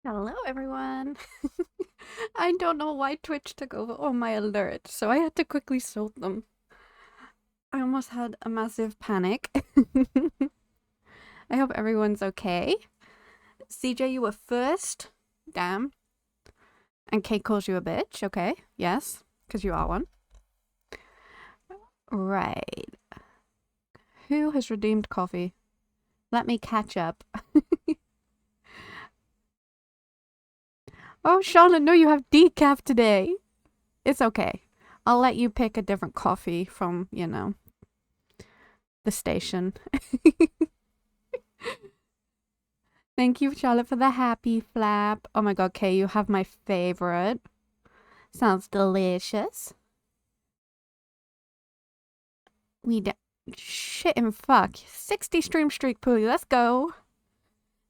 Hello, everyone. I don't know why Twitch took over all my alerts, so I had to quickly sort them. I almost had a massive panic. I hope everyone's okay. CJ, you were first. Damn. And Kate calls you a bitch. Okay. Yes. Because you are one. Right. Who has redeemed coffee? Let me catch up. Oh, Charlotte, no, you have decaf today. It's okay. I'll let you pick a different coffee from, the station. Thank you, Charlotte, for the happy flap. Oh my god, Kay, you have my favorite. Sounds delicious. Shit and fuck. 60 stream streak, Pooey. Let's go.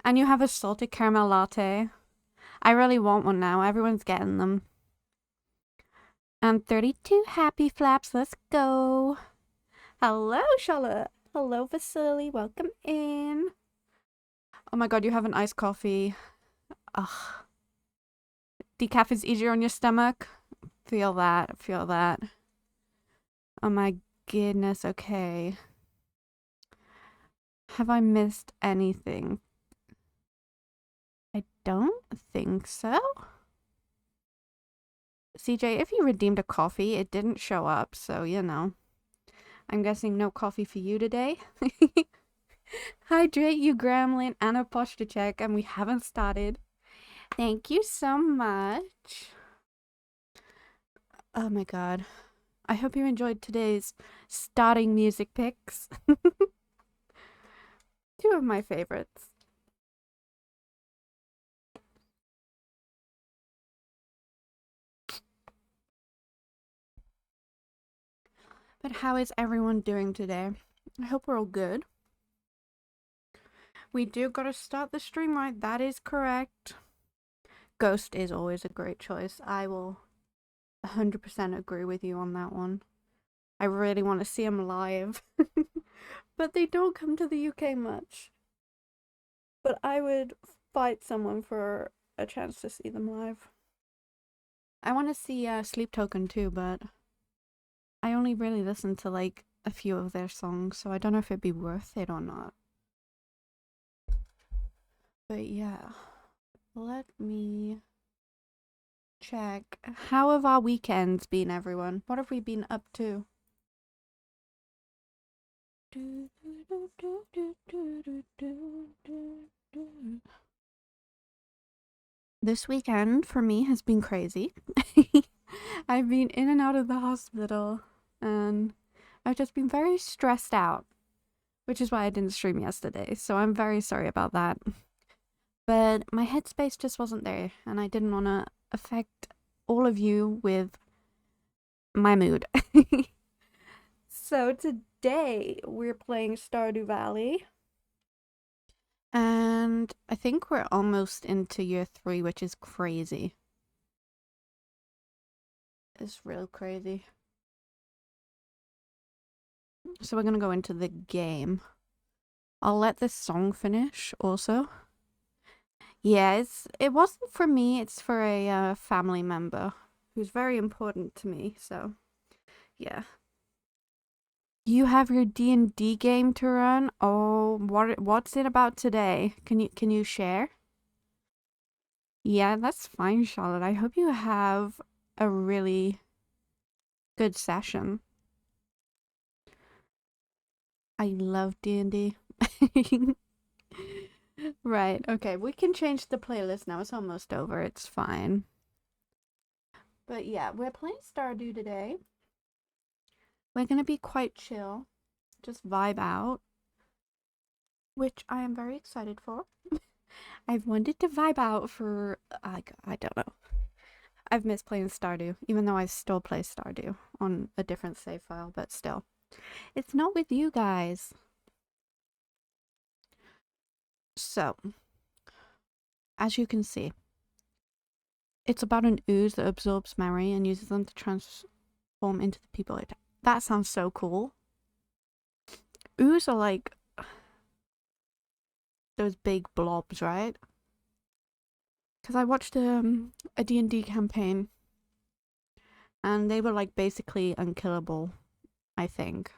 And you have a salted caramel latte. I really want one now. Everyone's getting them. And 32 happy flaps. Let's go. Hello, Charlotte. Hello, Vasily. Welcome in. Oh my god, you have an iced coffee. Ugh. Decaf is easier on your stomach. Feel that. Feel that. Oh my goodness, okay. Have I missed anything? I don't think so. CJ, if you redeemed a coffee, it didn't show up, so I'm guessing no coffee for you today. Hydrate you, Gremlin, and a posture check, and we haven't started. Thank you so much. Oh my god. I hope you enjoyed today's starting music picks. Two of my favorites. But how is everyone doing today? I hope we're all good. We do gotta start the stream right, that is correct. Ghost is always a great choice. I will 100% agree with you on that one. I really want to see him live. But they don't come to the UK much. But I would fight someone for a chance to see them live. I want to see Sleep Token too, but I only really listen to like a few of their songs, so I don't know if it'd be worth it or not. But yeah, let me check. How have our weekends been, everyone? What have we been up to? This weekend for me has been crazy. I've been in and out of the hospital and I've just been very stressed out, which is why I didn't stream yesterday. So I'm very sorry about that. But my headspace just wasn't there and I didn't want to affect all of you with my mood. So today we're playing Stardew Valley. And I think we're almost into year 3, which is crazy. It's real crazy. So we're gonna go into the game. I'll let this song finish also. Yeah, it wasn't for me, it's for a family member who's very important to me, so yeah. You have your D&D game to run? Oh, what's it about today? Can you share? Yeah, that's fine, Charlotte. I hope you have a really good session. I love D&D. Right, okay, we can change the playlist now. It's almost over. It's fine. But yeah, we're playing Stardew today. We're gonna be quite chill, just vibe out, which I am very excited for. I've wanted to vibe out for, I don't know. I've missed playing Stardew, even though I still play Stardew on a different save file, but still. It's not with you guys. So, as you can see, it's about an ooze that absorbs memory and uses them to transform into the people it. That sounds so cool. Ooze are like those big blobs, right? Because I watched a D&D campaign. And they were like basically unkillable, I think.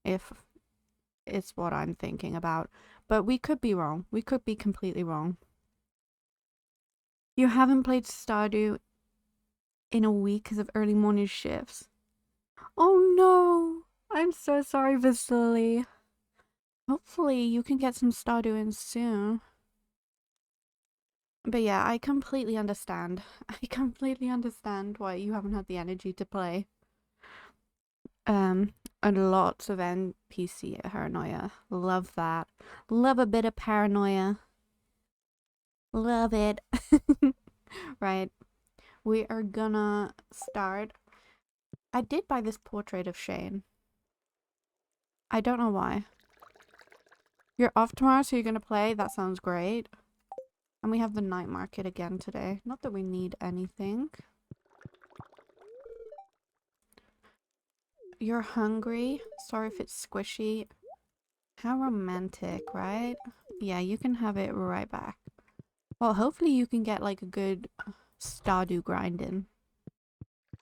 If it's what I'm thinking about. But we could be wrong. We could be completely wrong. You haven't played Stardew in a week because of early morning shifts. Oh no! I'm so sorry, Vasily. Hopefully you can get some Stardew in soon. But yeah, I completely understand. I completely understand why you haven't had the energy to play. And lots of NPC paranoia. Love that. Love a bit of paranoia. Love it. Right. We are gonna start. I did buy this portrait of Shane. I don't know why. You're off tomorrow, so you're gonna play? That sounds great. And we have the night market again today. Not that we need anything. You're hungry? Sorry if it's squishy. How romantic, right? Yeah, you can have it right back. Well, hopefully you can get like a good Stardew grind in.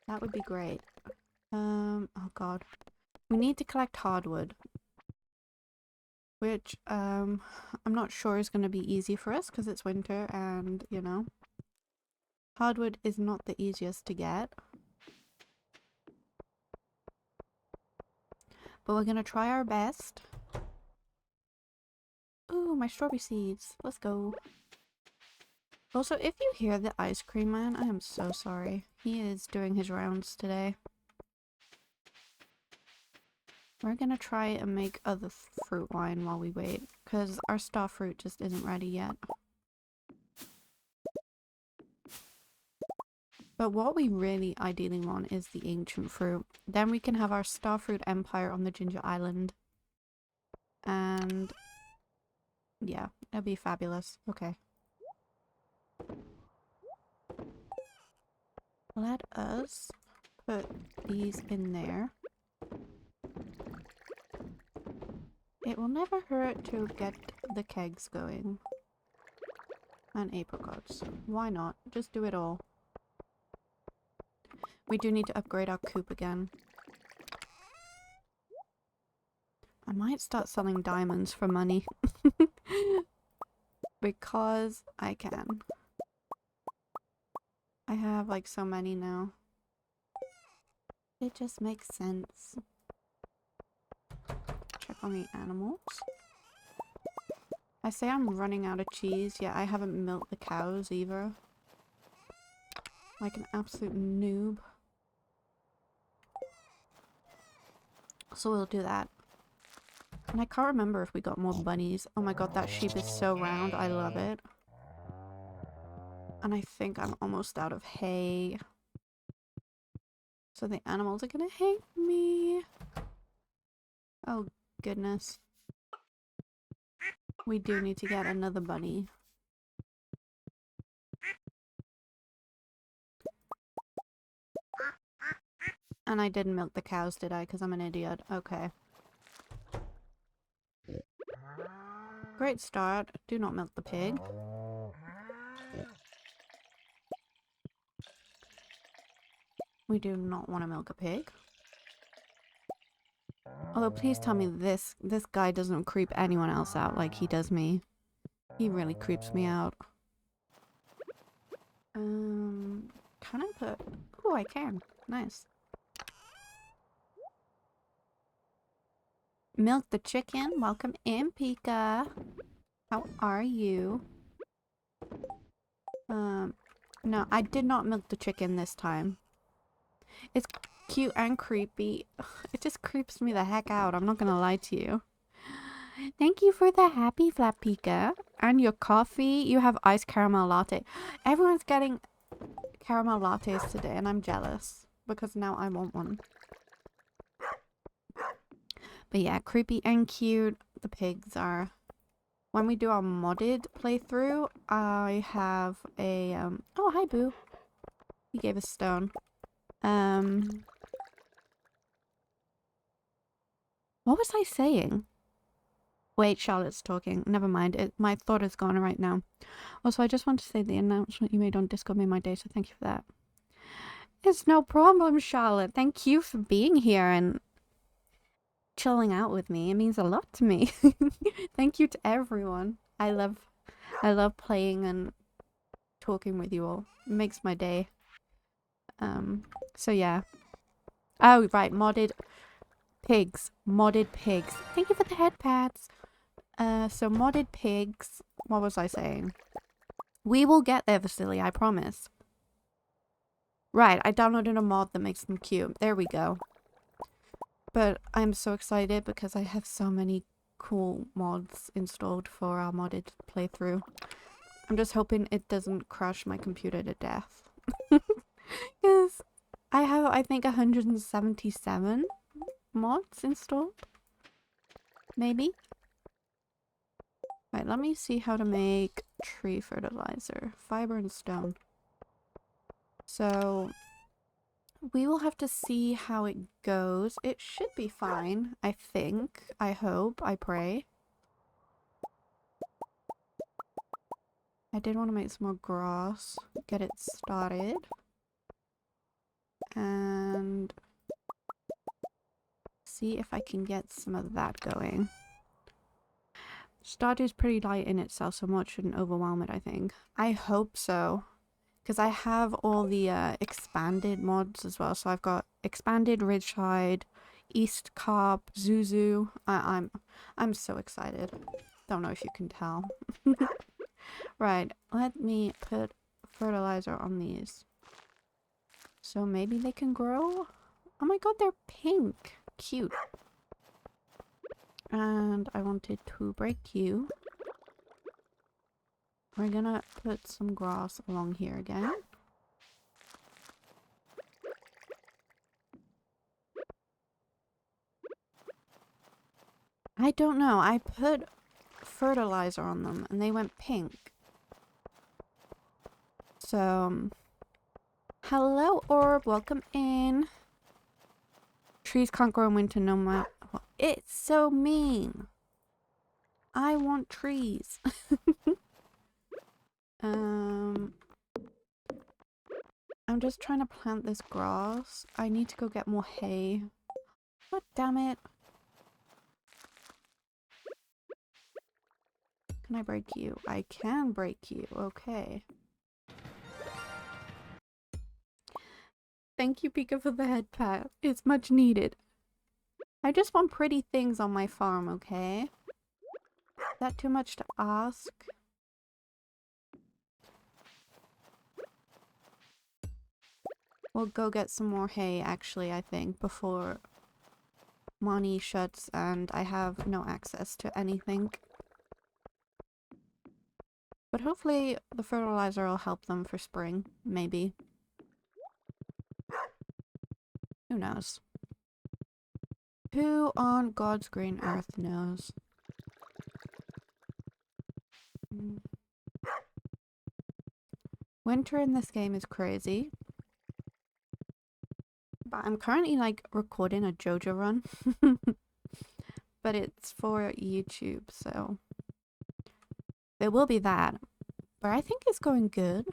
That would be great. Oh god. We need to collect hardwood. Which, I'm not sure is going to be easy for us because it's winter and, you know, hardwood is not the easiest to get. But we're going to try our best. Ooh, my strawberry seeds. Let's go. Also, if you hear the ice cream man, I am so sorry. He is doing his rounds today. We're gonna try and make other fruit wine while we wait, because our star fruit just isn't ready yet. But what we really ideally want is the ancient fruit. Then we can have our starfruit empire on the Ginger Island. And yeah, that'd be fabulous. Okay. Let us put these in there. It will never hurt to get the kegs going. And apricots. Why not? Just do it all. We do need to upgrade our coop again. I might start selling diamonds for money. Because I can. I have like so many now. It just makes sense. Check on the animals. I say I'm running out of cheese, yet I haven't milked the cows either. Like an absolute noob. So we'll do that. And I can't remember if we got more bunnies. Oh my god, that sheep is so round. I love it. And I think I'm almost out of hay. So the animals are gonna hate me. Oh goodness. We do need to get another bunny. And I didn't milk the cows, did I? Because I'm an idiot. Okay. Great start. Do not milk the pig. We do not want to milk a pig. Although please tell me this guy doesn't creep anyone else out like he does me. He really creeps me out. Can I put... Oh, I can. Nice. Milk the chicken. Welcome in, Pika. How are you? No, I did not milk the chicken this time. It's cute and creepy. It just creeps me the heck out. I'm not gonna lie to you. Thank you for the happy flat, Pika. And your coffee. You have iced caramel latte. Everyone's getting caramel lattes today and I'm jealous. Because now I want one. But yeah, creepy and cute. The pigs are... When we do our modded playthrough, I have a... Oh, hi, Boo. He gave us stone. What was I saying? Wait, Charlotte's talking. Never mind. My thought is gone right now. Also, I just want to say the announcement you made on Discord made my day, so thank you for that. It's no problem, Charlotte. Thank you for being here and chilling out with me. It means a lot to me. Thank you to everyone. I love playing and talking with you all. It makes my day. So yeah. Oh, right, modded pigs. Modded pigs. Thank you for the head pats. So modded pigs. What was I saying? We will get there, Vasily, I promise. Right, I downloaded a mod that makes them cute. There we go. But I'm so excited because I have so many cool mods installed for our modded playthrough. I'm just hoping it doesn't crush my computer to death. Because I have, I think, 177 mods installed. Maybe. Right, let me see how to make tree fertilizer. Fiber and stone. So we will have to see how it goes. It should be fine, I think. I hope. I pray. I did want to make some more grass. Get it started. And see if I can get some of that going. Stardew's pretty light in itself, so much shouldn't overwhelm it, I think. I hope so. Because I have all the expanded mods as well. So I've got expanded Ridgehide, East Carp, Zuzu. I'm so excited. Don't know if you can tell. Right, let me put fertilizer on these. So maybe they can grow? Oh my god, they're pink. Cute. And I wanted to break you. We're gonna put some grass along here again. I don't know. I put fertilizer on them and they went pink. So, hello Orb, welcome in. Trees can't grow in winter no matter. It's so mean. I want trees. I'm just trying to plant this grass. I need to go get more hay. God damn it. Can I break you? I can break you. Okay. Thank you, Pika, for the head pat. It's much needed. I just want pretty things on my farm, okay? Is that too much to ask? We'll go get some more hay, actually, I think, before Money shuts and I have no access to anything. But hopefully the fertilizer will help them for spring, maybe. Who knows? Who on God's green earth knows? Winter in this game is crazy. But I'm currently like recording a JoJo run. But it's for YouTube, so there will be that. But I think it's going good.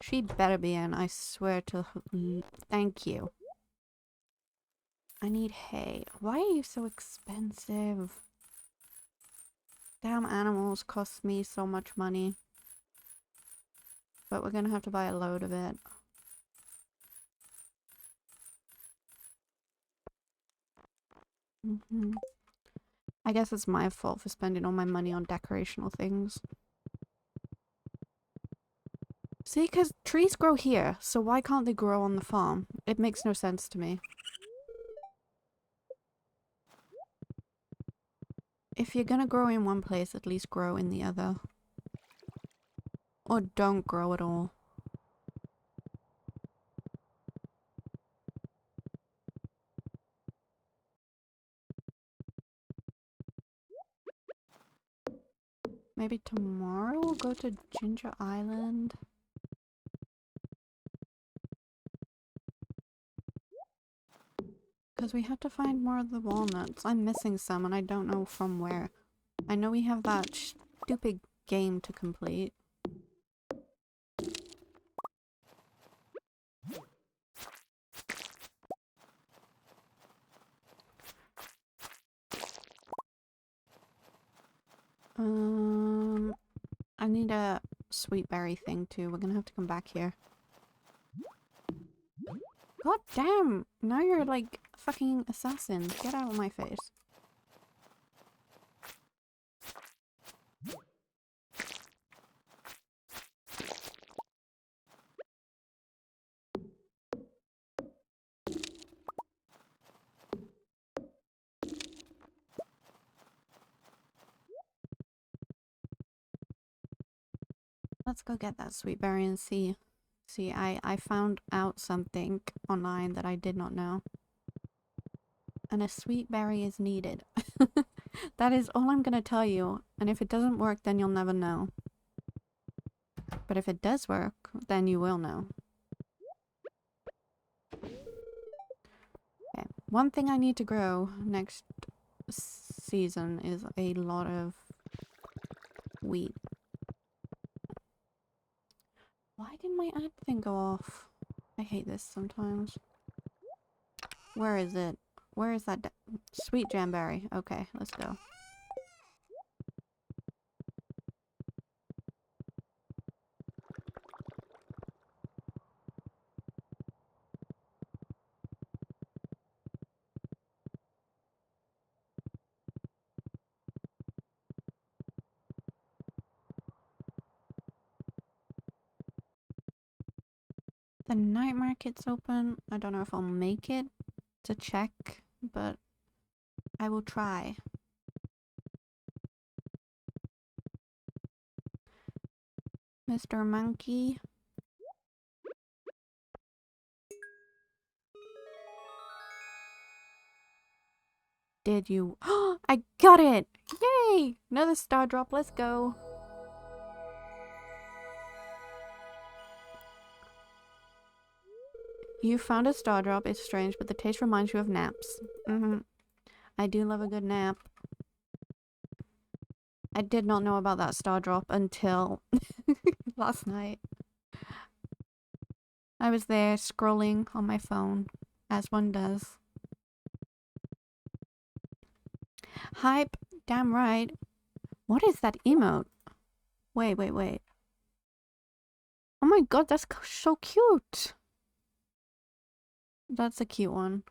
She better be in, I swear to... Thank you. I need hay. Why are you so expensive? Damn animals cost me so much money. But we're gonna have to buy a load of it. I guess it's my fault for spending all my money on decorational things. See, because trees grow here, so why can't they grow on the farm? It makes no sense to me. If you're gonna grow in one place, at least grow in the other. Or don't grow at all. Maybe tomorrow we'll go to Ginger Island. Because we have to find more of the walnuts. I'm missing some and I don't know from where. I know we have that stupid game to complete. I need a sweet berry thing too. We're gonna have to come back here. God damn! Now you're like a fucking assassin. Get out of my face. Let's go get that sweet berry and see. See, I found out something online that I did not know. And a sweet berry is needed. That is all I'm gonna tell you. And if it doesn't work, then you'll never know. But if it does work, then you will know. Okay. One thing I need to grow next season is a lot of wheat. Why did my ad thing go off? I hate this sometimes. Where is it? Where is that? Sweet jamberry. Okay, let's go. The night market's open. I don't know if I'll make it to check, but I will try. Mr. Monkey. Did you? Oh, I got it! Yay! Another star drop. Let's go. You found a star drop. It's strange, but the taste reminds you of naps. I do love a good nap. I did not know about that star drop until last night. I was there scrolling on my phone, as one does. Hype, damn right. What is that emote? Wait. Oh my god, that's so cute. That's a cute one.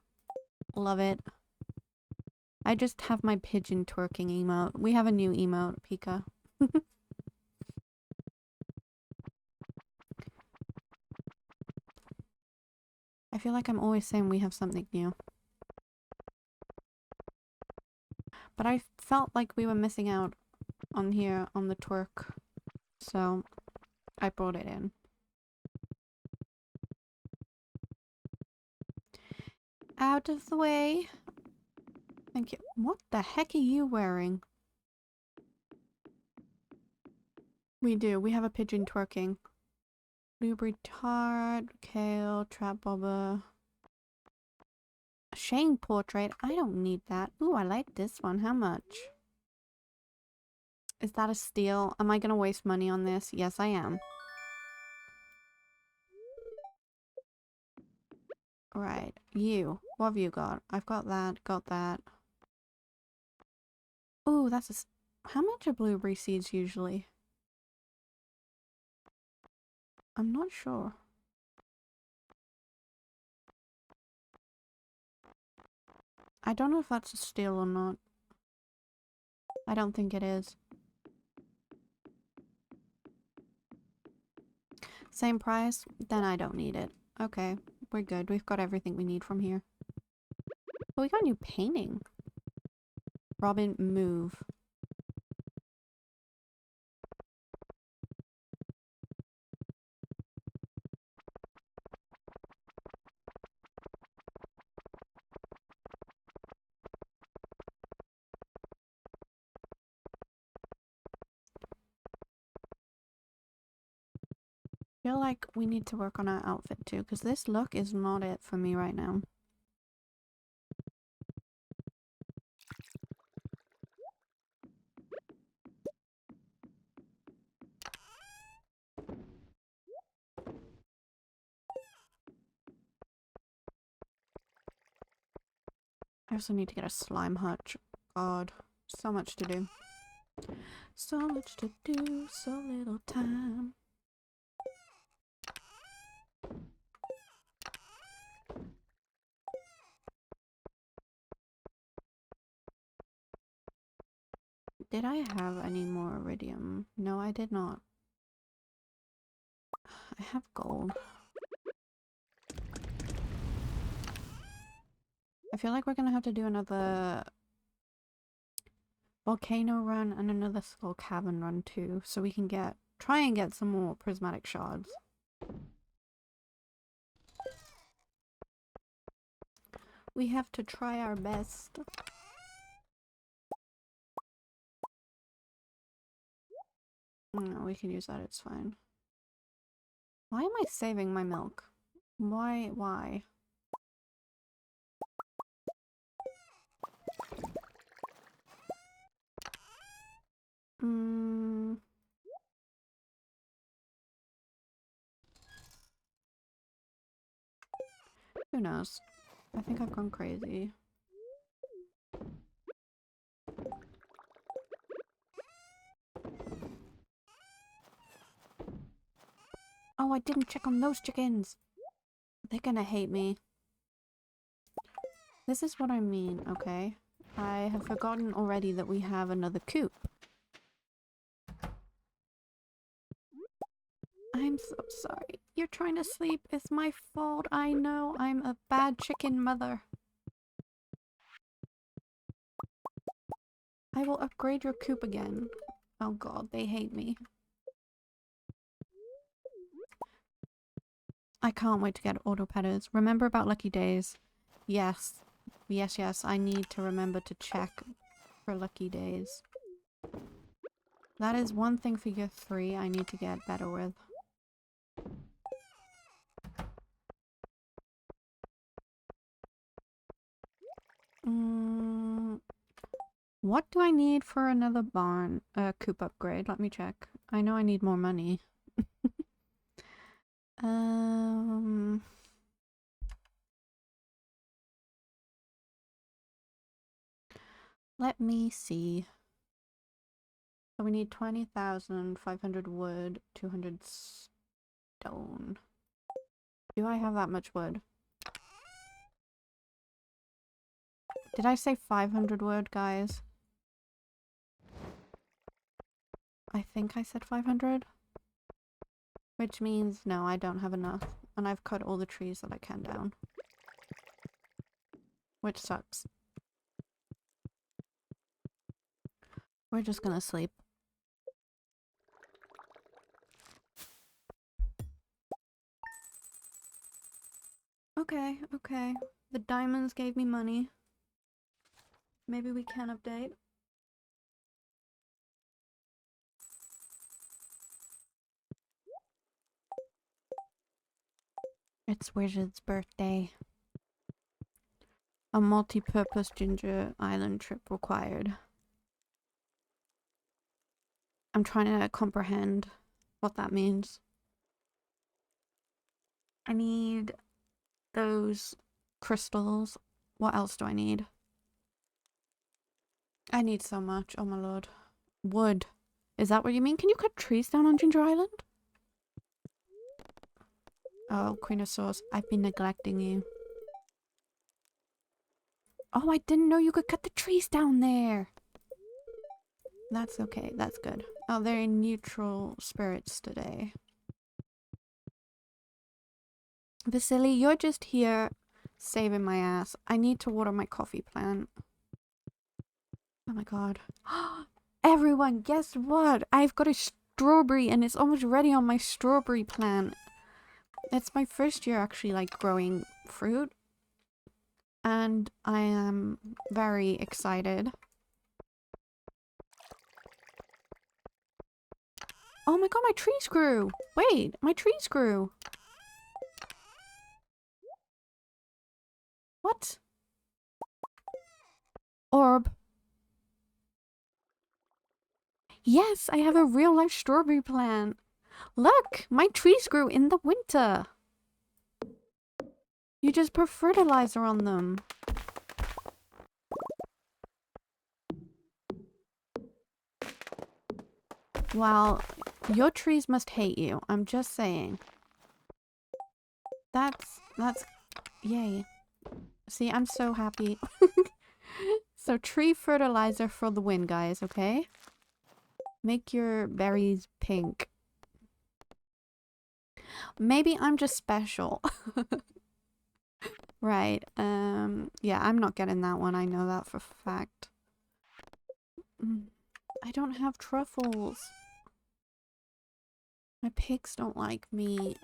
Love it. I just have my pigeon twerking emote. We have a new emote, Pika. I feel like I'm always saying we have something new. But I felt like we were missing out on here on the twerk. So I brought it in. Out of the way. Thank you. What the heck are you wearing? We do. We have a pigeon twerking. Blueberry tart, kale, trap bobber. Shane portrait. I don't need that. Ooh, I like this one. How much? Is that a steal? Am I gonna waste money on this? Yes, I am. Right. You. What have you got? I've got that. Got that. Ooh, that's a... How much are blueberry seeds usually? I'm not sure. I don't know if that's a steal or not. I don't think it is. Same price? Then I don't need it. Okay, we're good. We've got everything we need from here. Oh, we got a new painting. Robin, move. I feel like we need to work on our outfit too, because this look is not it for me right now. I also need to get a slime hutch. God, so much to do. So much to do, so little time. Did I have any more iridium? No, I did not. I have gold. I feel like we're gonna have to do another volcano run and another skull cavern run too, so we can try and get some more prismatic shards. We have to try our best. No, we can use that, it's fine. Why am I saving my milk? Why? Who knows? I think I've gone crazy. Oh, I didn't check on those chickens! They're gonna hate me. This is what I mean, okay? I have forgotten already that we have another coop. I'm so sorry. You're trying to sleep. It's my fault. I know I'm a bad chicken mother. I will upgrade your coop again. Oh god, they hate me. I can't wait to get auto petters. Remember about lucky days? Yes. Yes, I need to remember to check for lucky days. That is one thing for year 3 I need to get better with. What do I need for another barn? Coop upgrade. Let me check. I know I need more money. Let me see. So we need 20,000, 500 wood, 200 stone. Do I have that much wood? Did I say 500 wood, guys? I think I said 500. Which means, no, I don't have enough. And I've cut all the trees that I can down. Which sucks. We're just gonna sleep. Okay. The diamonds gave me money. Maybe we can update. It's Wizard's birthday. A multi-purpose ginger island trip required. I'm trying to comprehend what that means. I need those crystals. What else do I need? I need so much. Oh my lord. Wood. Is that what you mean? Can you cut trees down on Ginger Island? Oh, Queen of Swords. I've been neglecting you. Oh, I didn't know you could cut the trees down there. That's okay. That's good. Oh, they're in neutral spirits today. Vasily, you're just here saving my ass. I need to water my coffee plant. Oh my god. Everyone, guess what? I've got a strawberry and it's almost ready on my strawberry plant. It's my first year actually like growing fruit. And I am very excited. Oh my god, my trees grew! Wait, my trees grew! What? Orb. Yes, I have a real life strawberry plant. Look, my trees grew in the winter. You just put fertilizer on them. Well, your trees must hate you. I'm just saying. That's, yay. See, I'm so happy. So tree fertilizer for the win, guys, okay? Make your berries pink. Maybe I'm just special. Right, yeah, I'm not getting that one. I know that for a fact. I don't have truffles. My pigs don't like me.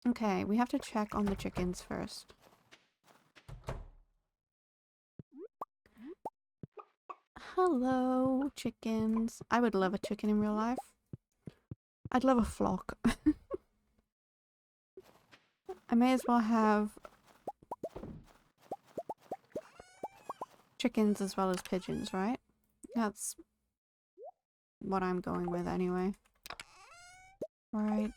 Okay, we have to check on the chickens first. Hello, chickens. I would love a chicken in real life. I'd love a flock. I may as well have chickens as well as pigeons, right? That's what I'm going with anyway. Right.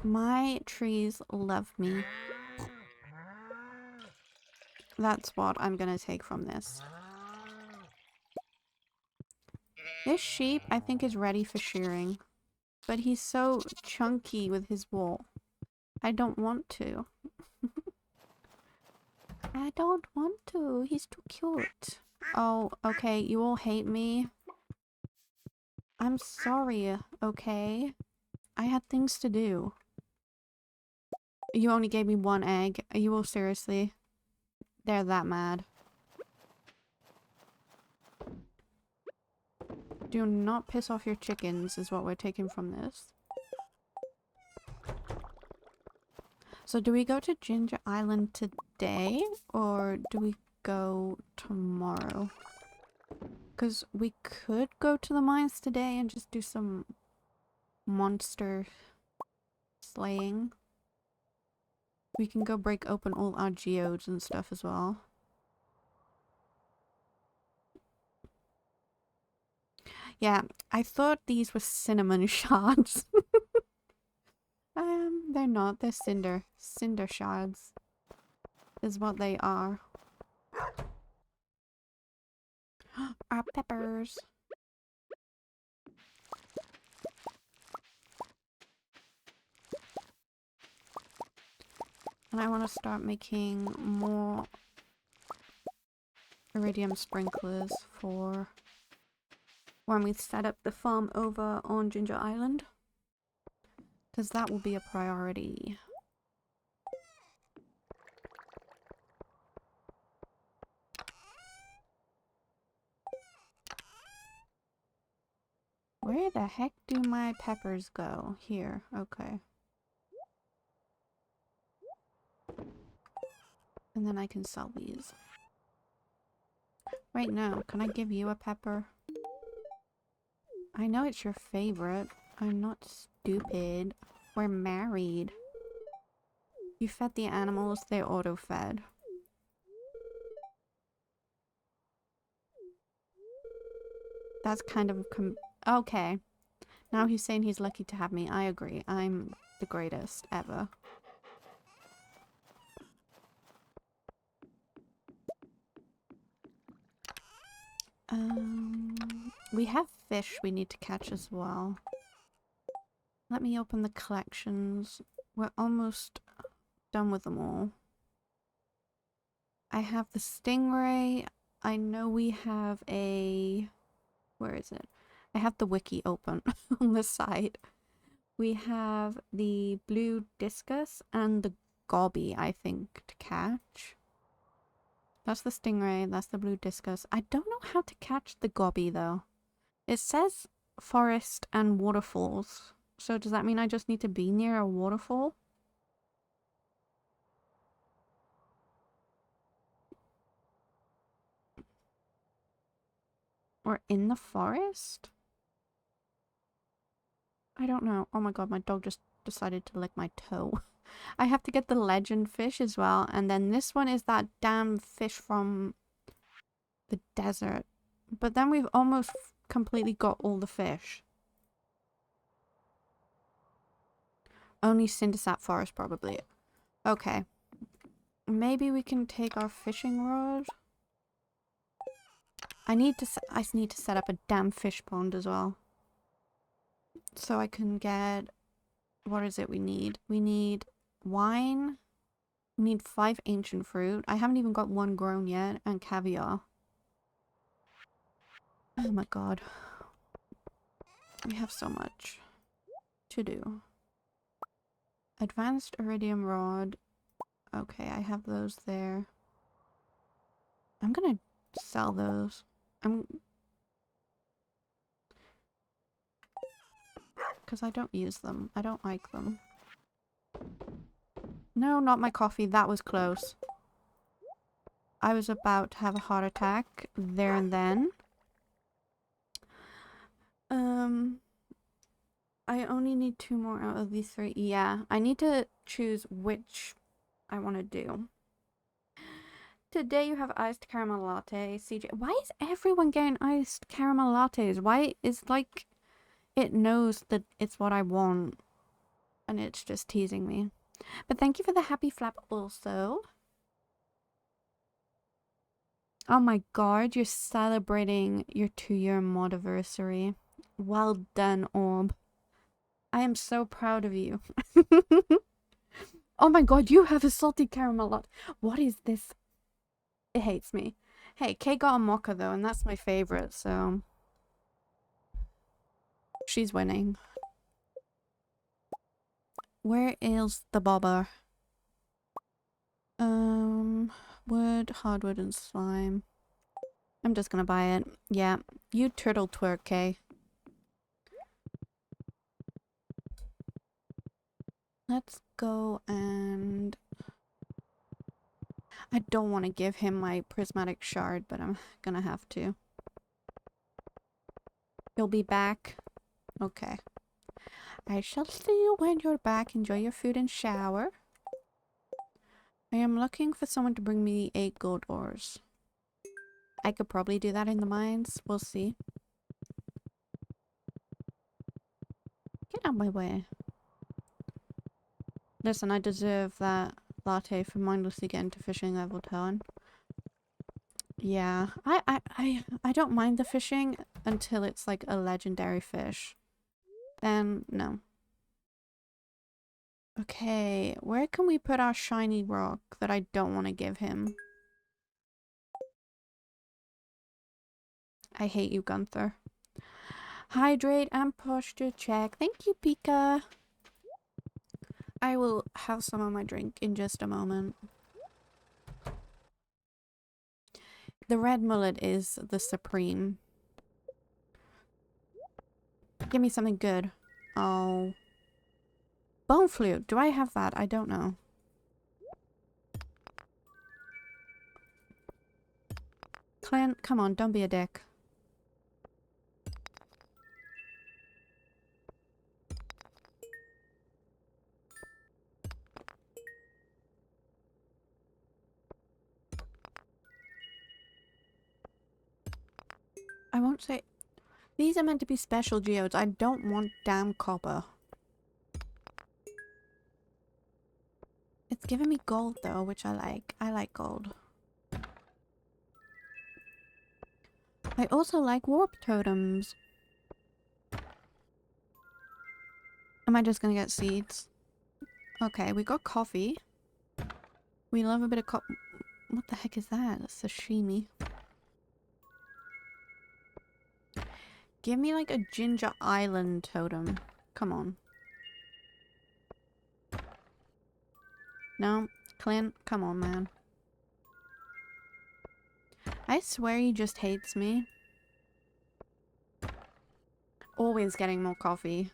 My trees love me. That's what I'm gonna take from this. This sheep, I think, is ready for shearing. But he's so chunky with his wool. I don't want to. I don't want to. He's too cute. Oh, okay. You all hate me. I'm sorry, okay? I had things to do. You only gave me one egg. Are you all seriously? They're that mad. Do not piss off your chickens is what we're taking from this. So do we go to Ginger Island today or do we go tomorrow? Because we could go to the mines today and just do some monster slaying. We can go break open all our geodes and stuff as well. Yeah, I thought these were cinnamon shards. They're not. They're cinder. Cinder shards is what they are. Our peppers. And I want to start making more iridium sprinklers for when we set up the farm over on Ginger Island. Because that will be a priority. Where the heck do my peppers go? Here, okay. And then I can sell these. Right now, can I give you a pepper? I know it's your favorite. I'm not stupid. We're married. You fed the animals, they auto-fed. That's kind of okay. Now he's saying he's lucky to have me. I agree. I'm the greatest ever. We have fish we need to catch as well. Let me open the collections. We're almost done with them all. I have the stingray. I know we have a... Where is it? I have the wiki open on the side. We have the blue discus and the gobby, I think, to catch. That's the stingray, that's the blue discus. I don't know how to catch the gobby, though. It says forest and waterfalls. So does that mean I just need to be near a waterfall? Or in the forest? I don't know. Oh my god, my dog just decided to lick my toe. I have to get the legend fish as well. And then this one is that damn fish from the desert. But then we've almost completely got all the fish. Only Cindersap Forest, probably. Okay. Maybe we can take our fishing rod. I need to set up a damn fish pond as well. So I can get... What is it we need? We need wine. We need 5 ancient fruit. I haven't even got 1 grown yet. And caviar. Oh my god. We have so much to do. Advanced iridium rod. Okay, I have those there. I'm gonna sell those. Because I don't use them. I don't like them. No, not my coffee. That was close. I was about to have a heart attack there and then. I only need 2 more out of these 3. Yeah, I need to choose which I want to do. Today you have iced caramel latte. CJ, why is everyone getting iced caramel lattes? Why is like it knows that it's what I want and it's just teasing me. But thank you for the happy flap also. Oh my god, you're celebrating your 2-year modiversary. Well done, Orb. I am so proud of you. Oh my god, you have a salty caramel latte. What is this? It hates me. Hey, Kay got a mocha though, and that's my favorite, so... She's winning. Where is the bobber? Wood, hardwood, and slime. I'm just gonna buy it. Yeah, you turtle twerk, Kay. Let's go and... I don't want to give him my prismatic shard, but I'm gonna have to. You'll be back? Okay. I shall see you when you're back. Enjoy your food and shower. I am looking for someone to bring me 8 gold ores. I could probably do that in the mines. We'll see. Get out of my way. Listen, I deserve that latte for mindlessly getting to fishing level 10. Yeah, I don't mind the fishing until it's like a legendary fish. Then, no. Okay, where can we put our shiny rock that I don't want to give him? I hate you, Gunther. Hydrate and posture check. Thank you, Pika. I will have some of my drink in just a moment. The red mullet is the supreme. Give me something good. Oh. Bone flute. Do I have that? I don't know. Clint, come on, don't be a dick. I won't say... These are meant to be special geodes. I don't want damn copper. It's giving me gold though, which I like. I like gold. I also like warp totems. Am I just gonna get seeds? Okay, we got coffee. We love a bit of What the heck is that? That's sashimi. Give me like a ginger island totem. Come on. No? Clint? Come on, man. I swear he just hates me. Always getting more coffee.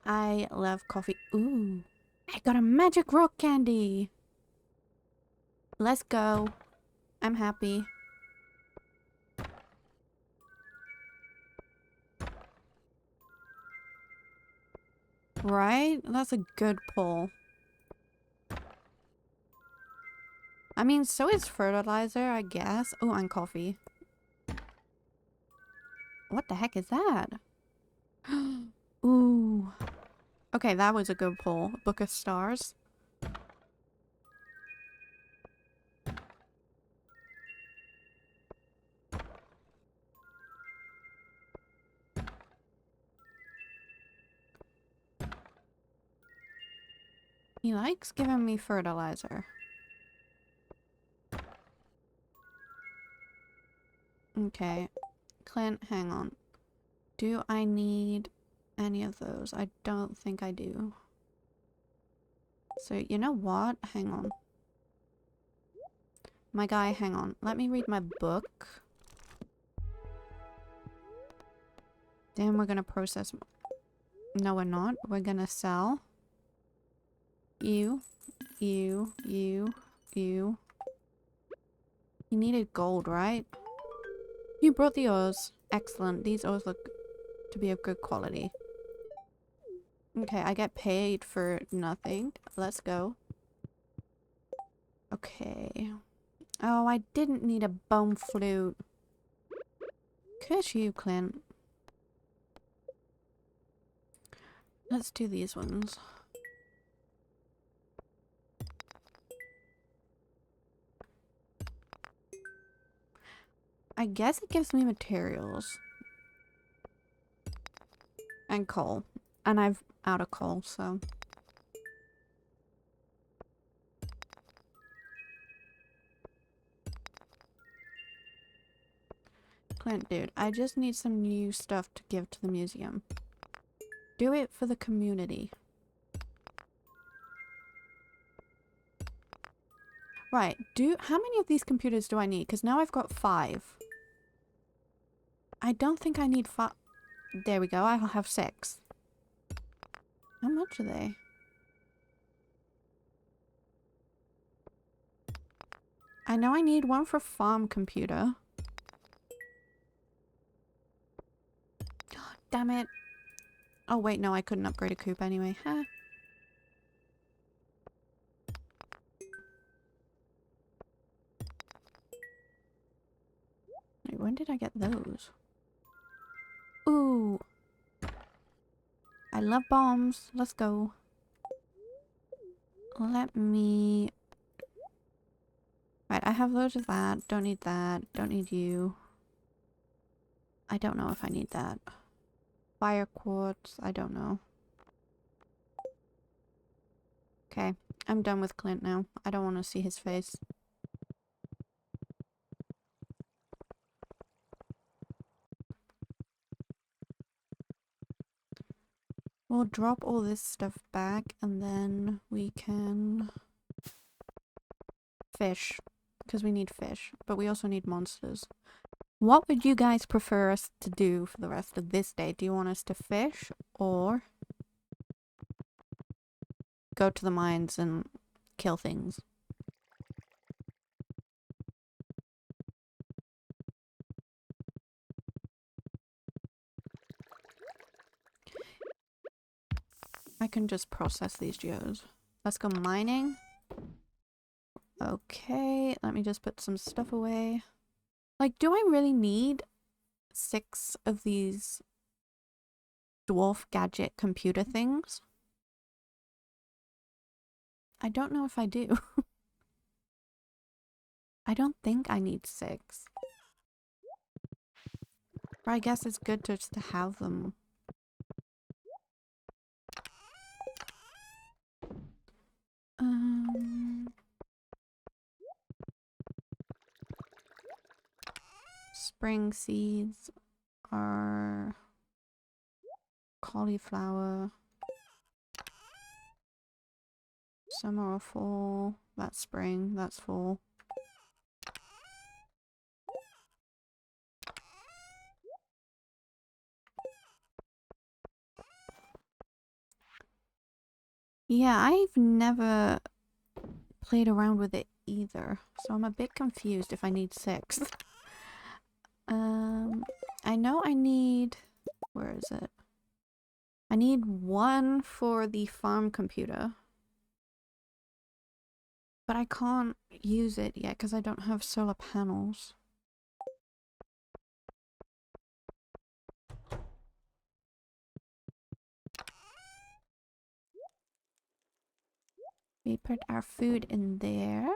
I love coffee. Ooh. I got a magic rock candy. Let's go. I'm happy. Right? That's a good pull. I mean, so is fertilizer, I guess. Oh, and coffee. What the heck is that? Ooh. Okay, that was a good pull. Book of Stars. He likes giving me fertilizer. Okay. Clint, hang on. Do I need any of those? I don't think I do. So, you know what? Hang on. My guy, hang on. Let me read my book. Then we're gonna process... No, we're not. We're gonna sell. You. You. You. You. You needed gold, right? You brought the ores. Excellent. These ores look to be of good quality. Okay, I get paid for nothing. Let's go. Okay. Oh, I didn't need a bone flute. Curse you, Clint. Let's do these ones. I guess it gives me materials. And coal. And I've out of coal, so... Clint, dude, I just need some new stuff to give to the museum. Do it for the community. Right, how many of these computers do I need? Because now I've got 5. I don't think I need 5. There we go, I'll have 6. How much are they? I know I need one for farm computer. Damn it. Oh wait, no, I couldn't upgrade a coop anyway. Huh. Wait, when did I get those? Ooh. I love bombs. Let's go. Let me... Right, I have loads of that. Don't need that. Don't need you. I don't know if I need that. Fire quartz. I don't know. Okay. I'm done with Clint now. I don't want to see his face. We'll drop all this stuff back and then we can fish. Because we need fish. But we also need monsters. What would you guys prefer us to do for the rest of this day? Do you want us to fish or go to the mines and kill things? I can just process these geos. Let's go mining. Okay, let me just put some stuff away. Like, do I really need 6 of these dwarf gadget computer things? I don't know if I do. I don't think I need 6. But I guess it's good just to have them. Spring seeds are cauliflower. Summer or fall. That's spring. That's fall. Yeah, I've never played around with it either, so I'm a bit confused if I need 6. I know I need... Where is it? I need 1 for the farm computer. But I can't use it yet because I don't have solar panels. We put our food in there.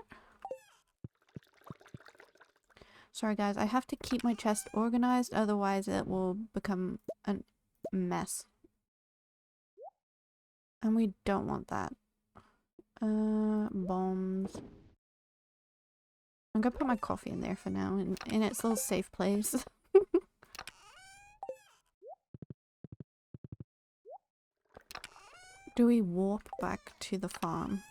Sorry guys, I have to keep my chest organized, otherwise it will become a mess. And we don't want that. Bombs. I'm gonna put my coffee in there for now, in its little safe place. Do we warp back to the farm?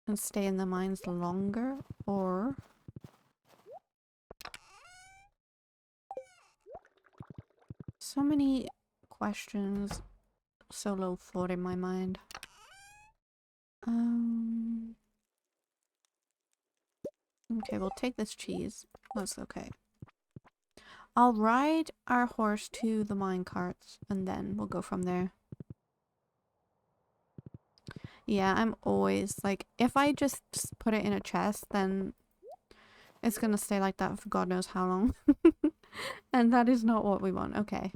And stay in the mines longer, or... So many questions, so low thought in my mind. Okay, we'll take this cheese. That's okay. I'll ride our horse to the mine carts, and then we'll go from there. Yeah, I'm always, like, if I just put it in a chest, then it's gonna stay like that for God knows how long. And that is not what we want. Okay.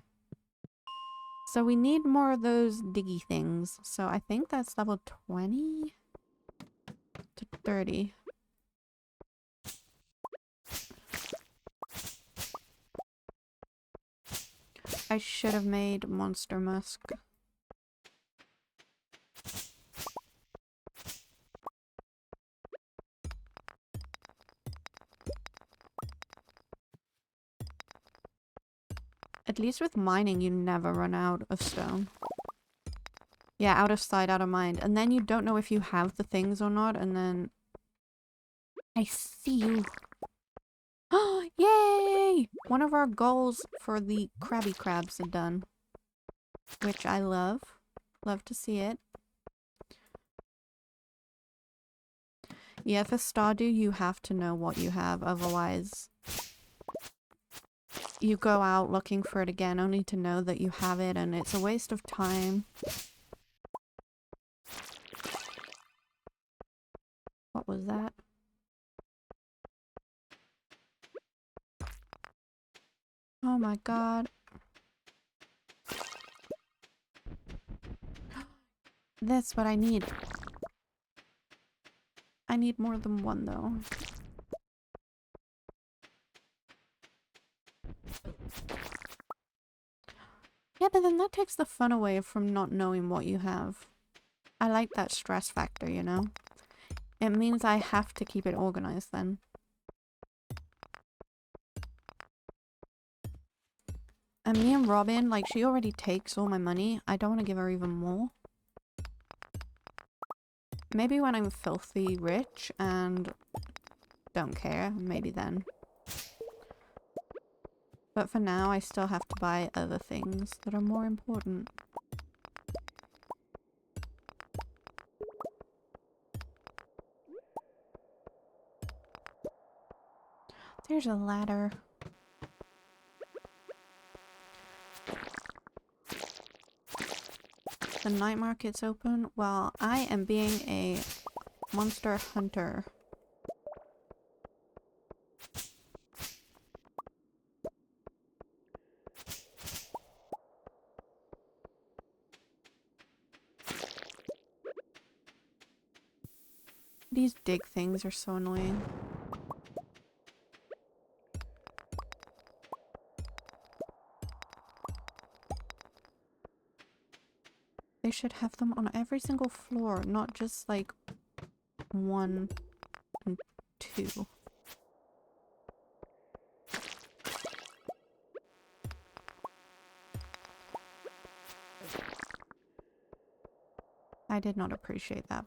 So we need more of those diggy things. So I think that's level 20 to 30. I should have made monster musk. At least with mining, you never run out of stone. Yeah, out of sight, out of mind. And then you don't know if you have the things or not, and then... I see you. Oh, yay! One of our goals for the Krabby Crabs are done. Which I love. Love to see it. Yeah, for Stardew, you have to know what you have, otherwise... You go out looking for it again, only to know that you have it, and it's a waste of time. What was that? Oh my god. That's what I need. I need more than one, though. Yeah, but then that takes the fun away from not knowing what you have. I like that stress factor, you know? It means I have to keep it organized then. And me and Robin, like, she already takes all my money. I don't want to give her even more. Maybe when I'm filthy rich and don't care, maybe then. But for now, I still have to buy other things that are more important. There's a ladder. The night market's open. Well, I am being a monster hunter. These dig things are so annoying. They should have them on every single floor, not just like 1 and 2. I did not appreciate that.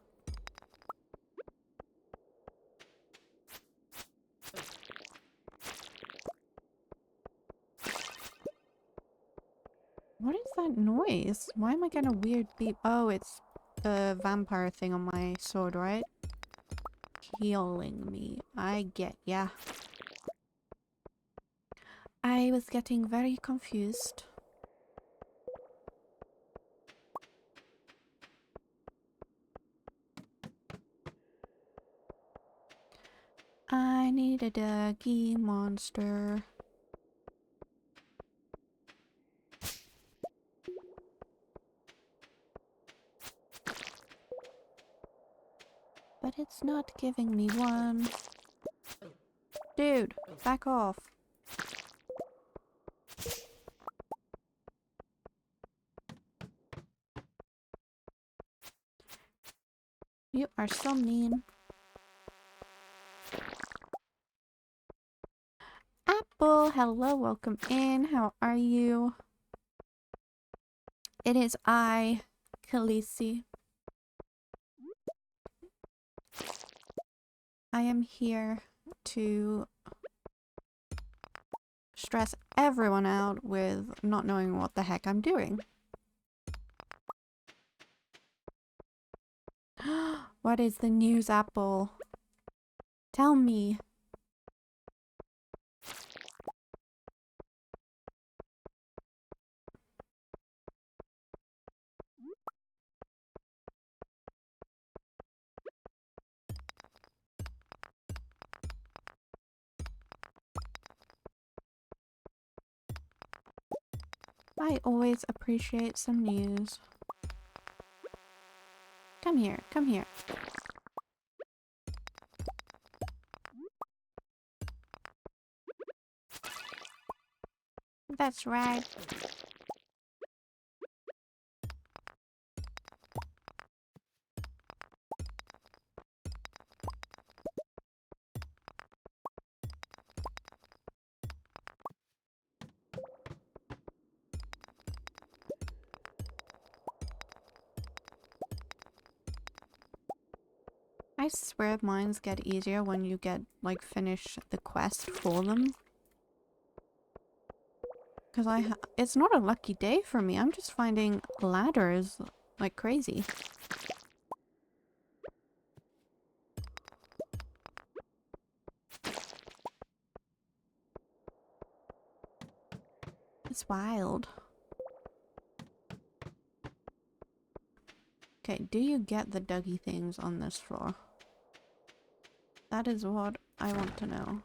What is that noise? Why am I getting a weird beep? Oh, it's the vampire thing on my sword, right? Healing me. I get ya. I was getting very confused. I need a doggy monster. But it's not giving me one. Dude, back off. You are so mean. Apple, hello, welcome in. How are you? It is I, Khaleesi. I am here to stress everyone out with not knowing what the heck I'm doing. What is the news, Apple? Tell me. I always appreciate some news. Come here, come here. That's right. I swear mines get easier when you get, like, finish the quest for them. Because it's not a lucky day for me. I'm just finding ladders like crazy. It's wild. Okay, do you get the Dougie things on this floor? That is what I want to know.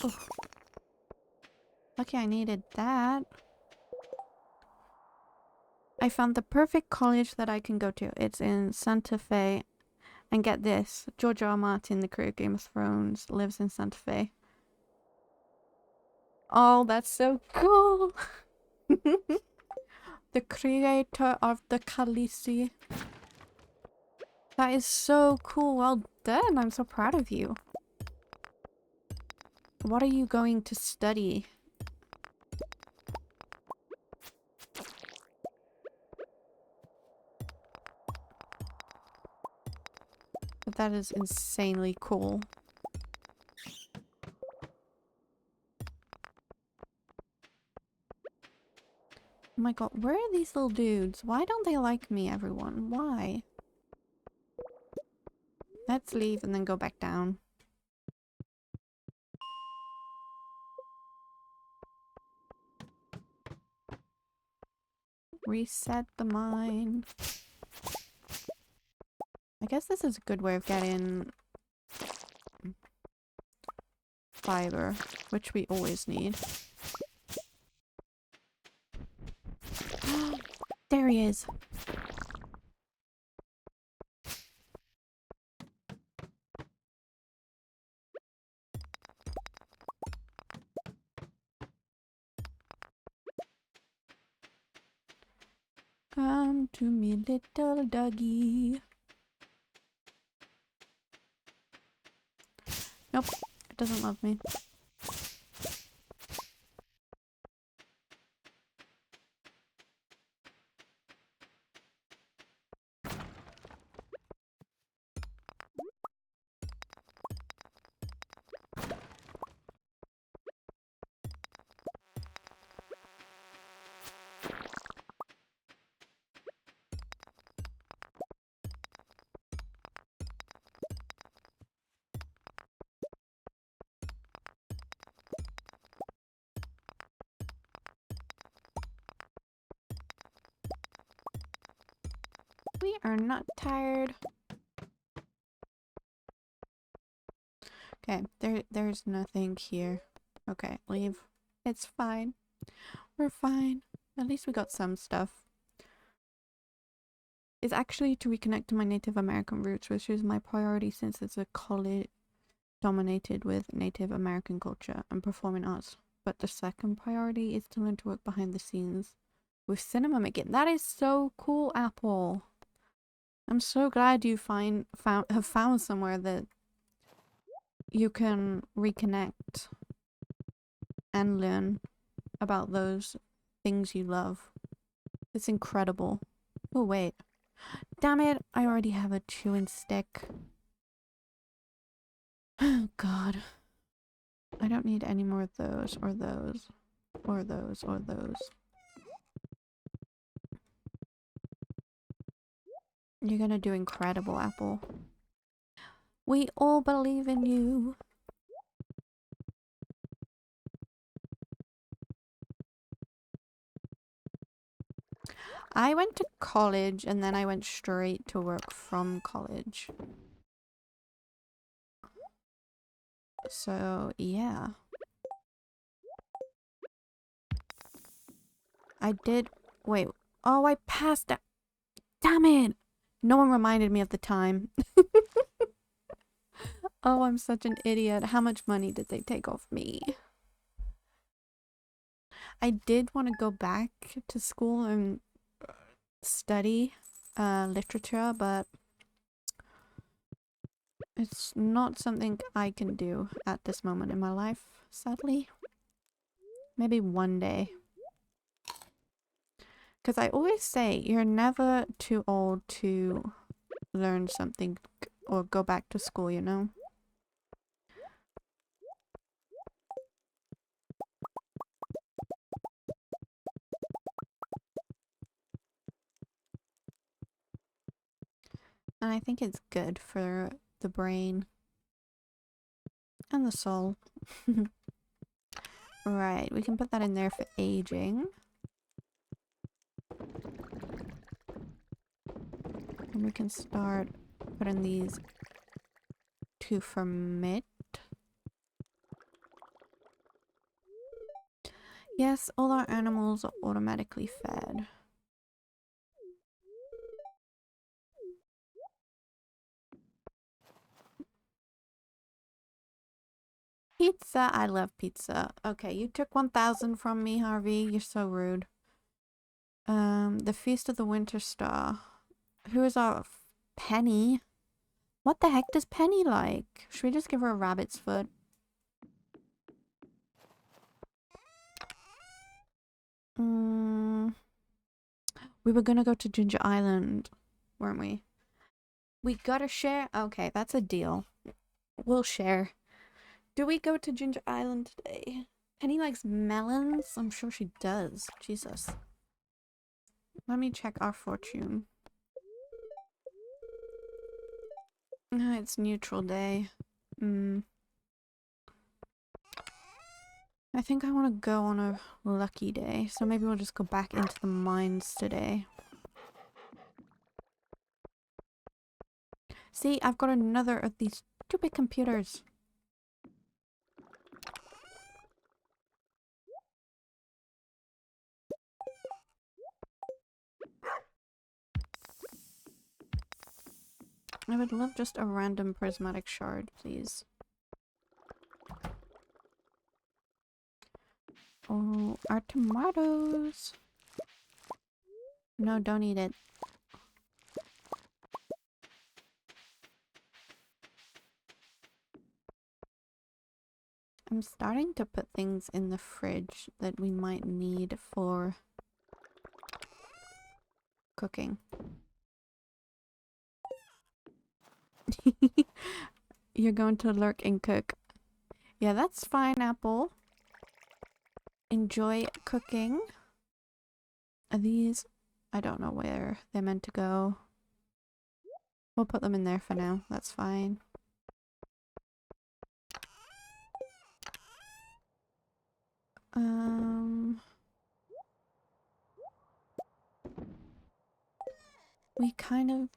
Oh. Lucky I needed that. I found the perfect college that I can go to. It's in Santa Fe. And get this, George R. R. Martin, the creator of Game of Thrones, lives in Santa Fe. Oh, that's so cool! The creator of the Khaleesi. That is so cool. Well done. I'm so proud of you. What are you going to study? But that is insanely cool. Oh my god, where are these little dudes? Why don't they like me, everyone? Why? Let's leave and then go back down. Reset the mine. I guess this is a good way of getting fiber, which we always need. There he is. Come to me, little doggy. Nope, it doesn't love me. We are not tired. Okay, there's nothing here. Okay, leave. It's fine. We're fine. At least we got some stuff. It's actually to reconnect to my Native American roots, which is my priority since it's a college dominated with Native American culture and performing arts. But the second priority is to learn to work behind the scenes with cinnamon again. That is so cool, Apple. I'm so glad you have found somewhere that you can reconnect and learn about those things you love. It's incredible. Oh, wait. Damn it, I already have a chewing stick. Oh, God. I don't need any more of those, or those, or those, or those. You're gonna do incredible, Apple. We all believe in you. I went to college and then I went straight to work from college. So, yeah. I did... Wait. Oh, I passed it. Damn it! No one reminded me of the time. Oh, I'm such an idiot. How much money did they take off me? I did want to go back to school and study literature, but it's not something I can do at this moment in my life, sadly. Maybe one day. Because I always say you're never too old to learn something or go back to school, you know? And I think it's good for the brain and the soul. Right, we can put that in there for aging. And we can start putting these to ferment. Yes, all our animals are automatically fed. Pizza, I love pizza. Okay, you took 1,000 from me, Harvey. You're so rude. The Feast of the Winter Star. Who is our Penny? What the heck does Penny like? Should we just give her a rabbit's foot? We were gonna go to Ginger Island, weren't we? We gotta share? Okay, that's a deal. We'll share. Do we go to Ginger Island today? Penny likes melons? I'm sure she does. Jesus. Let me check our fortune. It's neutral day. I think I want to go on a lucky day, so maybe we'll just go back into the mines today. See, I've got another of these stupid computers. I would love just a random prismatic shard, please. Oh, our tomatoes. No, don't eat it. I'm starting to put things in the fridge that we might need for cooking. You're going to lurk and cook. Yeah, that's fine, Apple. Enjoy cooking. Are these... I don't know where they're meant to go. We'll put them in there for now. That's fine. We kind of...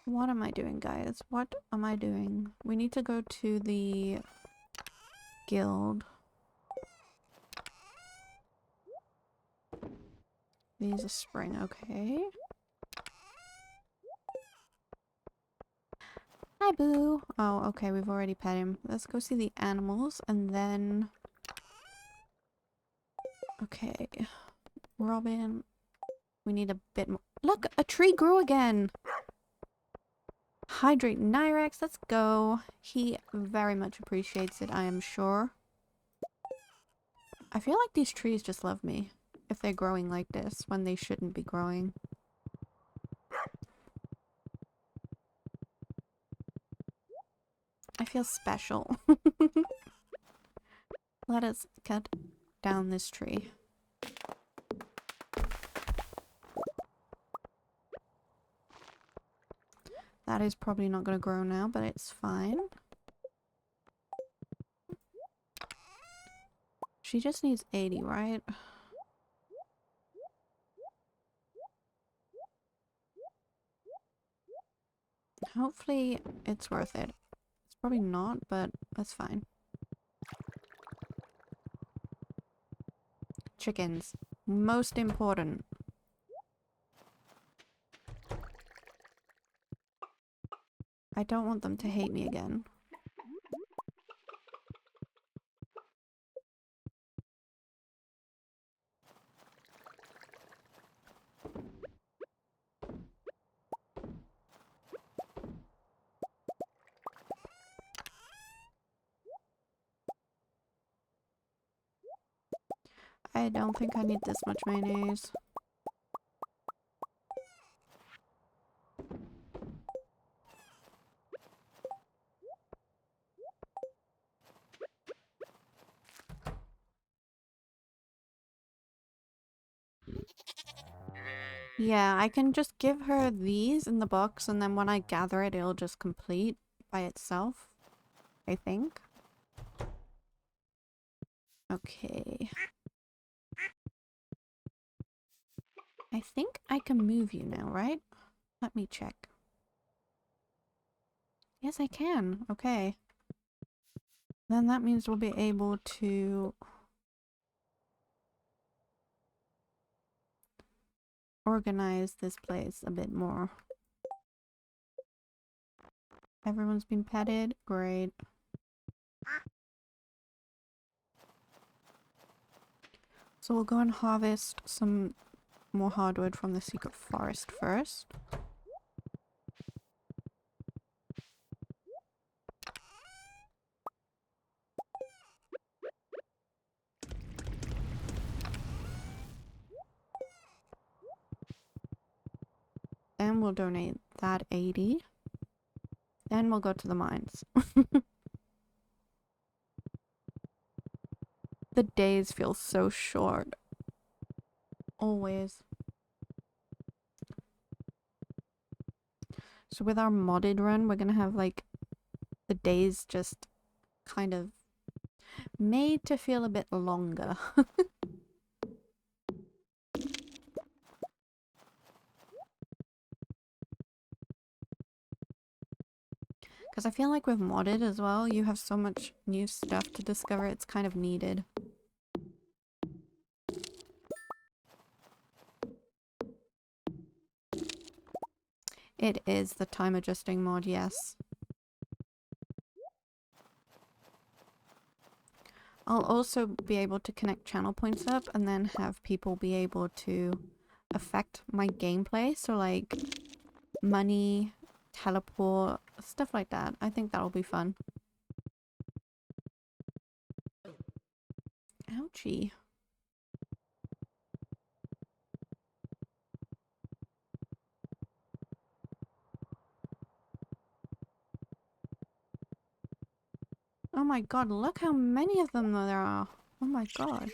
What am I doing, guys? What am I doing? We need to go to the guild. These are spring, okay. Hi, Boo. Oh, okay, we've already pet him. Let's go see the animals, and then... Okay. Robin. We need a bit more. Look, a tree grew again. Hydrate Nyrex, let's go. He very much appreciates it, I am sure. I feel like these trees just love me. If they're growing like this when they shouldn't be growing. I feel special. Let us cut down this tree. That is probably not going to grow now, but it's fine. She just needs 80, right? Hopefully it's worth it. It's probably not, but that's fine. Chickens. Most important. I don't want them to hate me again. I don't think I need this much mayonnaise. Yeah, I can just give her these in the box and then when I gather it, it'll just complete by itself. I think. Okay. I think I can move you now, right? Let me check. Yes, I can. Okay. Then that means we'll be able to organize this place a bit more. Everyone's been petted. Great. So we'll go and harvest some more hardwood from the secret forest first. Then we'll donate that 80. Then we'll go to the mines. The days feel so short. Always. So with our modded run, we're gonna have like the days just kind of made to feel a bit longer. Because I feel like with modded as well, you have so much new stuff to discover, it's kind of needed. It is the time adjusting mod, yes. I'll also be able to connect channel points up and then have people be able to affect my gameplay. So like money, teleport, stuff like that. I think that'll be fun. Ouchie. Oh my god, look how many of them there are. Oh my god.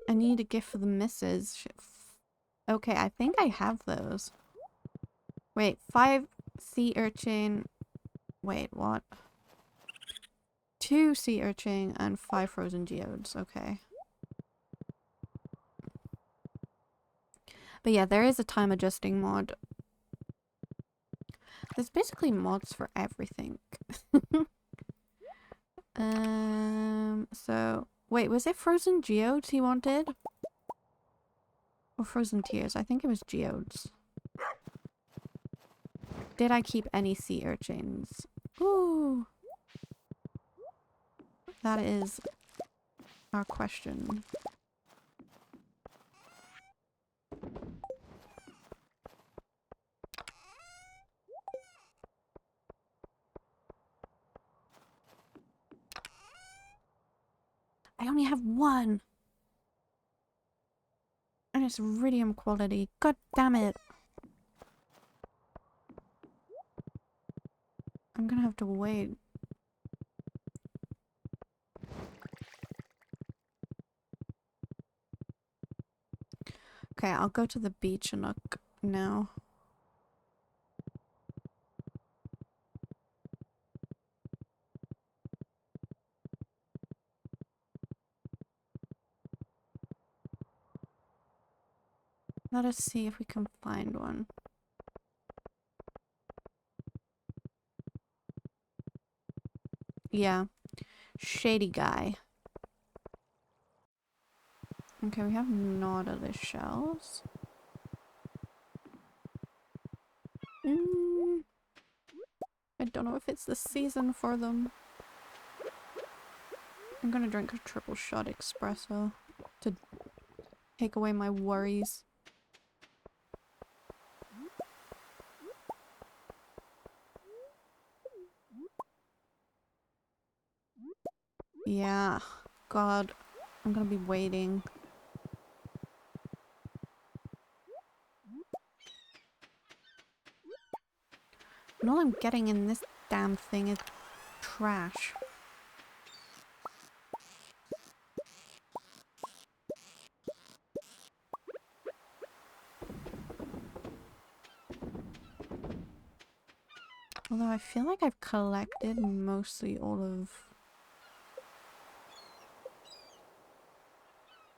I need a gift for the missus. Okay, I think I have those. Wait, 5 sea urchin. Wait, what? 2 sea urchin and 5 frozen geodes. Okay. But yeah, there is a time adjusting mod. There's basically mods for everything. So wait, was it frozen geodes he wanted? Or frozen tears? I think it was geodes. Did I keep any sea urchins? Ooh. That is our question. I only have one. And it's iridium quality. God damn it. I'm gonna have to wait. Okay, I'll go to the beach and look now. Let us see if we can find one. Yeah. Shady guy. Okay, we have nautilus shells. I don't know if it's the season for them. I'm gonna drink a triple shot espresso to take away my worries. Yeah. God. I'm gonna be waiting. And all I'm getting in this damn thing is trash. Although I feel like I've collected mostly all of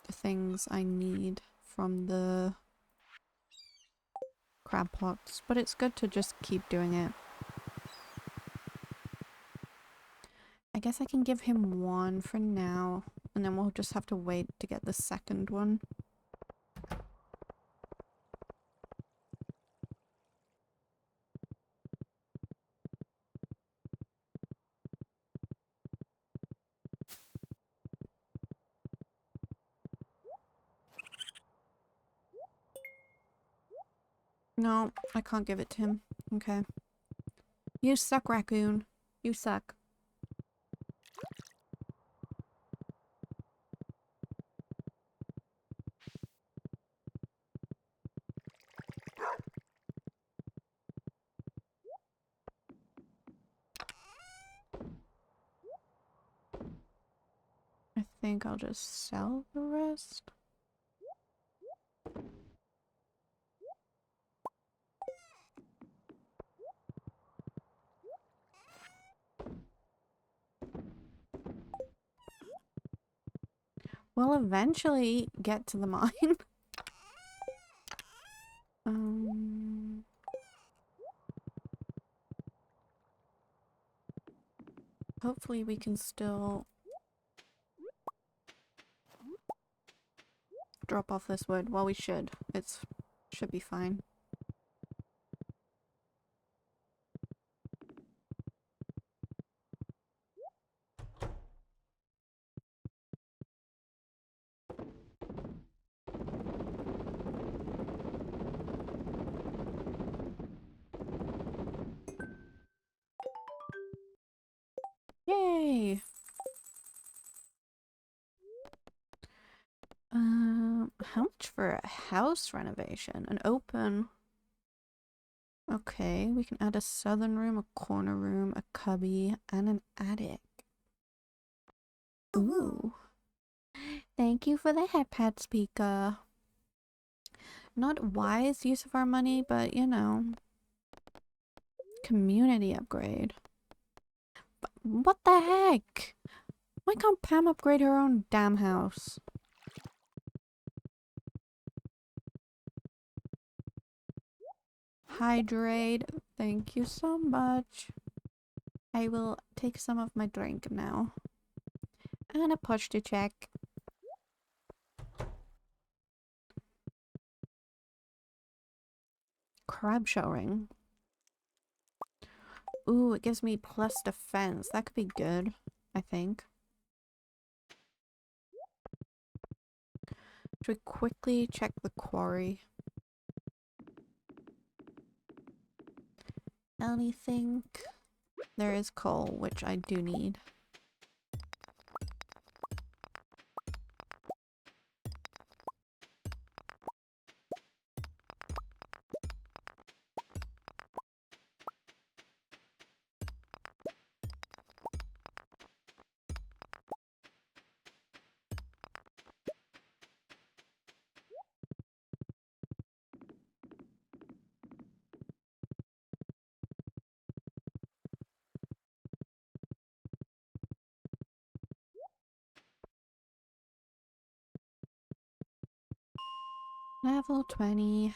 the things I need from the crab pots, but it's good to just keep doing it. I guess I can give him one for now, and then we'll just have to wait to get the second one. No, I can't give it to him. Okay. You suck, raccoon. You suck. I think I'll just sell the rest. We'll eventually get to the mine. Hopefully we can still drop off this wood. Well, we should. Should be fine. Yay! How much for a house renovation? An open. Okay, we can add a southern room, a corner room, a cubby, and an attic. Ooh. Thank you for the headpad speaker. Not wise use of our money, but you know. Community upgrade. But what the heck? Why can't Pam upgrade her own damn house? Hydrate. Thank you so much. I will take some of my drink now. And a push to check. Crab showing. Ooh, it gives me plus defense. That could be good, I think. Should we quickly check the quarry? Anything? There is coal, which I do need. Level 20.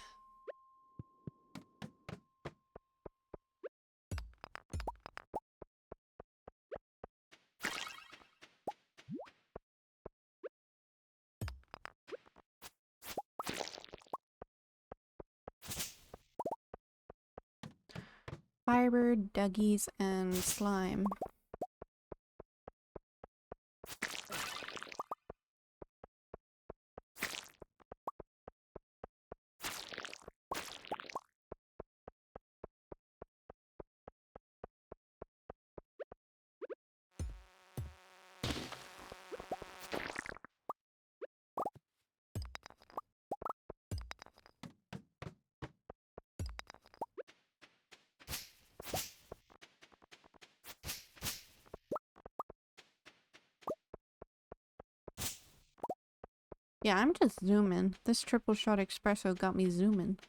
Firebird, Duggies, and Slime. Yeah, I'm just zooming. This triple shot espresso got me zooming.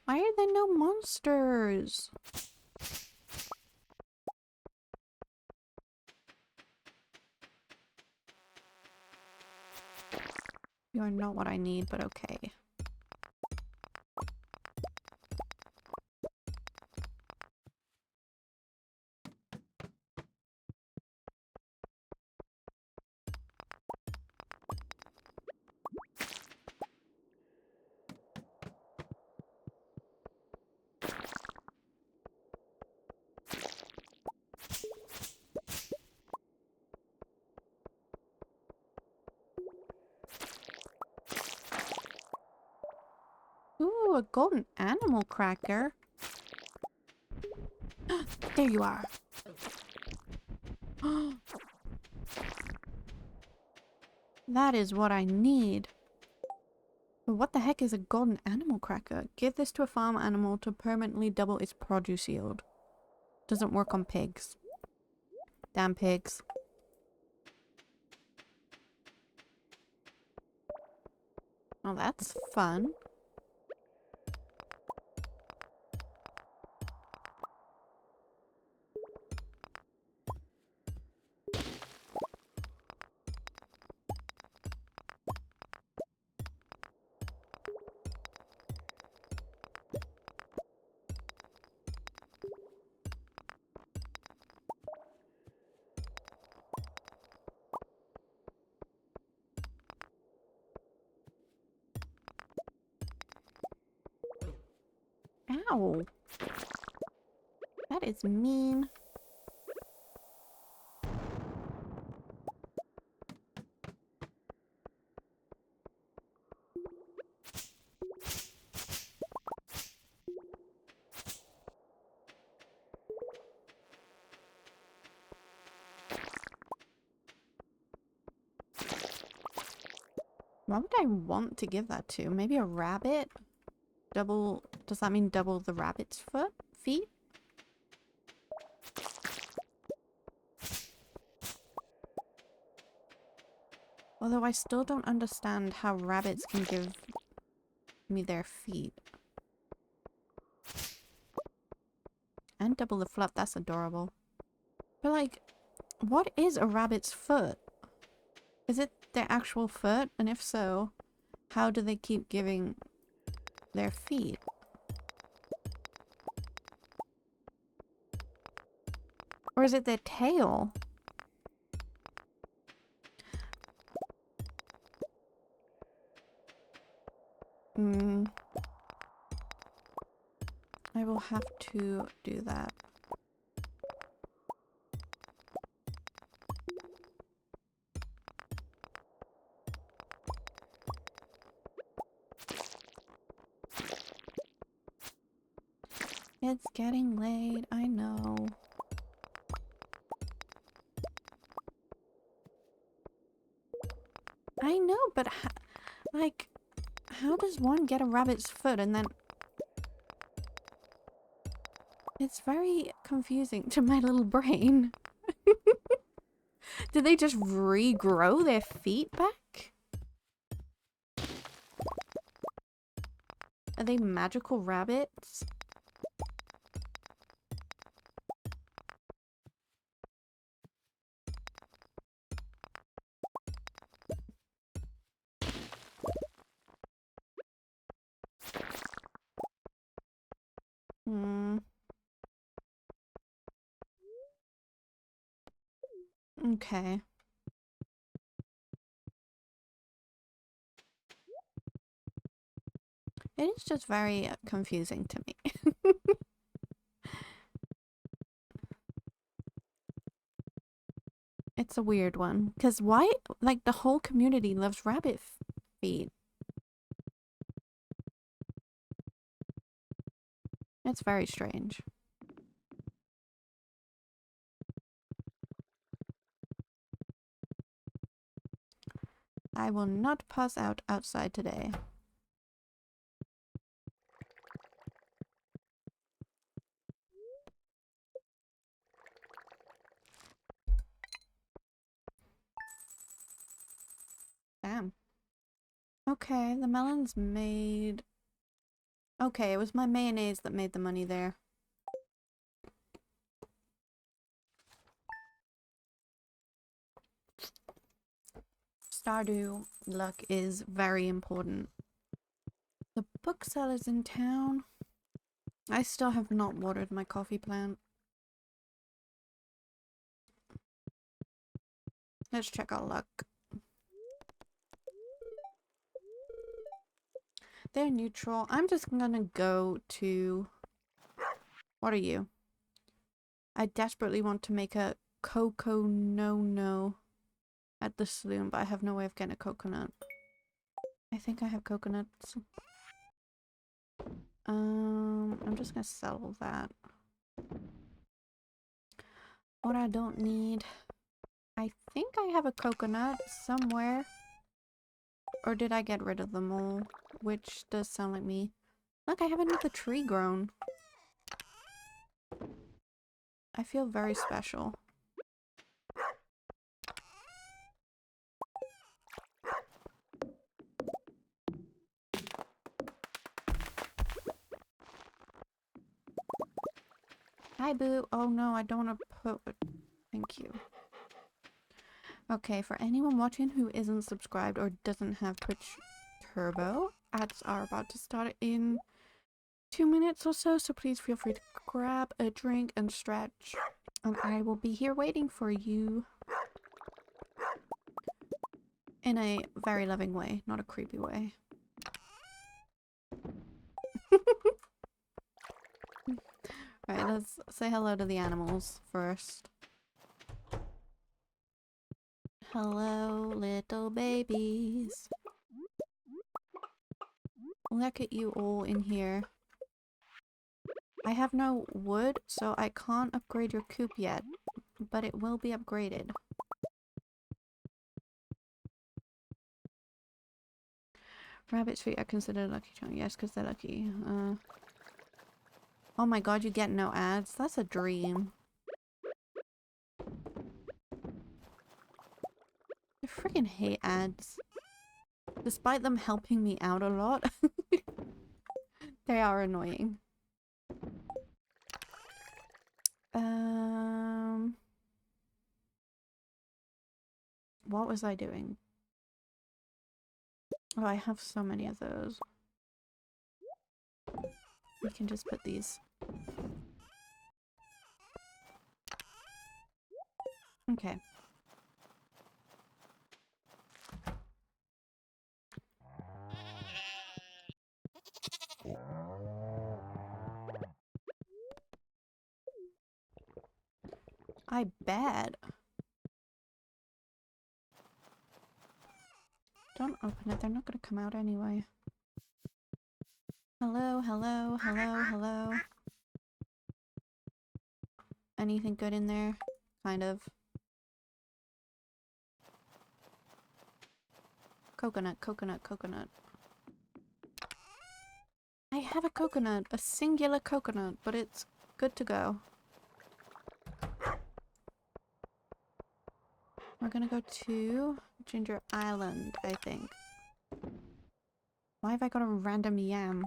Why are there no monsters? You're not what I need, but okay. Ooh, a golden animal cracker. There you are. That is what I need. But what the heck is a golden animal cracker? Give this to a farm animal to permanently double its produce yield. Doesn't work on pigs. Damn pigs. Oh, that's fun. Ow. That is mean. What would I want to give that to? Maybe a rabbit? Double... Does that mean double the rabbit's feet? Although I still don't understand how rabbits can give me their feet. And double the fluff, that's adorable. But like, what is a rabbit's foot? Is it their actual foot? And if so, how do they keep giving their feet? Or is it their tail? I will have to do that. It's getting late, I know. I know, but like, how does one get a rabbit's foot and then... It's very confusing to my little brain. Did they just regrow their feet back? Are they magical rabbits? Okay. It is just very confusing to me. It's a weird one. Because why? Like, the whole community loves rabbit feet. It's very strange. I will not pass out outside today. Damn. Okay, the melons made... Okay, it was my mayonnaise that made the money there. Stardew luck is very important. The bookseller's in town. I still have not watered my coffee plant. Let's check our luck. They're neutral. I'm just gonna go to... What are you? I desperately want to make a cocoa no at the saloon, but I have no way of getting a coconut. I think I have coconuts. I'm just gonna sell that. What I don't need... I think I have a coconut somewhere. Or did I get rid of them all? Which does sound like me. Look, I have another tree grown. I feel very special. Hi, Boo. Oh no, I don't want to put... Thank you. Okay, for anyone watching who isn't subscribed or doesn't have Twitch Turbo, ads are about to start in 2 minutes or so, so please feel free to grab a drink and stretch. And I will be here waiting for you. In a very loving way, not a creepy way. Right, let's say hello to the animals first. Hello, little babies. Look at you all in here. I have no wood, so I can't upgrade your coop yet, but it will be upgraded. Rabbit's feet are considered lucky charm. Yes, because they're lucky. Oh my god, you get no ads? That's a dream. I freaking hate ads. Despite them helping me out a lot, they are annoying. What was I doing? Oh, I have so many of those. We can just put these. Okay. I bet. Don't open it, they're not gonna come out anyway. Hello, hello, hello, hello. Anything good in there? Kind of. Coconut, coconut, coconut. I have a coconut, a singular coconut, but it's good to go. We're gonna go to Ginger Island, I think. Why have I got a random yam?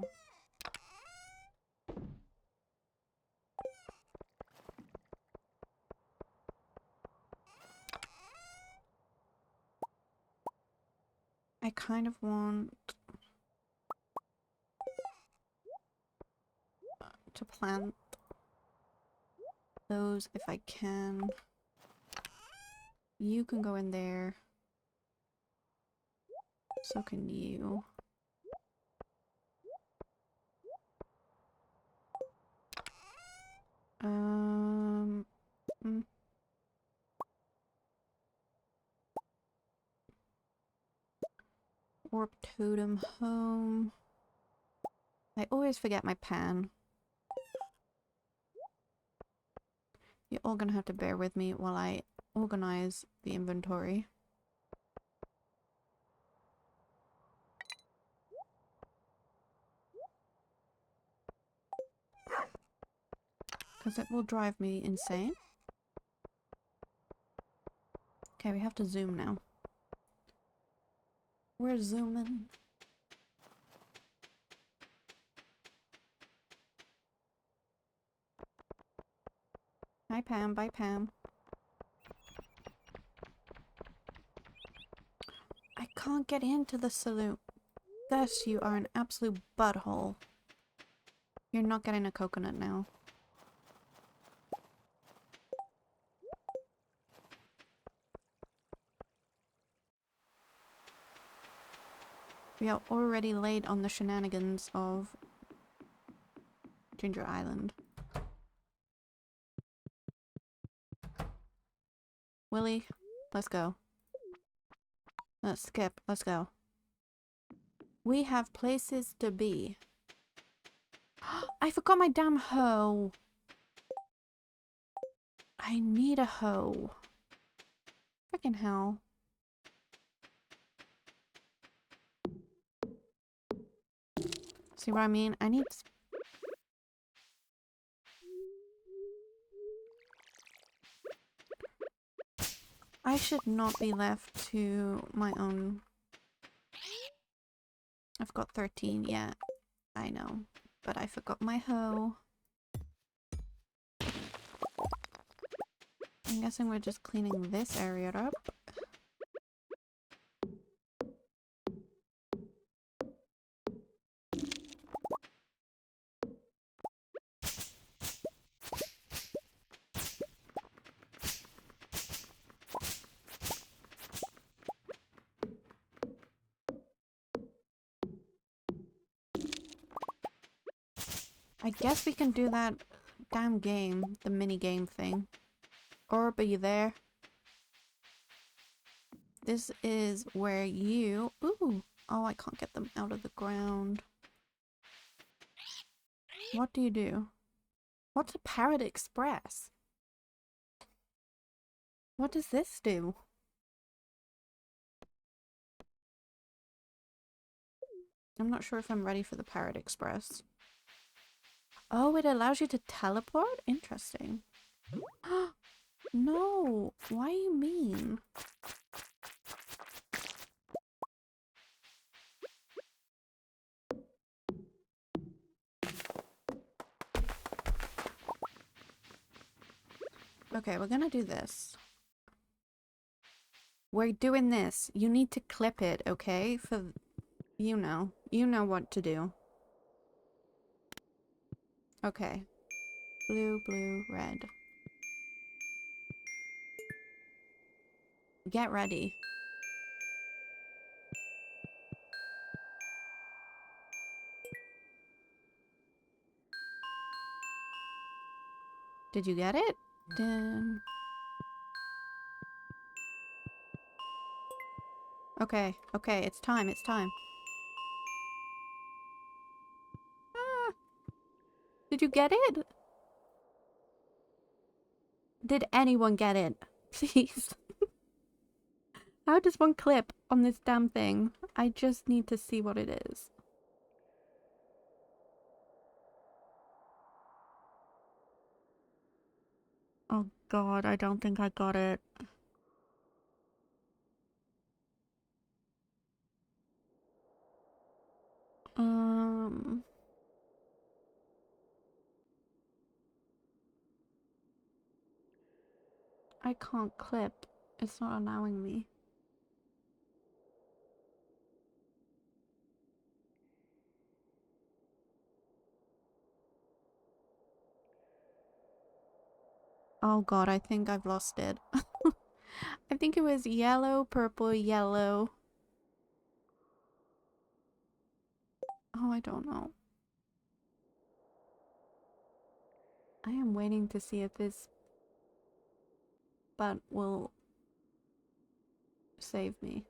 I kind of want to plant those if I can. You can go in there. So can you. Mm. Warp totem home. I always forget my pan. You're all gonna have to bear with me while I organize the inventory. Because it will drive me insane. Okay, we have to zoom now. We're zooming. Hi Pam, bye Pam. I can't get into the saloon. Gus, you are an absolute butthole. You're not getting a coconut now. We are already late on the shenanigans of Ginger Island. Willie, let's go. Let's skip, let's go. We have places to be. I forgot my damn hoe. I need a hoe. Frickin' hell. See what I mean? I need... I should not be left to my own... I've got 13, yeah. I know. But I forgot my hoe. I'm guessing we're just cleaning this area up. I guess we can do that damn game, the mini game thing. Orb, are you there? This is where you... Ooh! Oh, I can't get them out of the ground. What do you do? What's a Parrot Express? What does this do? I'm not sure if I'm ready for the Parrot Express. Oh, it allows you to teleport? Interesting. No! Why you mean? Okay, we're gonna do this. We're doing this. You need to clip it, okay? For... You know. You know what to do. Okay. Blue, blue, red. Get ready. Did you get it? Dun. Okay, okay, it's time, it's time. Ah. Did you get it? Did anyone get it? Please. How does one clip on this damn thing? I just need to see what it is. Oh god, I don't think I got it. I can't clip. It's not allowing me. Oh god, I think I've lost it. I think it was yellow, purple, yellow. Oh, I don't know. I am waiting to see if this but will save me.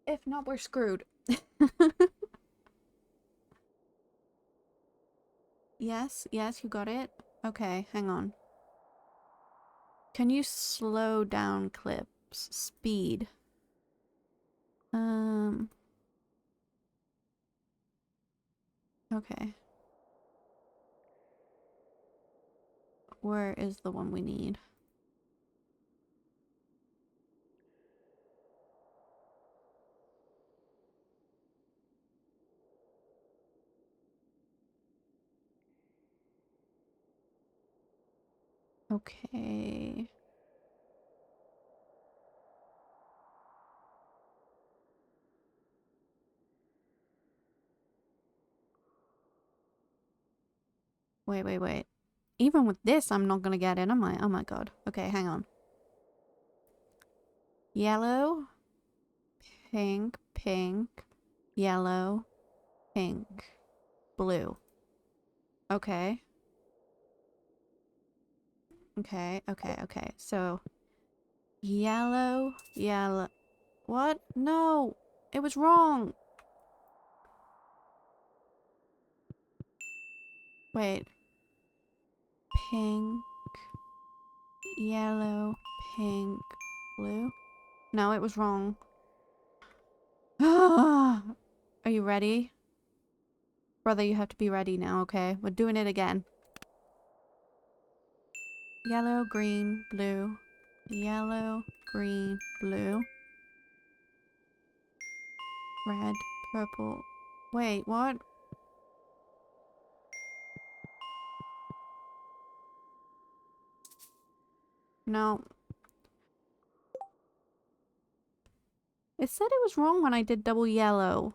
If not, we're screwed. Yes, yes, you got it. Okay, hang on. Can you slow down clips? Speed. Okay. Where is the one we need? Okay. Wait, wait, wait. Even with this, I'm not gonna get it, am I? Oh my god. Okay, hang on. Yellow, pink, pink, yellow, pink, blue. Okay. Okay, okay, okay. So, yellow, yellow. What? No! It was wrong! Wait. Pink, yellow, pink, blue? No, it was wrong. Are you ready? Brother, you have to be ready now, okay? We're doing it again. Yellow, green, blue. Yellow, green, blue. Red, purple. Wait, what? No. It said it was wrong when I did double yellow.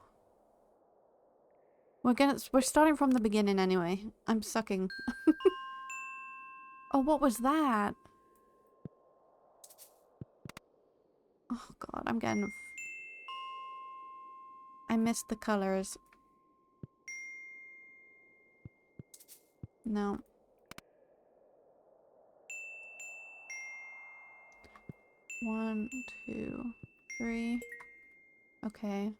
We're starting from the beginning anyway. I'm sucking. Oh, what was that? Oh god, I'm getting... I missed the colors. No. One, two, three. Okay.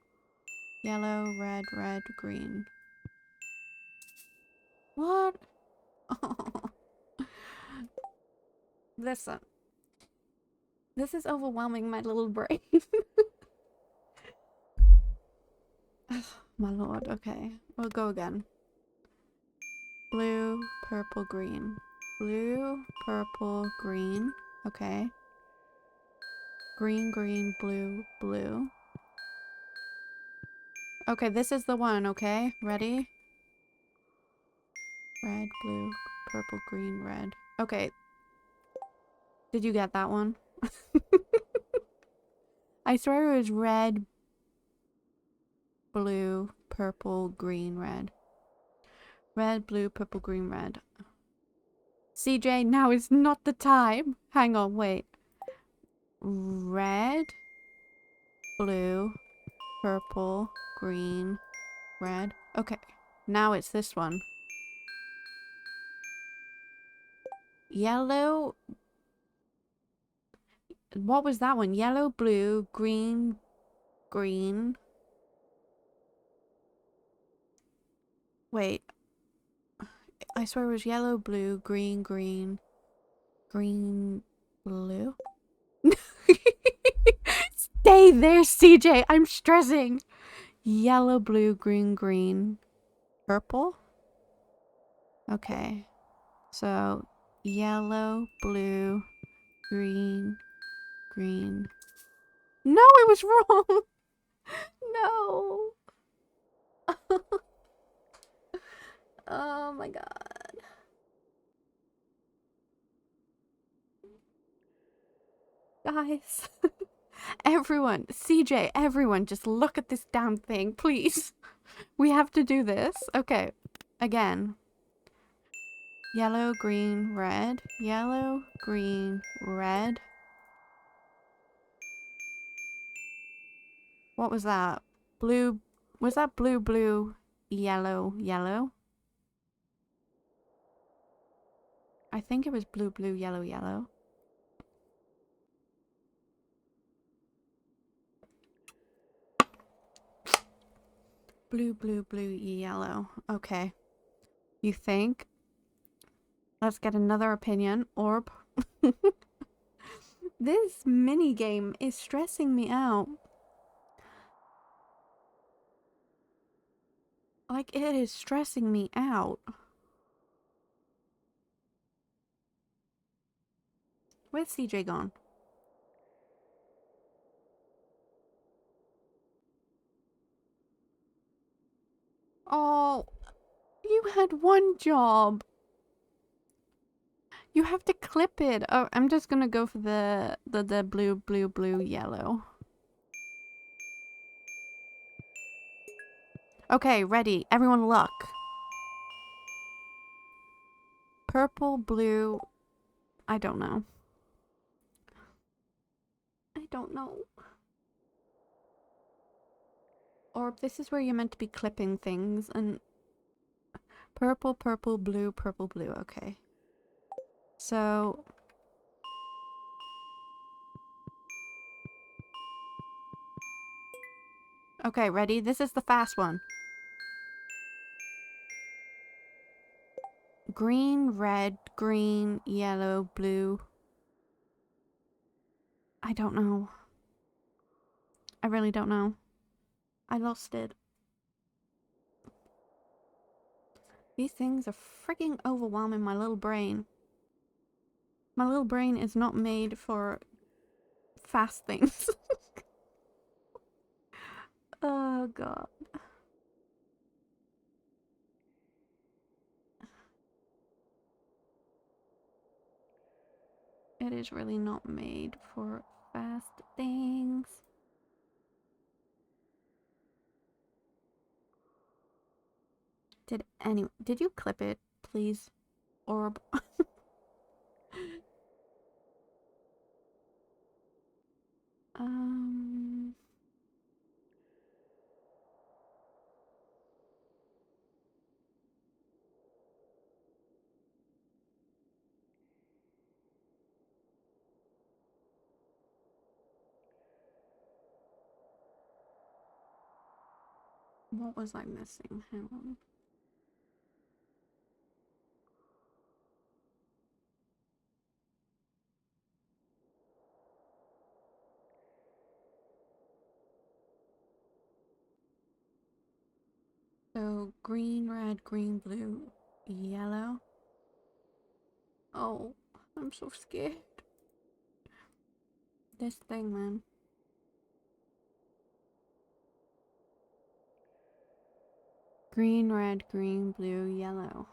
Yellow, red, red, green. What? Listen. This is overwhelming my little brain. My lord, okay. We'll go again. Blue, purple, green. Blue, purple, green. Okay. Green, green, blue, blue. Okay, this is the one, okay? Ready? Red, blue, purple, green, red. Okay. Did you get that one? I swear it was red, blue, purple, green, red. Red, blue, purple, green, red. CJ, now is not the time. Hang on, wait. Red, blue, purple, green, red. Okay, now it's this one. Yellow. What was that one? Yellow, blue, green, green. Wait. I swear it was yellow, blue, green, green, green, blue. Stay there, CJ. I'm stressing. Yellow, blue, green, green, purple. Okay. So, yellow, blue, green, green. No, it was wrong. No. Oh my god. Guys. Everyone, CJ, everyone, just look at this damn thing, please. We have to do this. Okay. Again. Yellow, green, red. Yellow, green, red. What was that? Blue. Was that blue, blue, yellow, yellow? I think it was blue, blue, yellow, yellow. Blue, blue, blue, yellow. Okay. You think? Let's get another opinion. Orb. This mini game is stressing me out. Like, it is stressing me out. Where's CJ gone? Oh, you had one job. You have to clip it. Oh, I'm just gonna go for the blue, blue, blue, yellow. Okay, ready. Everyone look. Purple, blue. I don't know. I don't know. Or this is where you're meant to be clipping things and purple, purple, blue, purple, blue. Okay. So okay, ready? This is the fast one. Green, red, green, yellow, blue. I don't know. I really don't know. I lost it. These things are freaking overwhelming my little brain. My little brain is not made for fast things. Oh god. It is really not made for fast things. Did you clip it, please? Orb. What was I missing? Hang on. So, green, red, green, blue, yellow. Oh, I'm so scared. This thing, man. Green, red, green, blue, yellow.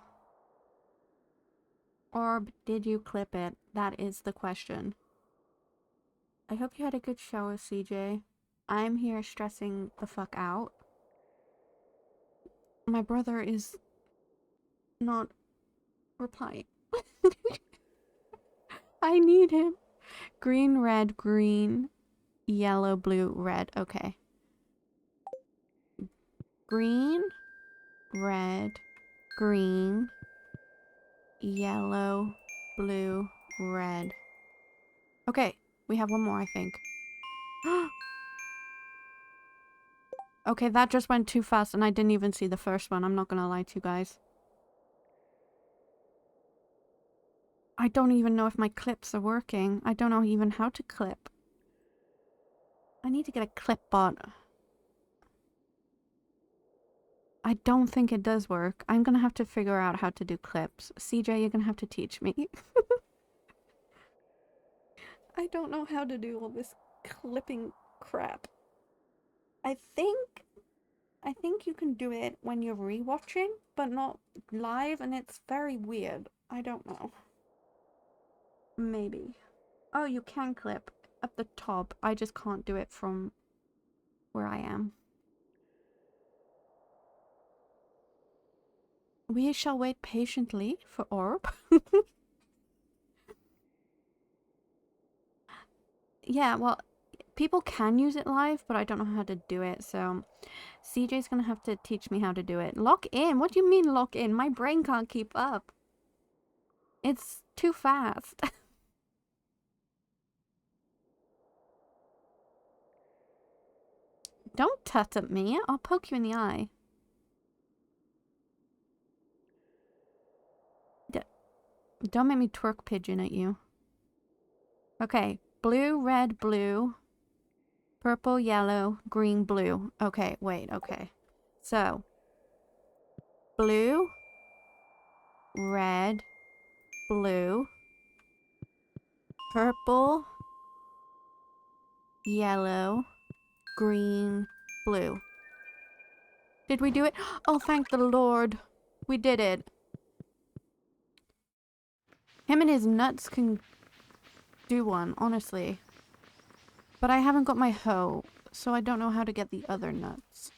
Orb, did you clip it? That is the question. I hope you had a good show, CJ. I'm here stressing the fuck out. My brother is not replying. I need him. Green, red, green, yellow, blue, red. Okay. Green, red, green, yellow, blue, red. Okay, we have one more, I think. Okay, that just went too fast and I didn't even see the first one. I'm not gonna lie to you guys. I don't even know if my clips are working. I don't know even how to clip. I need to get a clip bot. I don't think it does work. I'm gonna have to figure out how to do clips. CJ, you're gonna have to teach me. I don't know how to do all this clipping crap. I think you can do it when you're rewatching, but not live, and it's very weird. I don't know. Maybe. Oh, you can clip at the top. I just can't do it from where I am. We shall wait patiently for orb. Yeah, well, people can use it live, but I don't know how to do it, so CJ's gonna have to teach me how to do it. Lock in? What do you mean lock in? My brain can't keep up. It's too fast. Don't tut at me. I'll poke you in the eye. Don't make me twerk pigeon at you. Okay. Blue, red, blue. Purple, yellow, green, blue. Okay, wait, okay. So, blue, red, blue, purple, yellow, green, blue. Did we do it? Oh, thank the Lord. We did it. Him and his nuts can do one, honestly. But I haven't got my hoe, so I don't know how to get the other nuts.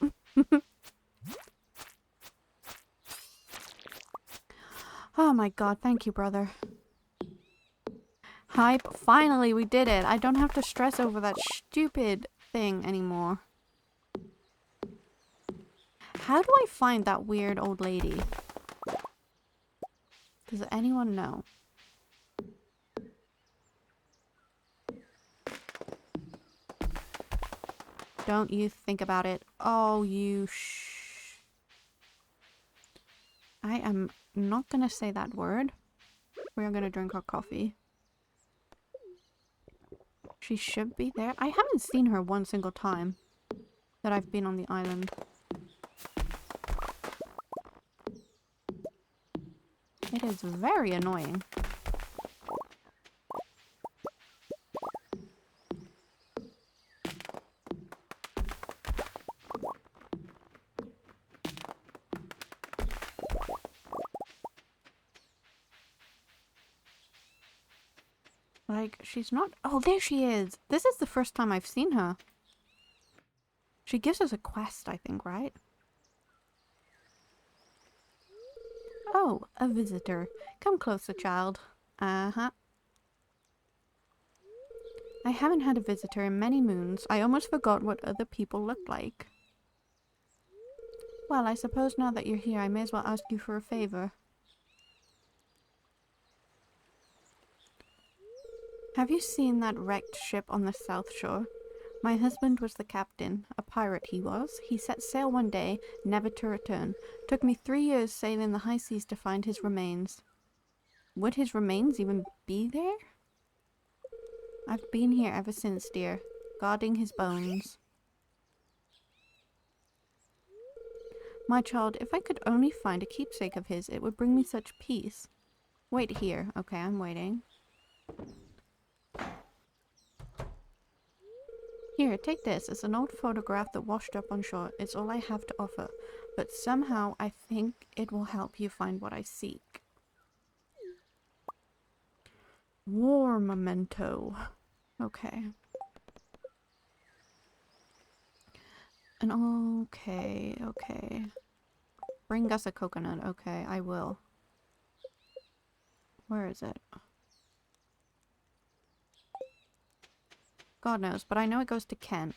Oh my god, thank you, brother. Hype. Finally, we did it. I don't have to stress over that stupid thing anymore. How do I find that weird old lady? Does anyone know? Don't you think about it. Oh, you I am not gonna say that word. We are gonna drink our coffee. She should be there. I haven't seen her one single time that I've been on the island. It is very annoying. Like, she's not... Oh, there she is! This is the first time I've seen her. She gives us a quest, I think, right? Oh, a visitor. Come closer, child. Uh-huh. I haven't had a visitor in many moons. I almost forgot what other people looked like. Well, I suppose now that you're here, I may as well ask you for a favor. Have you seen that wrecked ship on the south shore? My husband was the captain. A pirate he was. He set sail one day, never to return. Took me 3 years sailing the high seas to find his remains. Would his remains even be there? I've been here ever since, dear, guarding his bones. My child, if I could only find a keepsake of his, it would bring me such peace. Wait here. Okay, I'm waiting. Here, take this. It's an old photograph that washed up on shore. It's all I have to offer. But somehow I think it will help you find what I seek. War memento. Okay. And okay. Bring us a coconut. Okay, I will. Where is it? God knows, but I know it goes to Kent.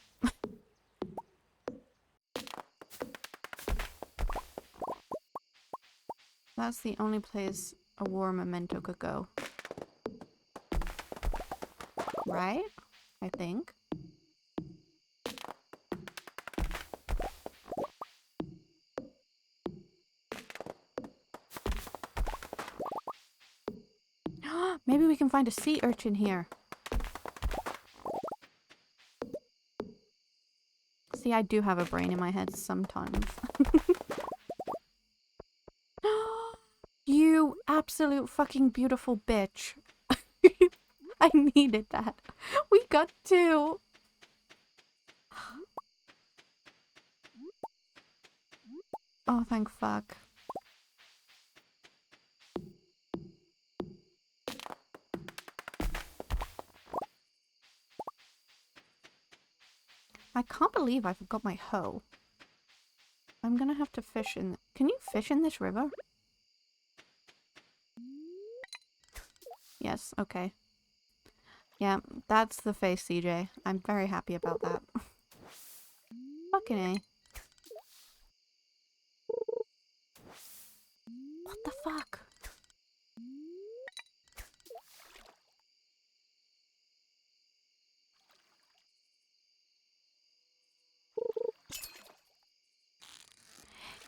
That's the only place a war memento could go. Right? I think. Maybe we can find a sea urchin here. See, I do have a brain in my head sometimes. You absolute fucking beautiful bitch. I needed that. We got 2. Oh, thank fuck. I can't believe I forgot my hoe. I'm gonna have to fish in... Can you fish in this river? Yes, okay. Yeah, that's the face, CJ. I'm very happy about that. Fucking A. What the fuck?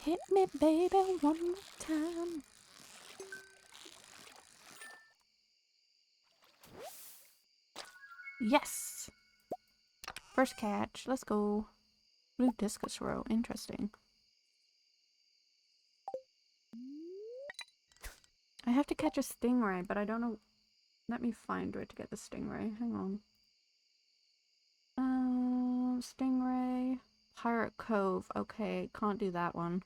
Hit me, baby, one more time. Yes! First catch. Let's go. Blue discus row. Interesting. I have to catch a stingray, but I don't know. Let me find where to get the stingray. Hang on. Stingray. Pirate Cove. Okay, can't do that one.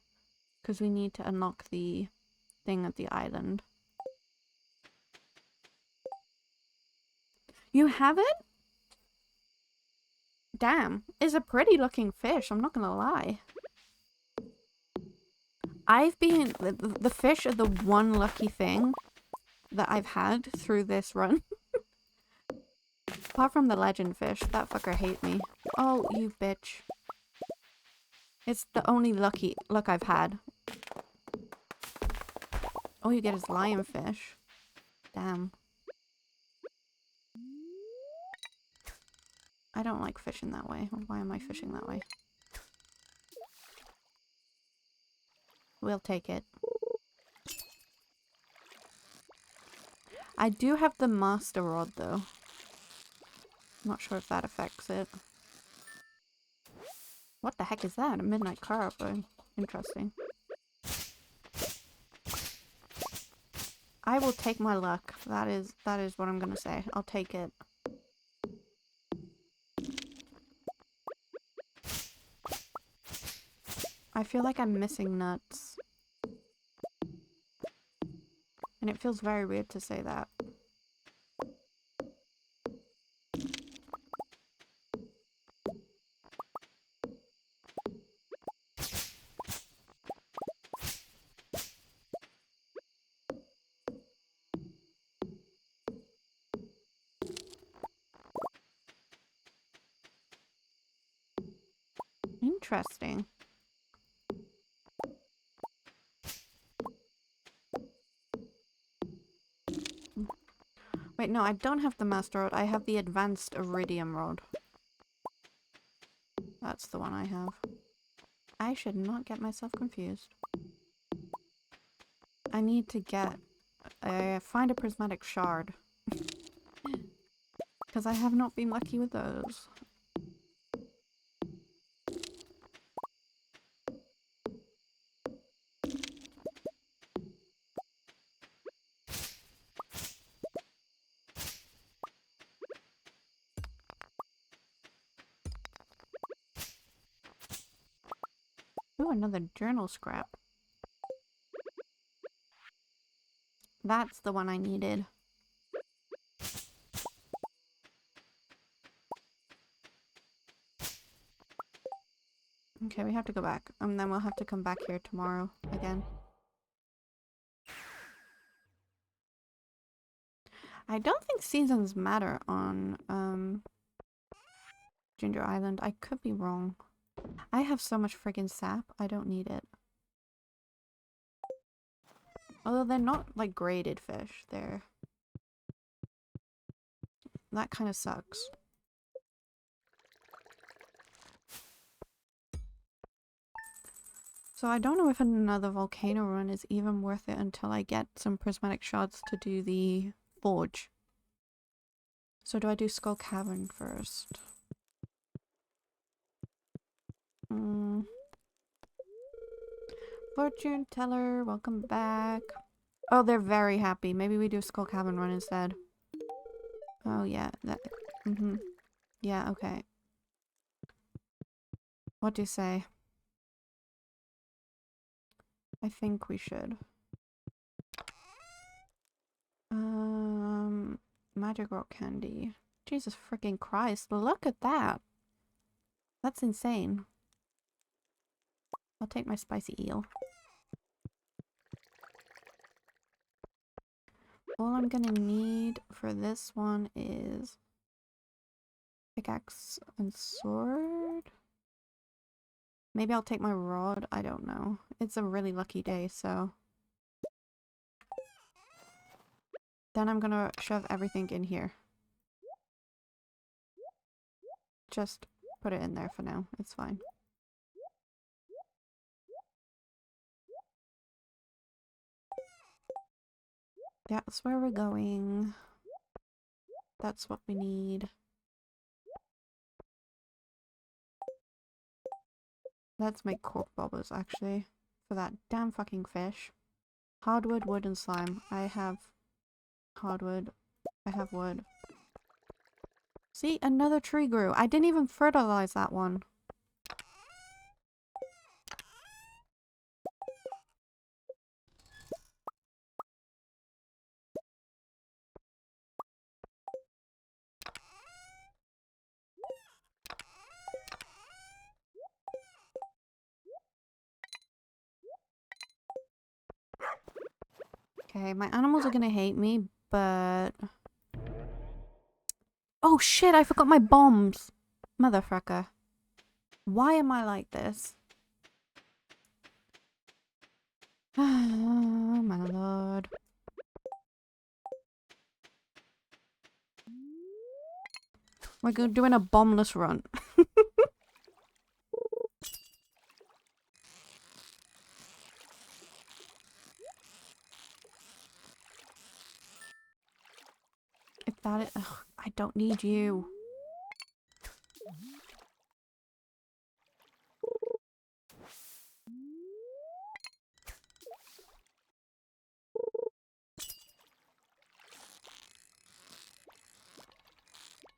Because we need to unlock the thing at the island. You have it? Damn. It's a pretty looking fish, I'm not gonna lie. I've been... The fish are the one lucky thing that I've had through this run. Apart from the legend fish, that fucker hate me. Oh, you bitch. It's the only luck I've had. All you get is lionfish. Damn. I don't like fishing that way. Why am I fishing that way? We'll take it. I do have the master rod though. Not sure if that affects it. What the heck is that? A midnight carp. Interesting. I will take my luck. That is what I'm gonna say. I'll take it. I feel like I'm missing nuts. And it feels very weird to say that. Interesting. Wait, no, I don't have the master rod. I have the advanced iridium rod. That's the one I have. I should not get myself confused. I need to get... find a prismatic shard. Because I have not been lucky with those. Ooh, another journal scrap. That's the one I needed. Okay, we have to go back. And then we'll have to come back here tomorrow again. I don't think seasons matter on, Ginger Island. I could be wrong. I have so much friggin' sap, I don't need it. Although they're not, like, graded fish. They're... That kind of sucks. So I don't know if another volcano run is even worth it until I get some prismatic shards to do the forge. So do I do Skull Cavern first? Fortune teller, welcome back. Oh, they're very happy. Maybe we do Skull Cavern run instead. Oh yeah, that... Yeah, okay. What do you say? I think we should. Magic rock candy. Jesus freaking Christ, look at that! That's insane. I'll take my spicy eel. All I'm gonna need for this one is pickaxe and sword. Maybe I'll take my rod. I don't know. It's a really lucky day, so. Then I'm gonna shove everything in here. Just put it in there for now. It's fine. That's where we're going. That's what we need. Let's make cork bubbles, actually. For that damn fucking fish. Hardwood, wood, and slime. I have hardwood. I have wood. See? Another tree grew. I didn't even fertilize that one. Okay, my animals are gonna hate me, but... Oh shit, I forgot my bombs! Motherfucker. Why am I like this? Oh my lord. We're doing a bombless run. If that is... Ugh, I don't need you.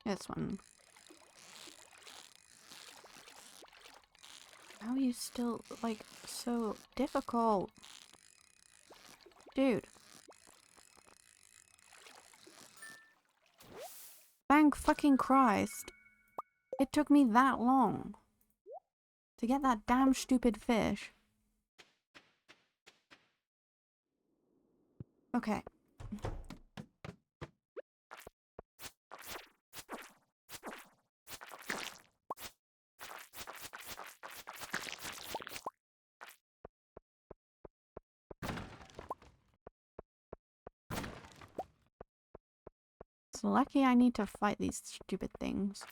This one. How are you still, like, so difficult? Dude. Thank fucking Christ. It took me that long to get that damn stupid fish. Okay. It's lucky I need to fight these stupid things.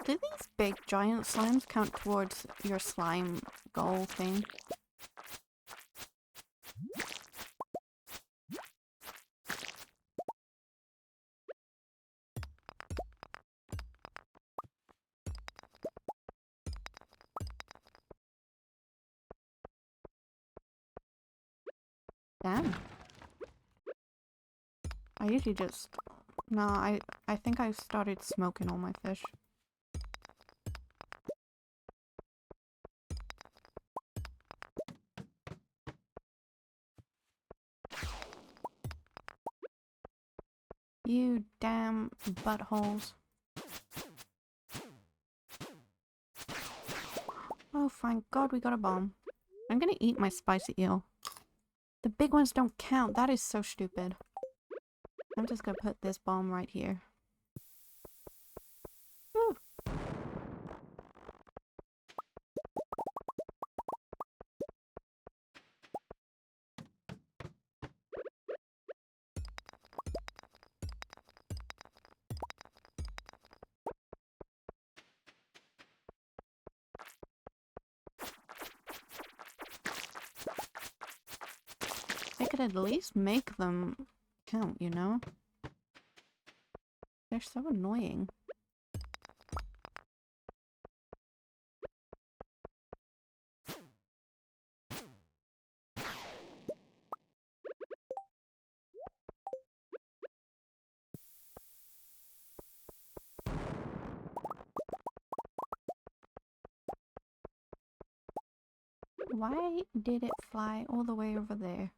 Do these big giant slimes count towards your slime goal thing? Damn. I usually just... No, I think I started smoking all my fish. You damn buttholes. Oh, thank God we got a bomb. I'm gonna eat my spicy eel. The big ones don't count. That is so stupid. I'm just gonna put this bomb right here. Woo. I could at least make them count, you know? They're so annoying. Why did it fly all the way over there?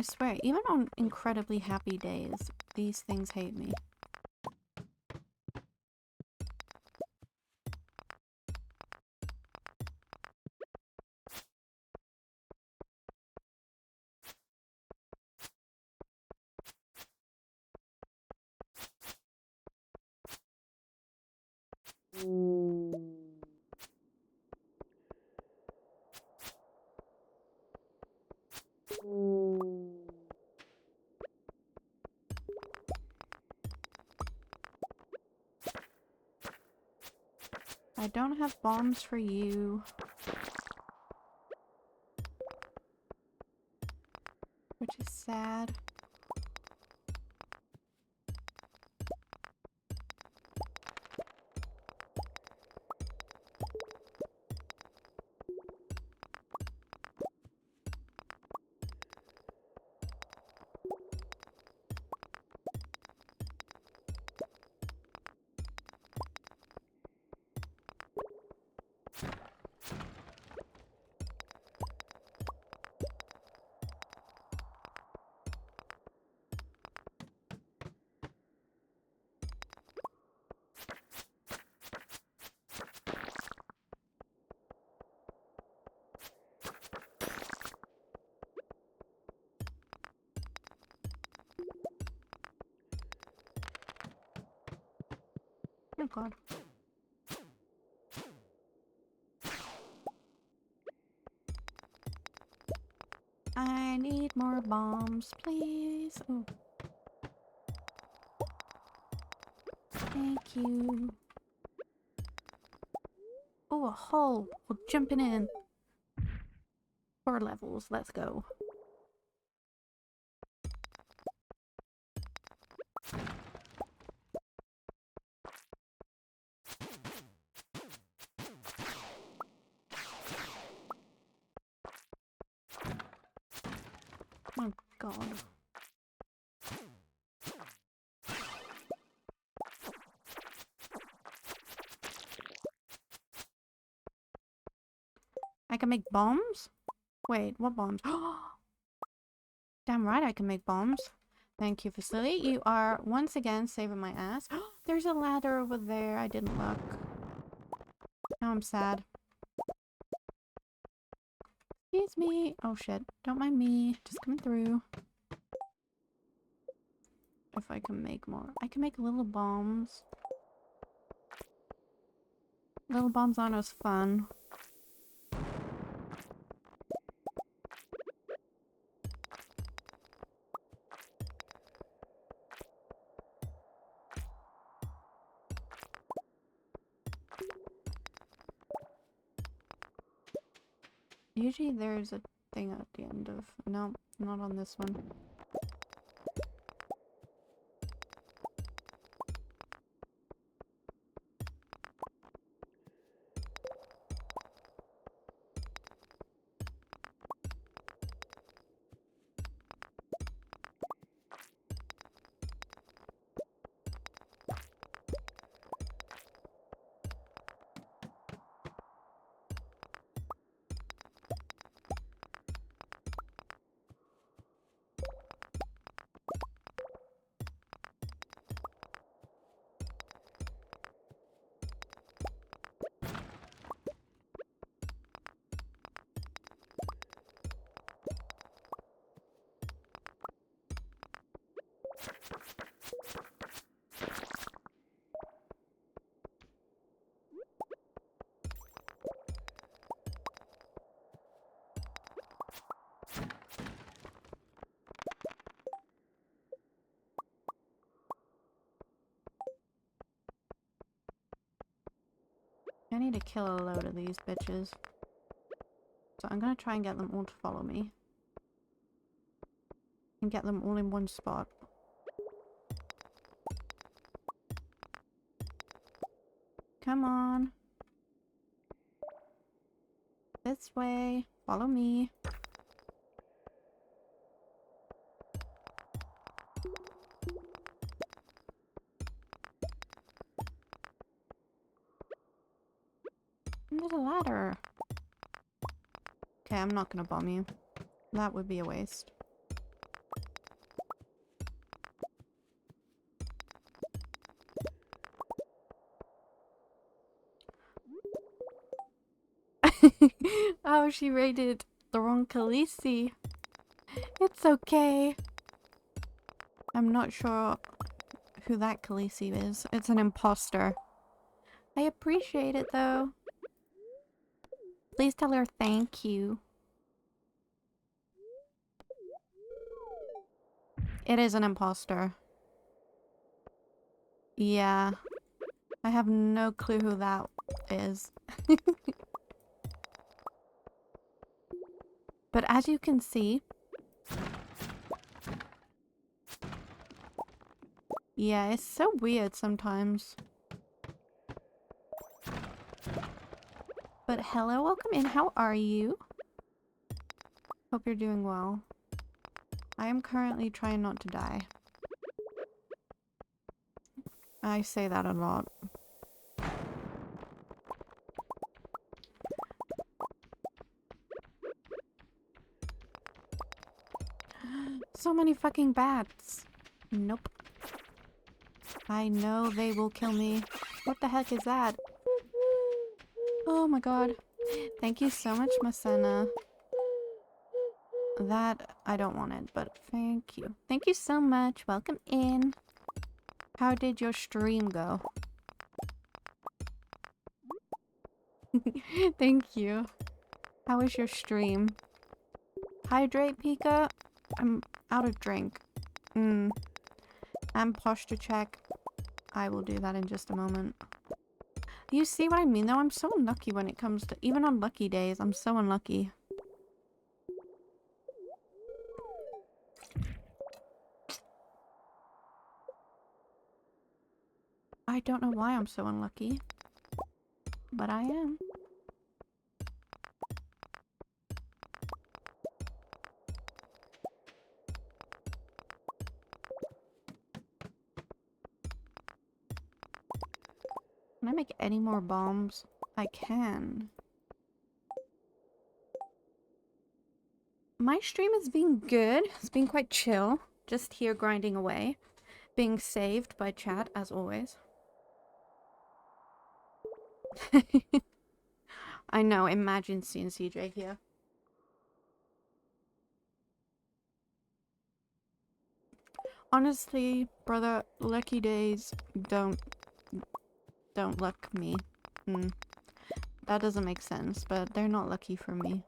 I swear, even on incredibly happy days, these things hate me. I don't have bombs for you. Which is sad. Oh god. I need more bombs, please. Oh. Thank you. Oh, a hole. We're jumping in. 4 levels. Let's go. Oh god. I can make bombs? Wait, what bombs? Damn right I can make bombs. Thank you, facility. You are once again saving my ass. There's a ladder over there. I didn't look. Now I'm sad. Excuse me. Oh shit. Don't mind me. Just coming through. If I can make more. I can make little bombs. Little bombs aren't as fun. Usually there's a thing at the end of... No, not on this one. I need to kill a load of these bitches. So I'm gonna try and get them all to follow me. And get them all in one spot. Come on. This way. Follow me. There's a ladder. Okay, I'm not gonna bomb you. That would be a waste. Oh, she raided the wrong Khaleesi. It's okay. I'm not sure who that Khaleesi is. It's an imposter. I appreciate it though. Please tell her thank you. It is an imposter. Yeah. I have no clue who that is. But as you can see... Yeah, it's so weird sometimes. But hello, welcome in. How are you? Hope you're doing well. I am currently trying not to die. I say that a lot. So many fucking bats. Nope. I know they will kill me. What the heck is that? Oh my god. Thank you so much, Masena. That, I don't want it, but thank you. Thank you so much. Welcome in. How did your stream go? Thank you. How was your stream? Hydrate, Pika? I'm out of drink. And posture check. I will do that in just a moment. You see what I mean though? I'm so unlucky when it comes to... Even on lucky days, I'm so unlucky. I don't know why I'm so unlucky. But I am. Can I make any more bombs? I can. My stream has been good. It's been quite chill. Just here grinding away. Being saved by chat, as always. I know, imagine seeing CJ here. Honestly, brother, lucky days don't luck me. That doesn't make sense, but they're not lucky for me.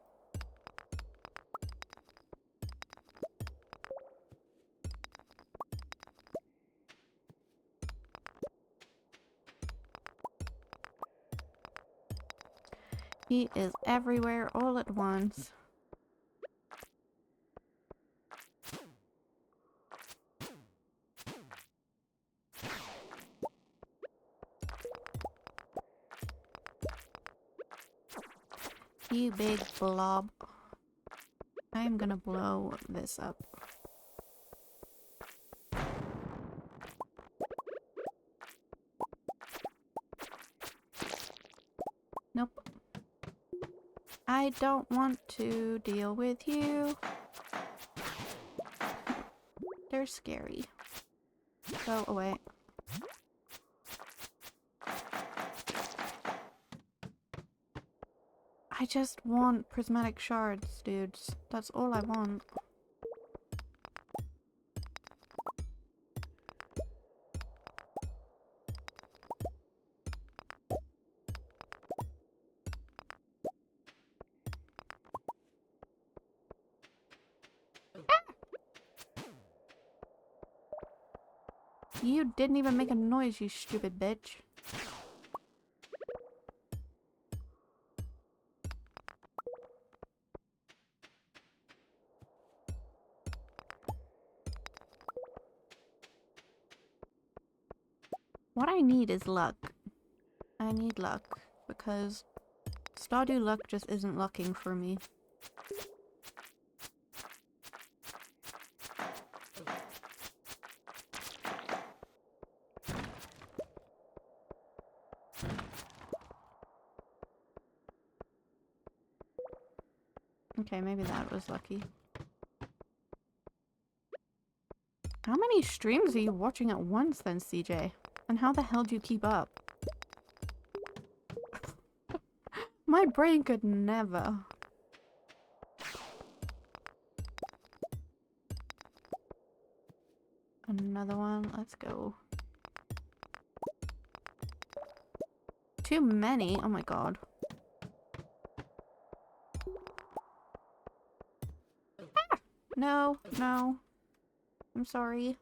He is everywhere all at once. You big blob. I am gonna blow this up. Nope. I don't want to deal with you. They're scary. Go away. I just want prismatic shards, dudes. That's all I want. You didn't even make a noise, you stupid bitch. What I need is luck. I need luck, because Stardew luck just isn't lucking for me. Okay, maybe that was lucky. How many streams are you watching at once then, CJ? And how the hell do you keep up? My brain could never. Another one. Let's go. Too many? Oh my god. Ah! No, no. I'm sorry.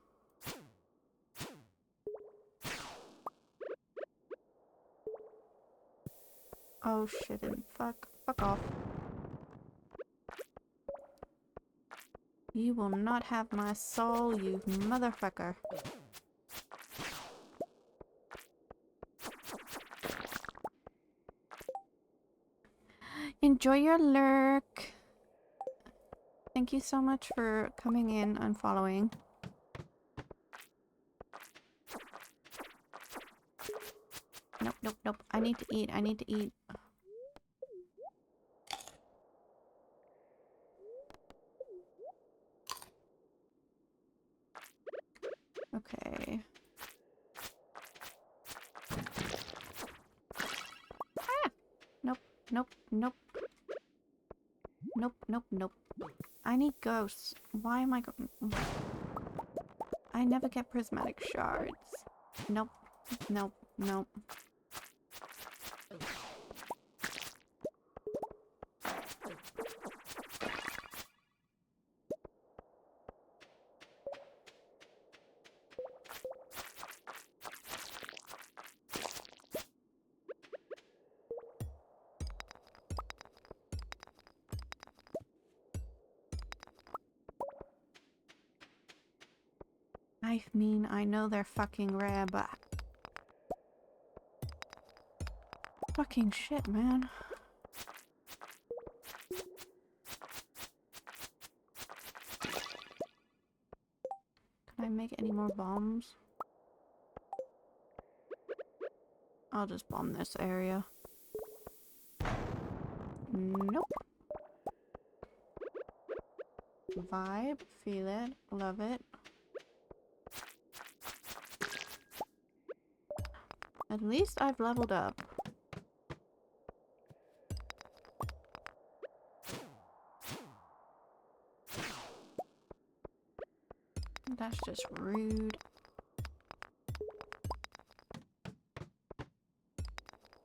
Oh shit, fuck off. You will not have my soul, you motherfucker. Enjoy your lurk. Thank you so much for coming in and following. Nope, nope, nope. I need to eat. I need to eat. Okay. Ah! Nope, nope, nope. Nope, nope, nope. I need ghosts. Why am I I never get prismatic shards. Nope, nope, nope. I mean, I know they're fucking rare, but... Fucking shit, man. Can I make any more bombs? I'll just bomb this area. Nope. Vibe, feel it, love it. At least I've leveled up. That's just rude.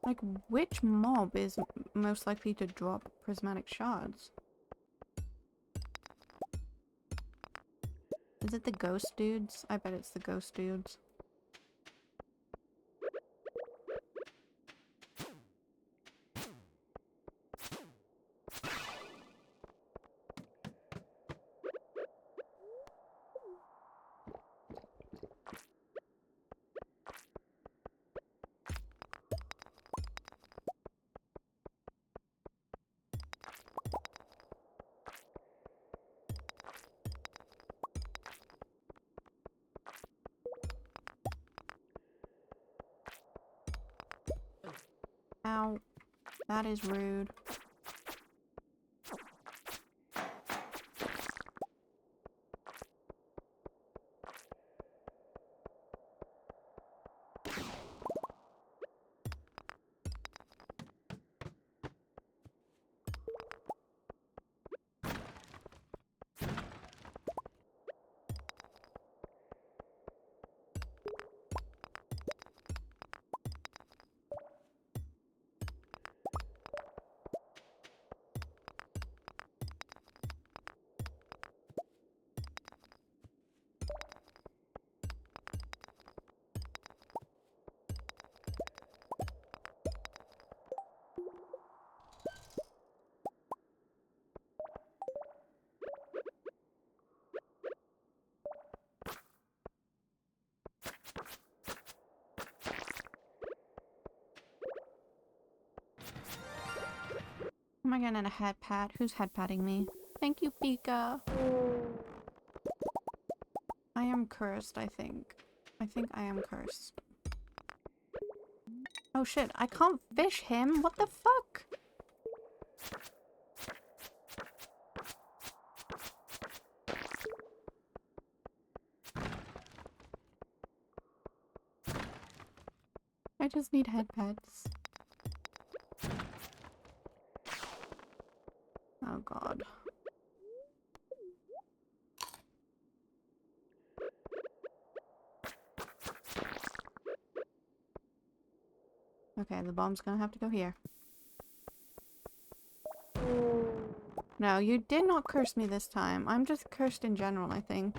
Like, which mob is most likely to drop prismatic shards? Is it the ghost dudes? I bet it's the ghost dudes. Ow. That is rude. Am I getting a head pat? Who's head patting me? Thank you, Pika. I am cursed, I think. I think I am cursed. Oh shit, I can't fish him? What the fuck? I just need head pets. Okay, the bomb's gonna have to go here. No, you did not curse me this time. I'm just cursed in general, I think.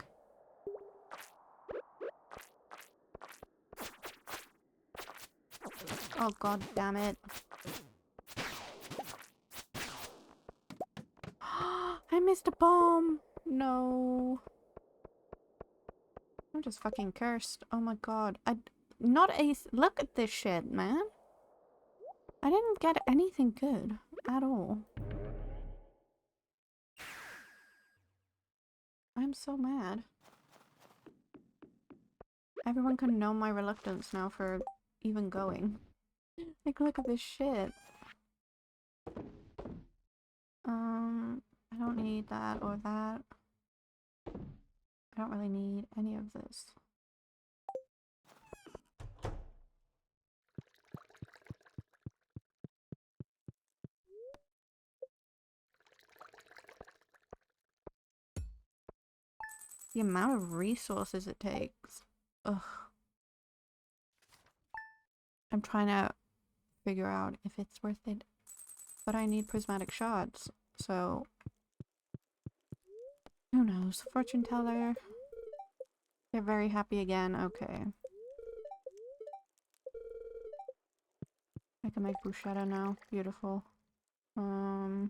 Oh god damn it. I missed a bomb! No. I'm just fucking cursed. Oh my god. Not a... Look at this shit, man. I didn't get anything good at all. I'm so mad. Everyone can know my reluctance now for even going. Like, look at this shit. I don't need that or that. I don't really need any of this. The amount of resources it takes. Ugh. I'm trying to figure out if it's worth it. But I need prismatic shards, so... Who knows? Fortune teller. They're very happy again. Okay. I can make bruschetta now. Beautiful. I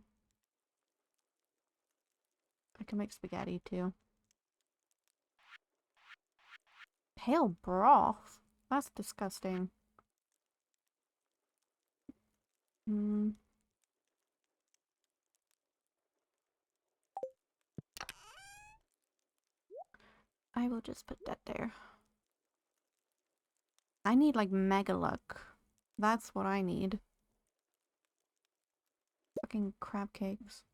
can make spaghetti too. Pale broth? That's disgusting. I will just put that there. I need like mega luck. That's what I need. Fucking crab cakes.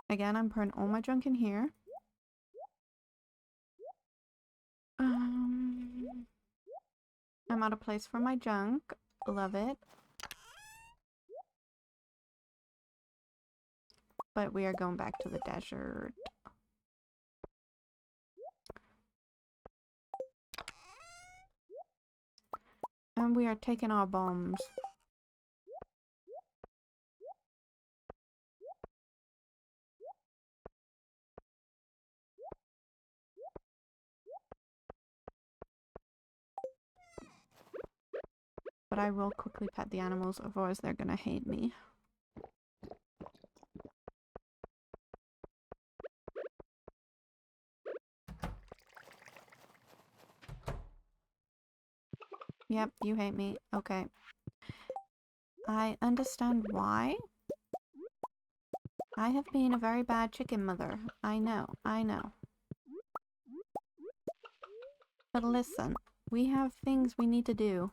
Again, I'm putting all my junk in here. I'm out of place for my junk. Love it. But we are going back to the desert. And we are taking our bombs. But I will quickly pet the animals, otherwise they're gonna hate me. Yep, you hate me. Okay. I understand why. I have been a very bad chicken mother. I know, I know. But listen, we have things we need to do.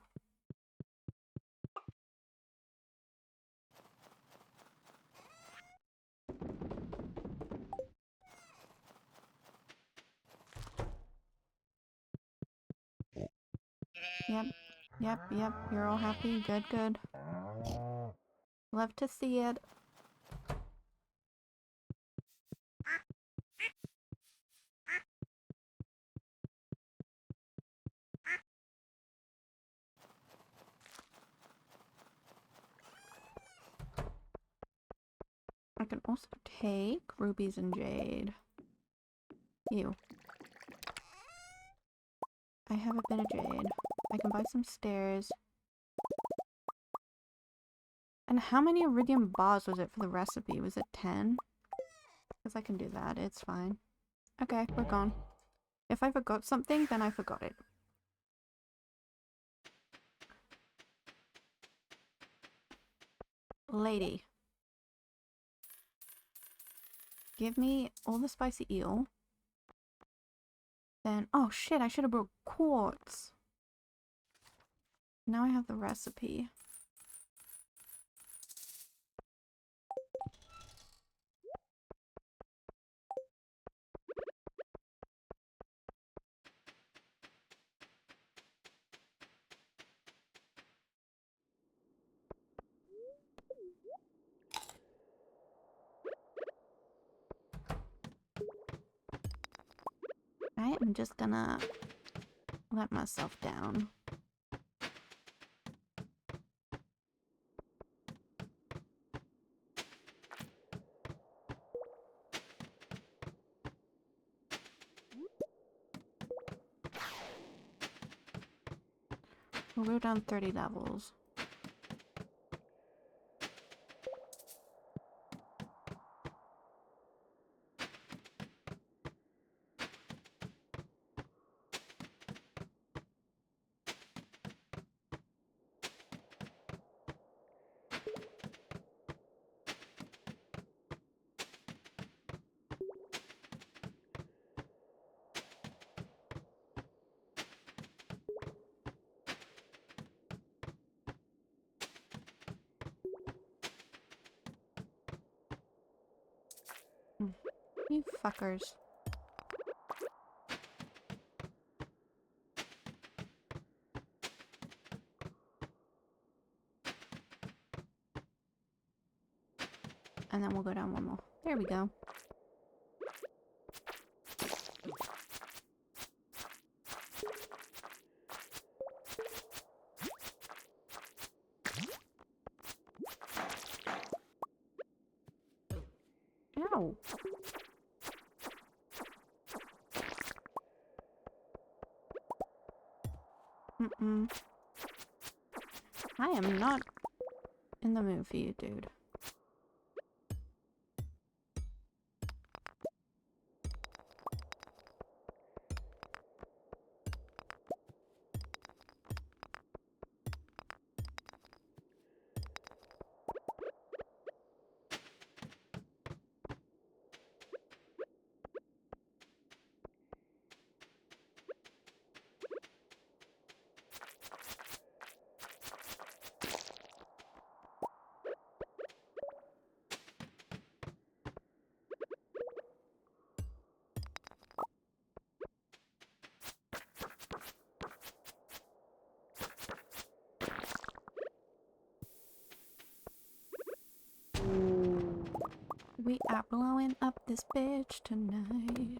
Yep, you're all happy. Good, good. Love to see it. I can also take rubies and jade. Ew. I have a bit of jade. I can buy some stairs. And how many iridium bars was it for the recipe? Was it 10? Because I can do that. It's fine. Okay, we're gone. If I forgot something, then I forgot it. Lady. Give me all the spicy eel. Then, oh shit, I should have brought quartz. Now I have the recipe. I am just gonna let myself down. We'll go down 30 levels. You fuckers. And then we'll go down one more. There we go. Ow. I am not in the mood for you, dude. We are blowing up this bitch tonight.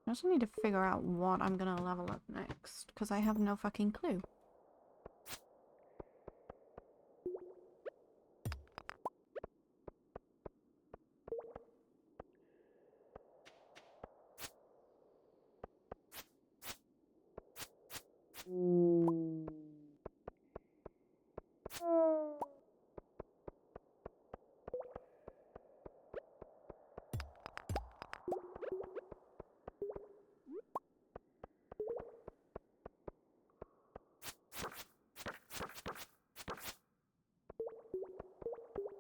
I also need to figure out what I'm gonna level up next, because I have no fucking clue.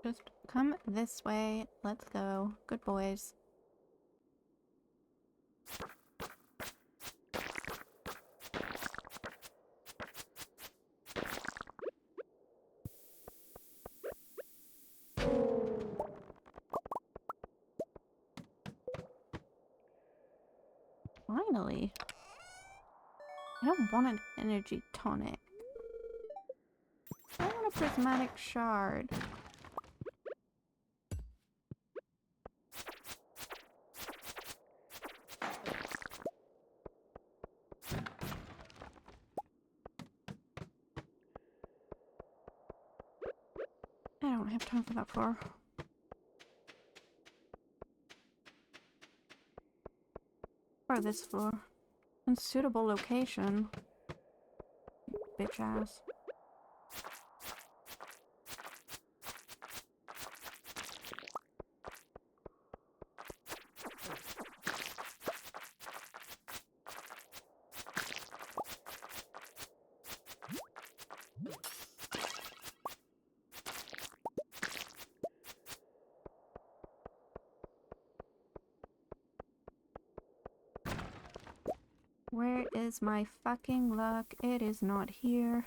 Just come this way. Let's go. Good boys. Finally. I don't want an energy tonic. I want a prismatic shard. I don't have time for that floor. Or this floor. Unsuitable location. Bitch ass. Where is my fucking luck? It is not here.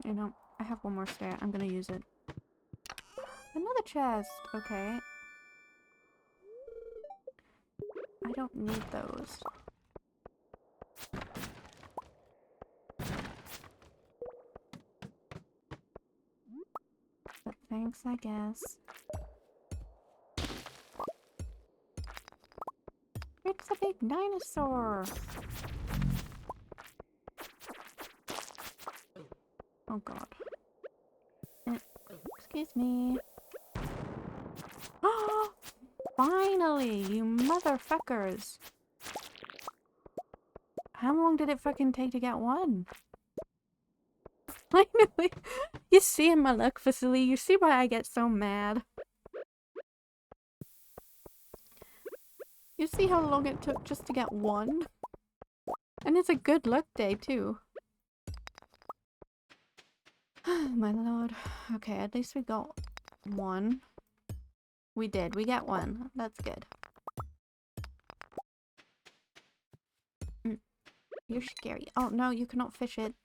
You know, I have one more stair. I'm gonna use it. Another chest. Okay. I don't need those. But thanks, I guess. It's a big dinosaur! Oh god. Excuse me. Oh! Finally! You motherfuckers! How long did it fucking take to get one? Finally! You see in my luck, Vasily, you see why I get so mad. You see how long it took just to get one? And it's a good luck day, too. My lord. Okay, at least we got one. We did. We got one. That's good. You're scary. Oh, no, you cannot fish it.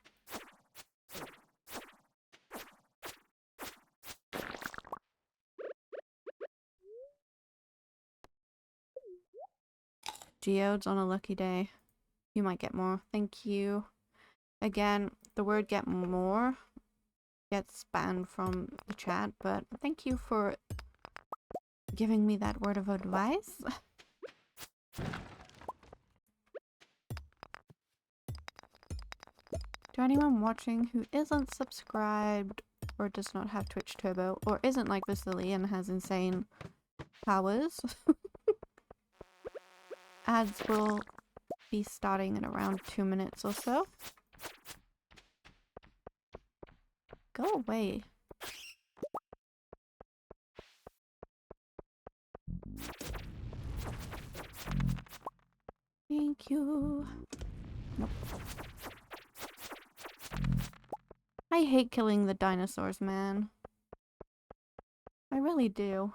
Geodes on a lucky day. You might get more. Thank you. Again, the word get more gets banned from the chat, but thank you for giving me that word of advice. To anyone watching who isn't subscribed or does not have Twitch Turbo or isn't like Vasily and has insane powers, ads will be starting in around 2 minutes or so. Go away. Thank you. Nope. I hate killing the dinosaurs, man. I really do.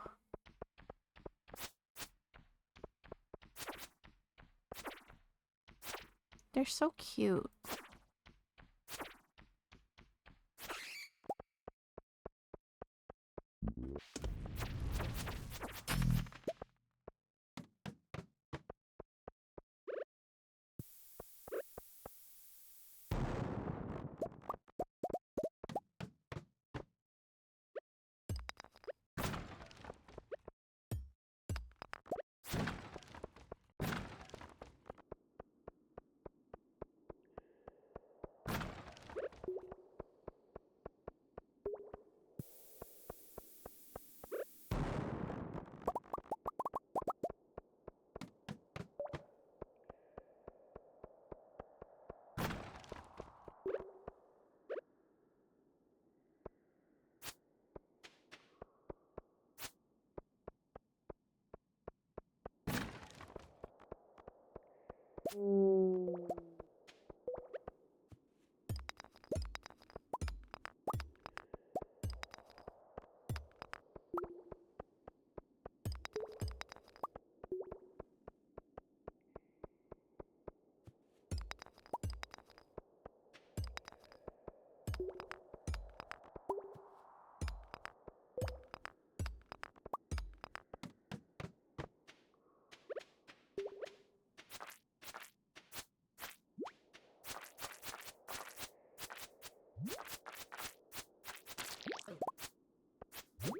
They're so cute.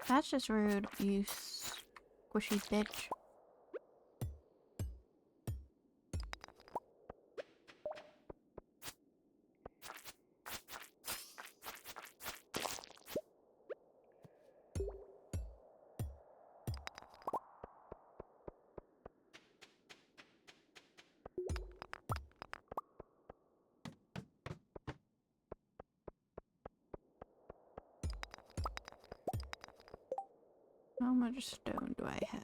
That's just rude, you squishy bitch. How much stone do I have?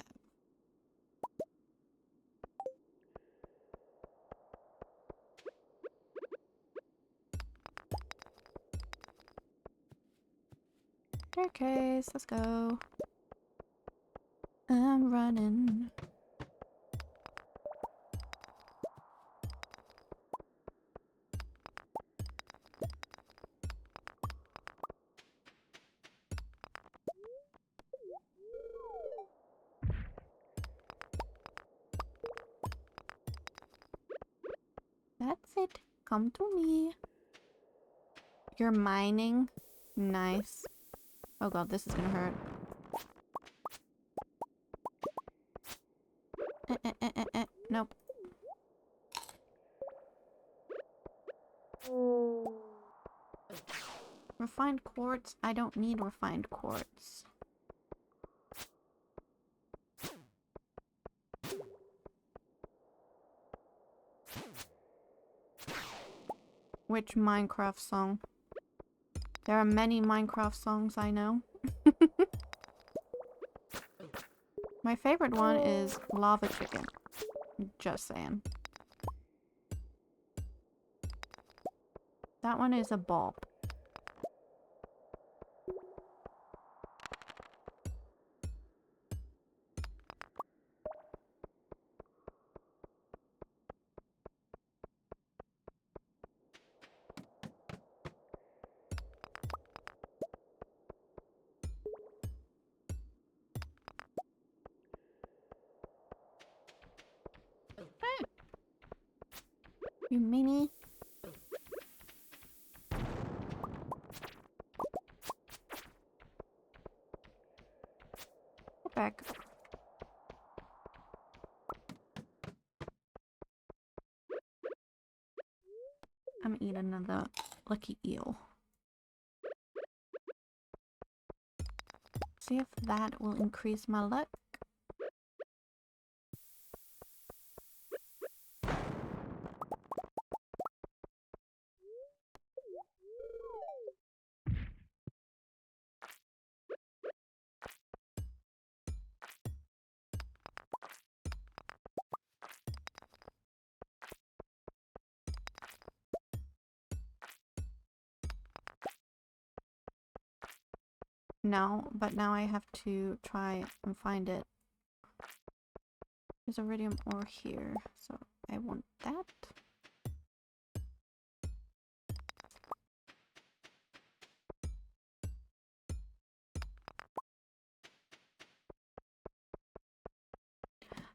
Staircase, let's go. I'm running. That's it. Come to me. You're mining? Nice. Oh god, this is gonna hurt. Nope. Refined quartz? I don't need refined quartz. Which Minecraft song? There are many Minecraft songs I know. My favorite one is Lava Chicken. Just saying. That one is a bulb. You meanie. Get back. I'm gonna eat another lucky eel. See if that will increase my luck. No, but now I have to try and find it. There's iridium ore here, so I want that.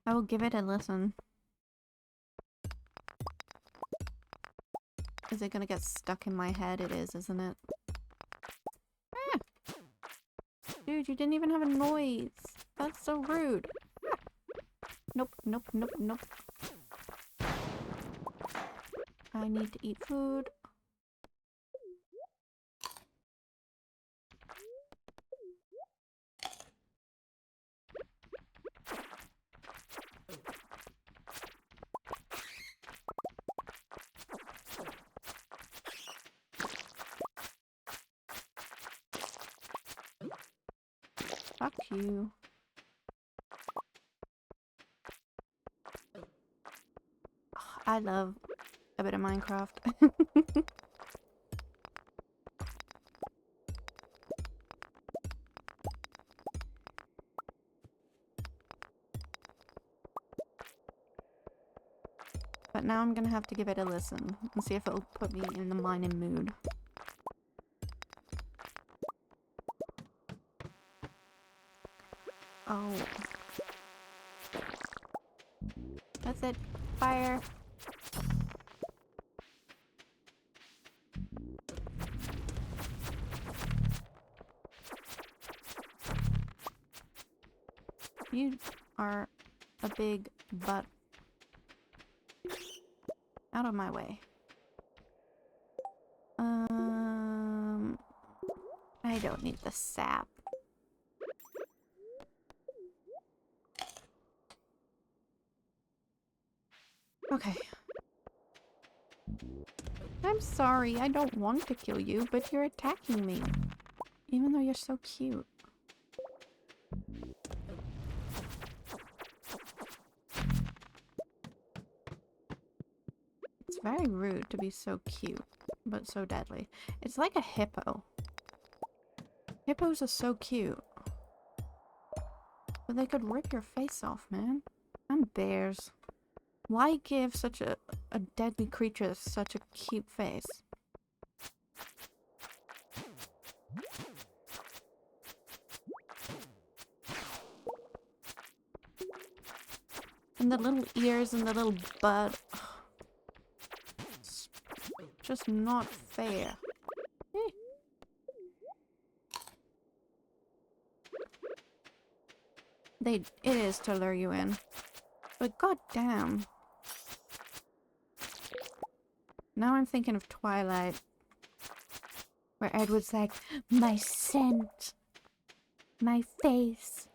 I will give it a listen. Is it gonna get stuck in my head? It is, isn't it? Ah! Dude, you didn't even have a noise. That's so rude. Ah! Nope, nope, nope, nope. I need to eat food. Fuck you. I love a bit of Minecraft. But now I'm gonna have to give it a listen and see if it'll put me in the mining mood. Oh. That's it. Fire. You are a big butt. Out of my way. I don't need the sap. Okay. I'm sorry, I don't want to kill you, but you're attacking me. Even though you're so cute. It's very rude to be so cute, but so deadly. It's like a hippo. Hippos are so cute. But they could rip your face off, man. And bears. Why give such a deadly creature such a cute face? And the little ears and the little butt. just not fair. It is to lure you in. But goddamn. Now I'm thinking of Twilight. Where Edward's like, my scent. My face.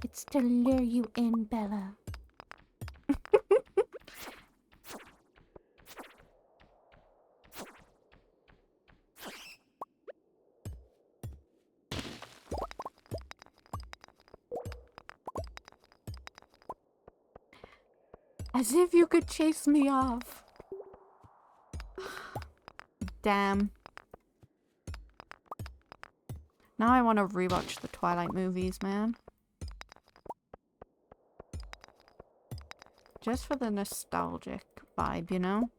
It's to lure you in, Bella. As if you could chase me off. Damn. Now I want to rewatch the Twilight movies, man. Just for the nostalgic vibe, you know?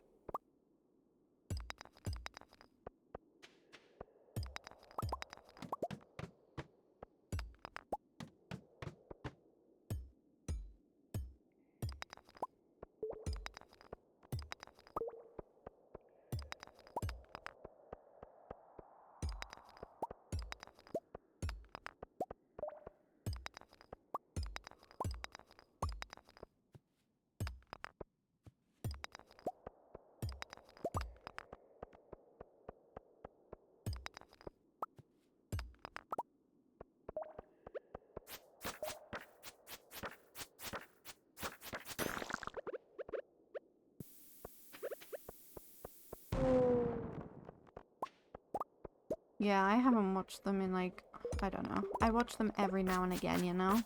Yeah, I haven't watched them in like, I don't know. I watch them every now and again, you know?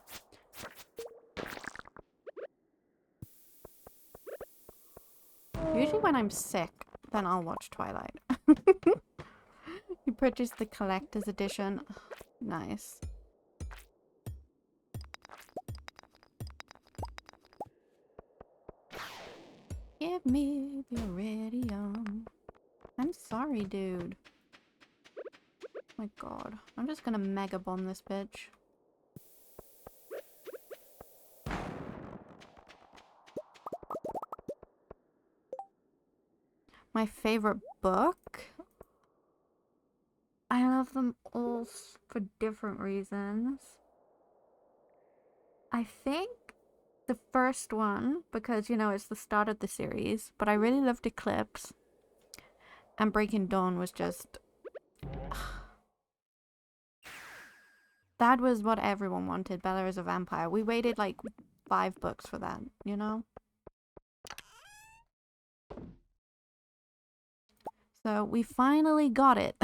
Usually when I'm sick, then I'll watch Twilight. You purchased the collector's edition. Nice. Give me the radio. I'm sorry, dude. My god. I'm just gonna mega bomb this bitch. My favorite book? I love them all for different reasons. I think the first one, because, you know, it's the start of the series, but I really loved Eclipse. And Breaking Dawn was just... That was what everyone wanted, Bella is a Vampire. We waited like 5 books for that, you know? So we finally got it.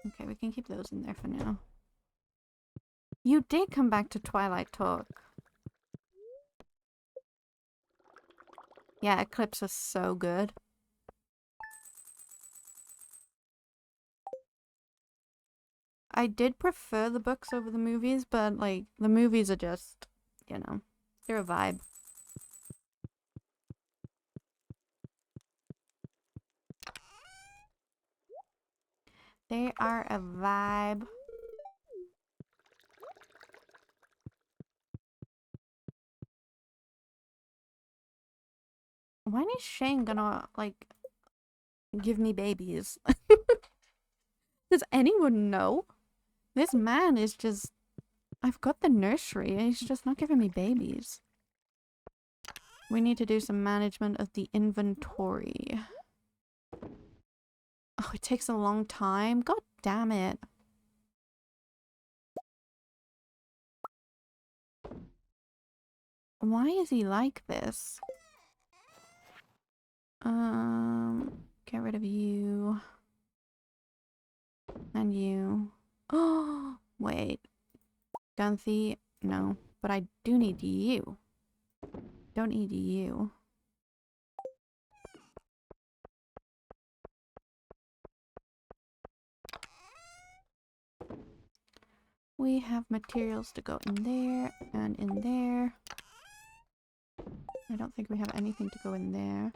Okay, we can keep those in there for now. You did come back to Twilight Talk. Yeah, Eclipse is so good. I did prefer the books over the movies, but like, the movies are just, you know, they're a vibe. They are a vibe. When is Shane gonna, like, give me babies? Does anyone know? This man is just... I've got the nursery and he's just not giving me babies. We need to do some management of the inventory. Oh, it takes a long time. God damn it. Why is he like this? Get rid of you. And you. Oh, wait. Gunthy? No. But I do need you. Don't need you. We have materials to go in there and in there. I don't think we have anything to go in there.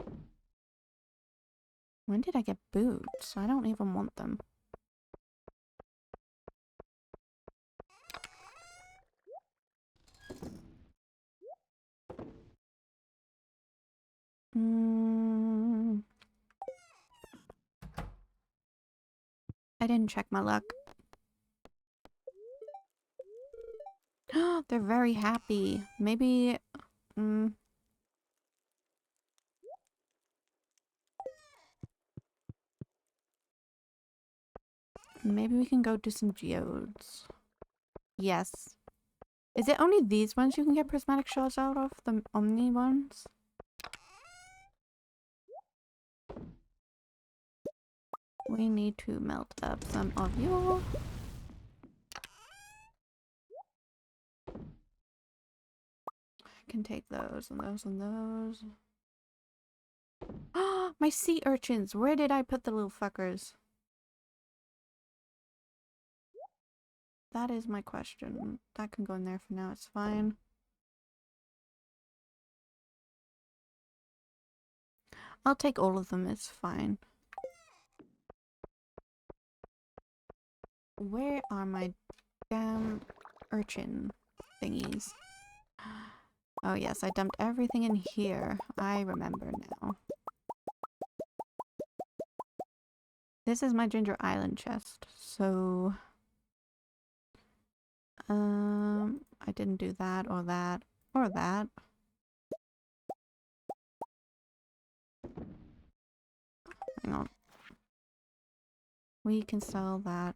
When did I get boots? I don't even want them. I didn't check my luck. They're very happy. Maybe... maybe we can go do some geodes. Yes. Is it only these ones you can get prismatic shards out of? The Omni ones? We need to melt up some of your... I can take those and those and those. Ah, my sea urchins! Where did I put the little fuckers? That is my question. That can go in there for now, it's fine. I'll take all of them, it's fine. Where are my damn urchin thingies? Oh yes, I dumped everything in here. I remember now. This is my Ginger Island chest, so... I didn't do that, or that, or that. Hang on. We can sell that.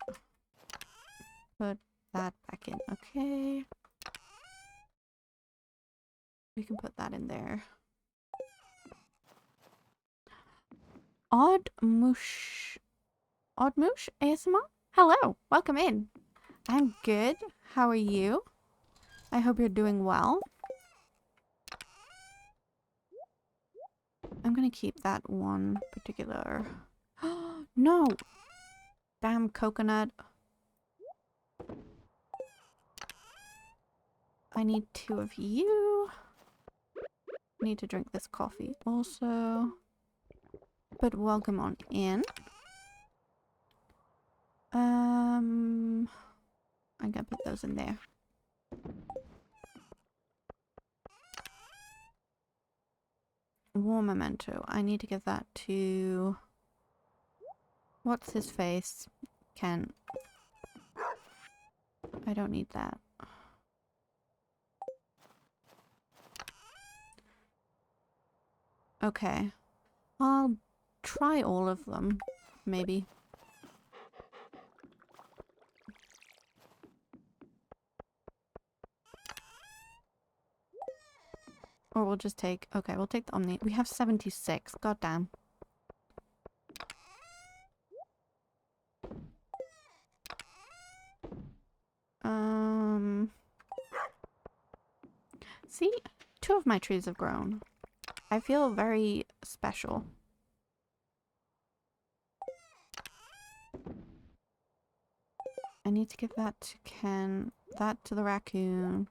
Put that back in. Okay. We can put that in there. Odd Moosh ASMR? Hello, welcome in. I'm good. How are you? I hope you're doing well. I'm gonna keep that one particular. No! Damn coconut. I need 2 of you. Need to drink this coffee also. But welcome on in. I'm gonna put those in there. War memento. I need to give that to... what's his face? Ken. I don't need that. Okay. I'll try all of them. Maybe. Or we'll just take... okay, we'll take the Omni. We have 76. God damn. See? 2 of my trees have grown. I feel very special. I need to give that to Ken. That to the raccoon.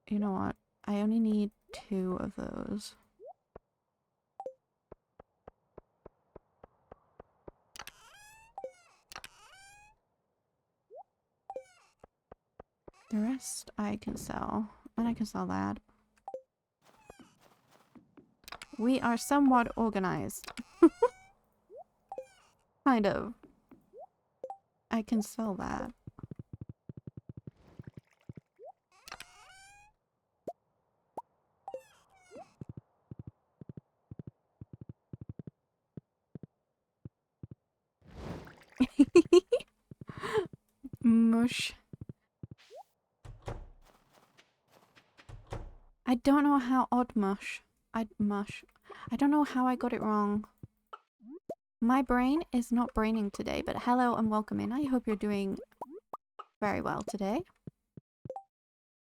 You know what? I only need 2 of those. The rest I can sell. And I can sell that. We are somewhat organized. Kind of. I can sell that. Mush. I don't know how odd mush. I don't know how I got it wrong. My brain is not braining today, but hello and welcome in. I hope you're doing very well today.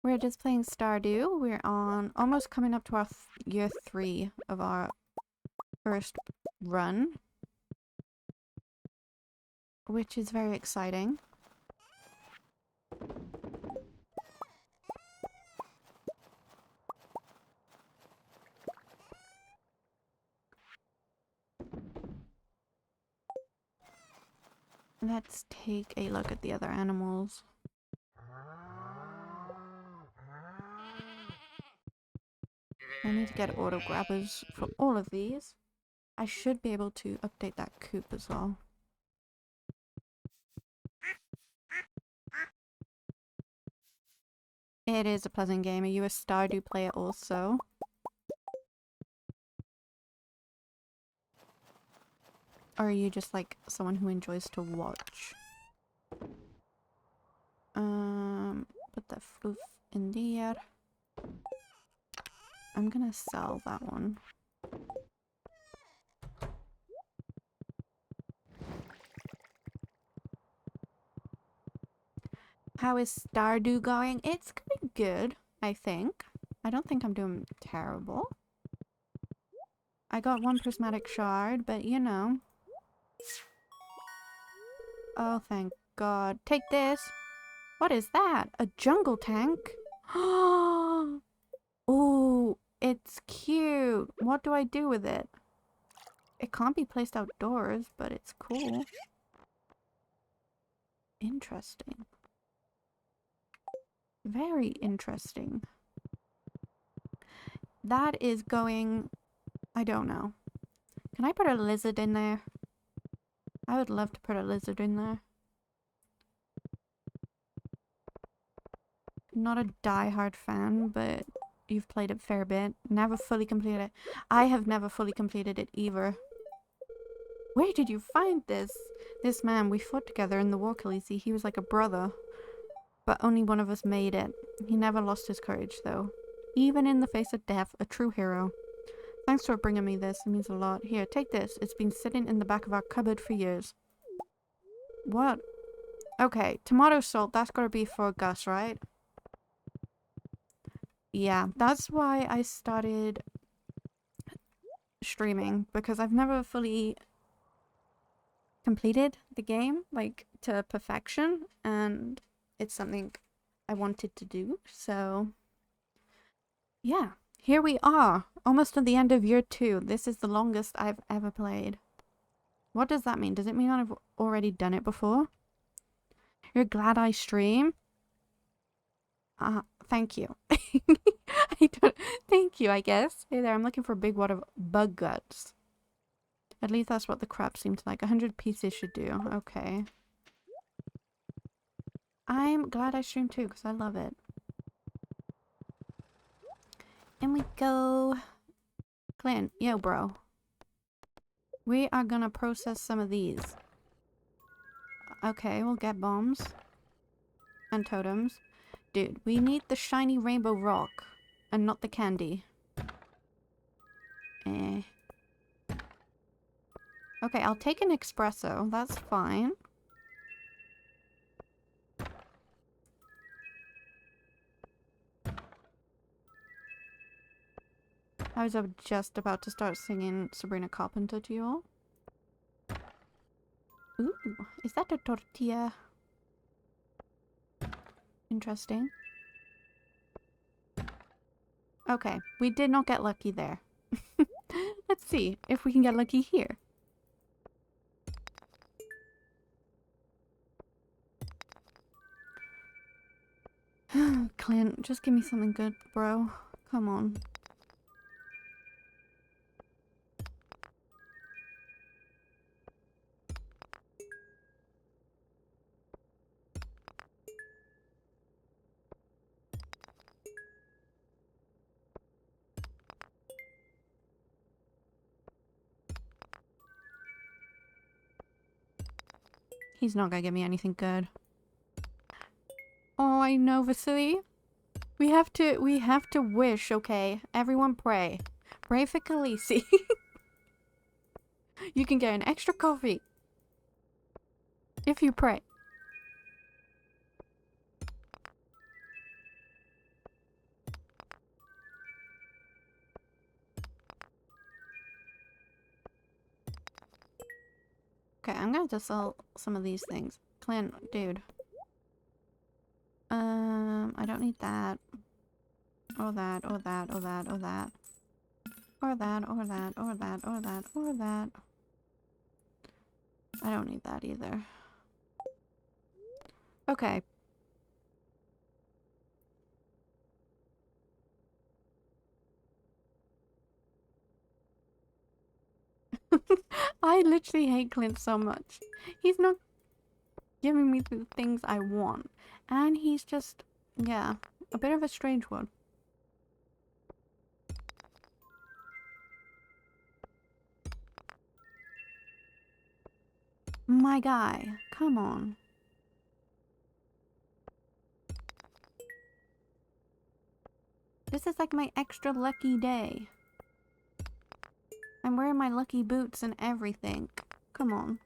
We're just playing Stardew. We're on almost coming up to our year 3 of our first run, which is very exciting. Let's take a look at the other animals. I need to get auto grabbers for all of these. I should be able to update that coop as well. It is a pleasant game. Are you a Stardew player also? Or are you just like someone who enjoys to watch? Put the floof in there. I'm gonna sell that one. How is Stardew going? It's going good, I think. I don't think I'm doing terrible. I got one prismatic shard, but you know. Oh, thank God. Take this. What is that? A jungle tank? Oh, it's cute. What do I do with it? It can't be placed outdoors, but it's cool. Interesting. Very interesting. That is going... I don't know. Can I put a lizard in there? I would love to put a lizard in there. Not a die-hard fan, but you've played it a fair bit. Never fully completed it. I have never fully completed it either. Where did you find this? This man, we fought together in the war, Khaleesi. He was like a brother. But only one of us made it. He never lost his courage, though. Even in the face of death, a true hero. Thanks for bringing me this. It means a lot. Here, take this. It's been sitting in the back of our cupboard for years. What? Okay, tomato salt. That's gotta be for Gus, right? Yeah, that's why I started streaming. Because I've never fully completed the game, like, to perfection. And it's something I wanted to do. So, yeah. Here we are. Almost at the end of year 2. This is the longest I've ever played. What does that mean? Does it mean I've already done it before? You're glad I stream? Thank you. Thank you, I guess. Hey there, I'm looking for a big wad of bug guts. At least that's what the crab seemed like. 100 pieces should do. Okay. I'm glad I stream too, because I love it. And we go. Clint, yo bro. We are gonna process some of these. Okay, we'll get bombs. And totems. Dude, we need the shiny rainbow rock. And not the candy. Eh. Okay, I'll take an espresso. That's fine. I was just about to start singing Sabrina Carpenter to you all. Ooh, is that a tortilla? Interesting. Okay, we did not get lucky there. Let's see if we can get lucky here. Clint, just give me something good, bro. Come on. He's not gonna give me anything good. Oh, I know, Vasily. We have to wish, okay? Everyone pray. Pray for Khaleesi. You can get an extra coffee. If you pray. Okay, I'm gonna just sell some of these things. Clint, dude. I don't need that. Or that, or that, or that, or that. Or that, or that, or that, or that, or that. I don't need that either. Okay. I literally hate Clint so much. He's not giving me the things I want. And he's just, yeah, a bit of a strange one. My guy, come on. This is like my extra lucky day. I'm wearing my lucky boots and everything. Come on.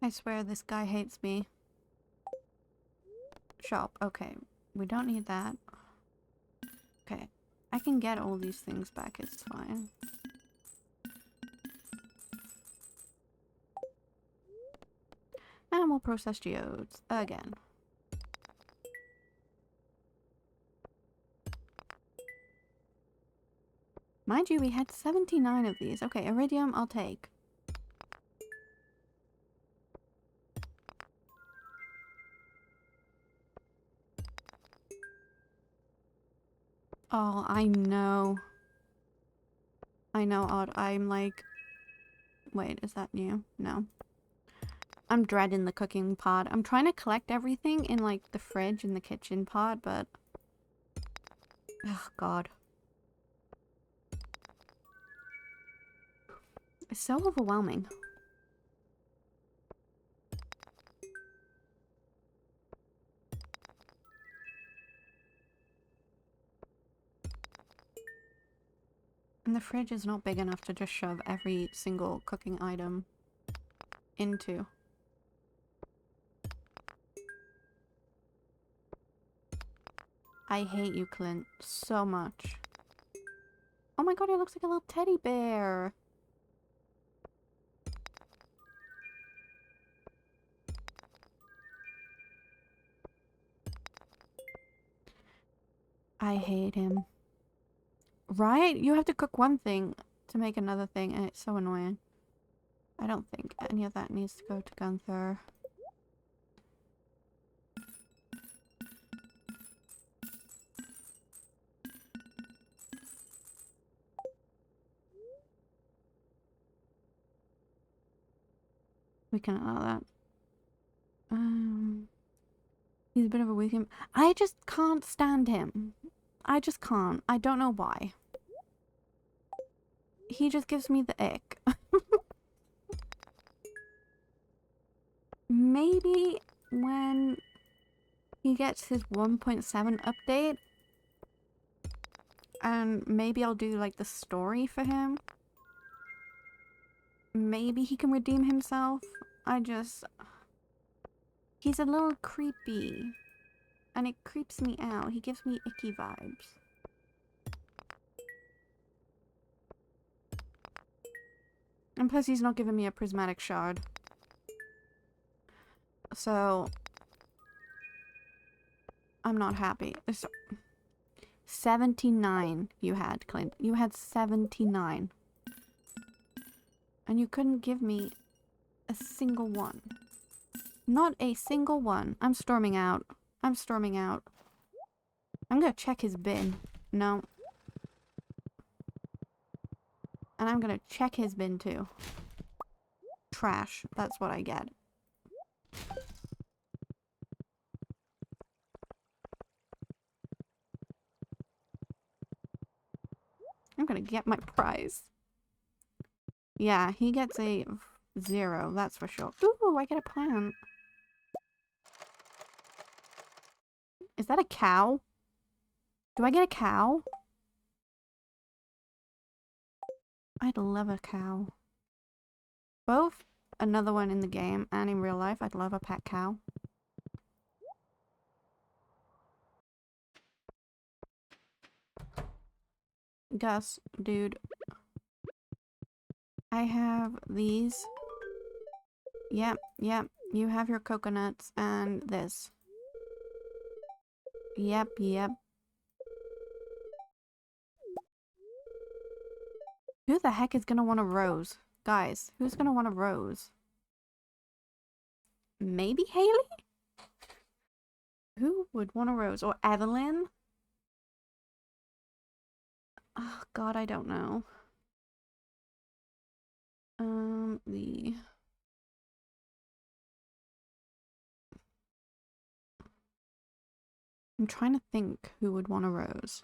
I swear this guy hates me. Shop. Okay. We don't need that. Okay. I can get all these things back. It's fine. And we'll process geodes again. Mind you, we had 79 of these. Okay, iridium, I'll take. Oh, I know. I know, Odd. I'm like... Wait, is that new? No. I'm dreading the cooking pod. I'm trying to collect everything in, like, the fridge and the kitchen pod, but... Oh, God. It's so overwhelming. And the fridge is not big enough to just shove every single cooking item into. I hate you, Clint, so much. Oh my god, he looks like a little teddy bear. I hate him. Right? You have to cook one thing to make another thing, and it's so annoying. I don't think any of that needs to go to Gunther. We can allow that. He's a bit of a weak... I just can't stand him. I just can't. I don't know why. He just gives me the ick. Maybe when he gets his 1.7 update, and maybe I'll do like the story for him. Maybe he can redeem himself. He's a little creepy. And it creeps me out. He gives me icky vibes. And plus he's not giving me a prismatic shard. So... I'm not happy. 79 you had, Clint. You had 79. And you couldn't give me a single one. Not a single one. I'm storming out. I'm storming out. I'm gonna check his bin. No. And I'm gonna check his bin too. Trash. That's what I get. I'm gonna get my prize. Yeah, he gets a 0, that's for sure. Ooh, I get a plant. Is that a cow? Do I get a cow? I'd love a cow. Both another one in the game and in real life, I'd love a pet cow. Gus, dude. I have these. Yep, yep. You have your coconuts and this. Yep, yep. Who the heck is gonna want a rose? Guys, who's gonna want a rose? Maybe Haley? Who would want a rose? Or Evelyn? Oh god, I don't know. I'm trying to think who would want a rose.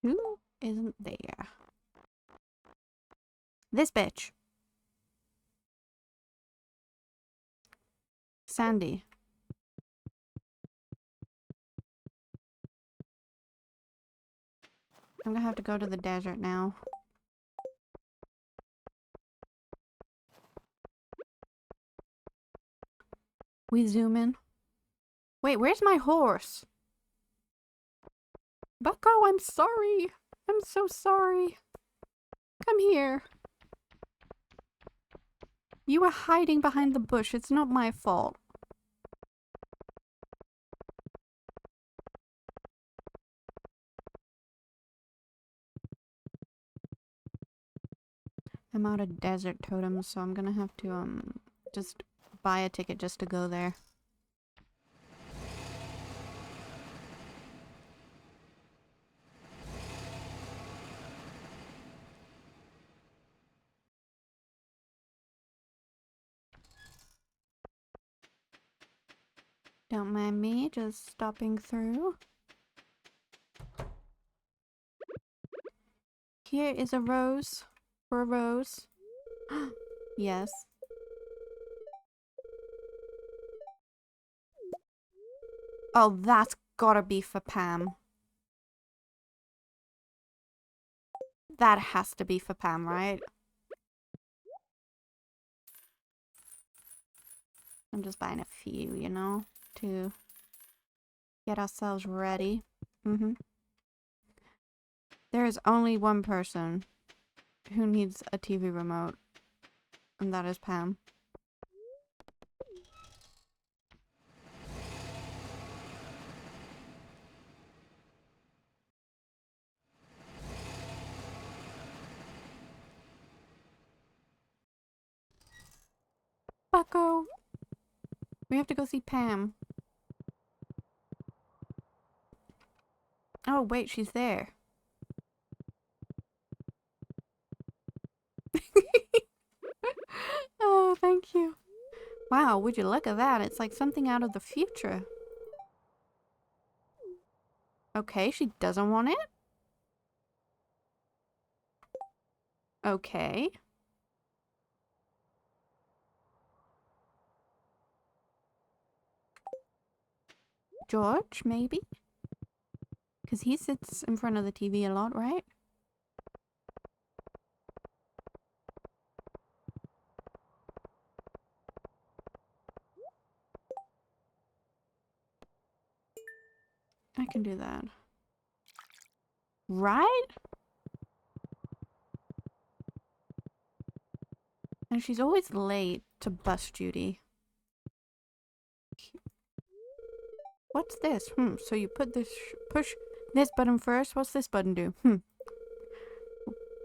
Who isn't there? This bitch. Sandy. I'm gonna have to go to the desert now. We zoom in. Wait, where's my horse? Bucko, I'm sorry. I'm so sorry. Come here. You were hiding behind the bush. It's not my fault. I'm out of desert totems, so I'm gonna have to, just buy a ticket just to go there. Don't mind me, just stopping through. Here is a rose. For a rose. Yes. Oh, that's gotta be for Pam. That has to be for Pam, right? I'm just buying a few, you know, to get ourselves ready. There is only one person who needs a TV remote, and that is Pam. Bucko! We have to go see Pam. Oh, wait, she's there. Oh, thank you. Wow, would you look at that? It's like something out of the future. Okay, she doesn't want it? Okay. George, maybe? Because he sits in front of the TV a lot, right? I can do that. Right? And she's always late to bus duty. What's this? So you put this, push this button first? What's this button do?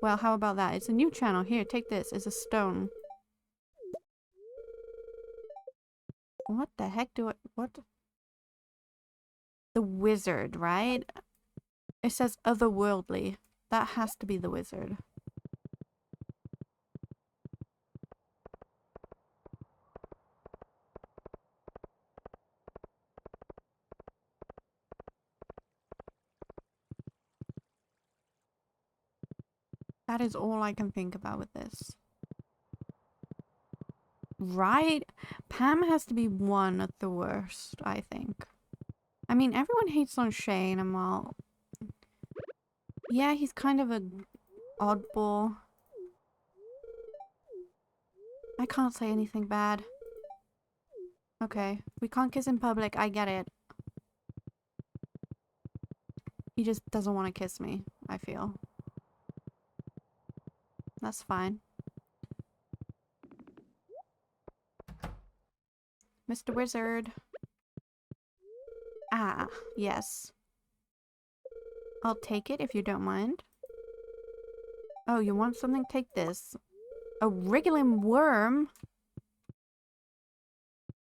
Well, how about that? It's a new channel. Here, take this. It's a stone. What the heck do I... What? The wizard, right? It says otherworldly. That has to be the wizard. That is all I can think about with this. Right? Pam has to be one of the worst, I think. I mean, everyone hates on Shane and well... Yeah, he's kind of a Oddball. I can't say anything bad. Okay, we can't kiss in public, I get it. He just doesn't want to kiss me, I feel. That's fine. Mr. Wizard. Ah, yes. I'll take it if you don't mind. Oh, you want something? Take this. A wriggling worm?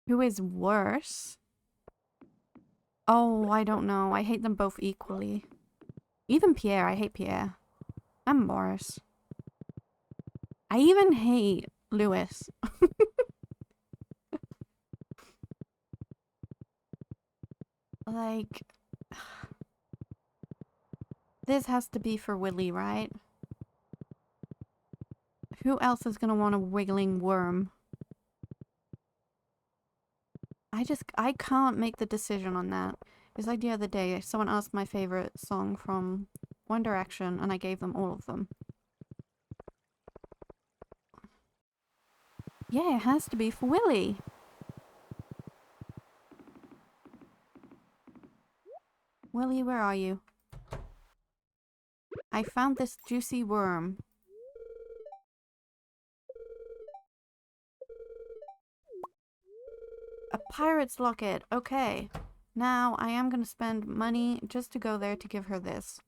Who is worse? Oh, I don't know. I hate them both equally. Even Pierre. I hate Pierre. And Boris. I even hate Louis. Like... This has to be for Willy, right? Who else is gonna want a wiggling worm? I can't make the decision on that. It's like the other day, someone asked my favorite song from One Direction, and I gave them all of them. Yeah, it has to be for Willy. Willy, where are you? I found this juicy worm. A pirate's locket. Okay. Now, I am gonna spend money just to go there to give her this.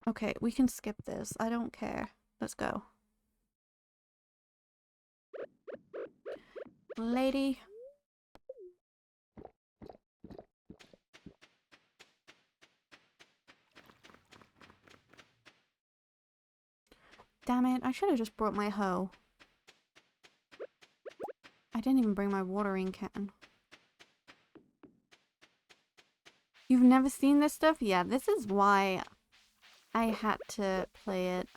Okay, we can skip this. I don't care. Let's go. Lady. Damn it, I should have just brought my hoe. I didn't even bring my watering can. You've never seen this stuff? Yeah, this is why I had to play it.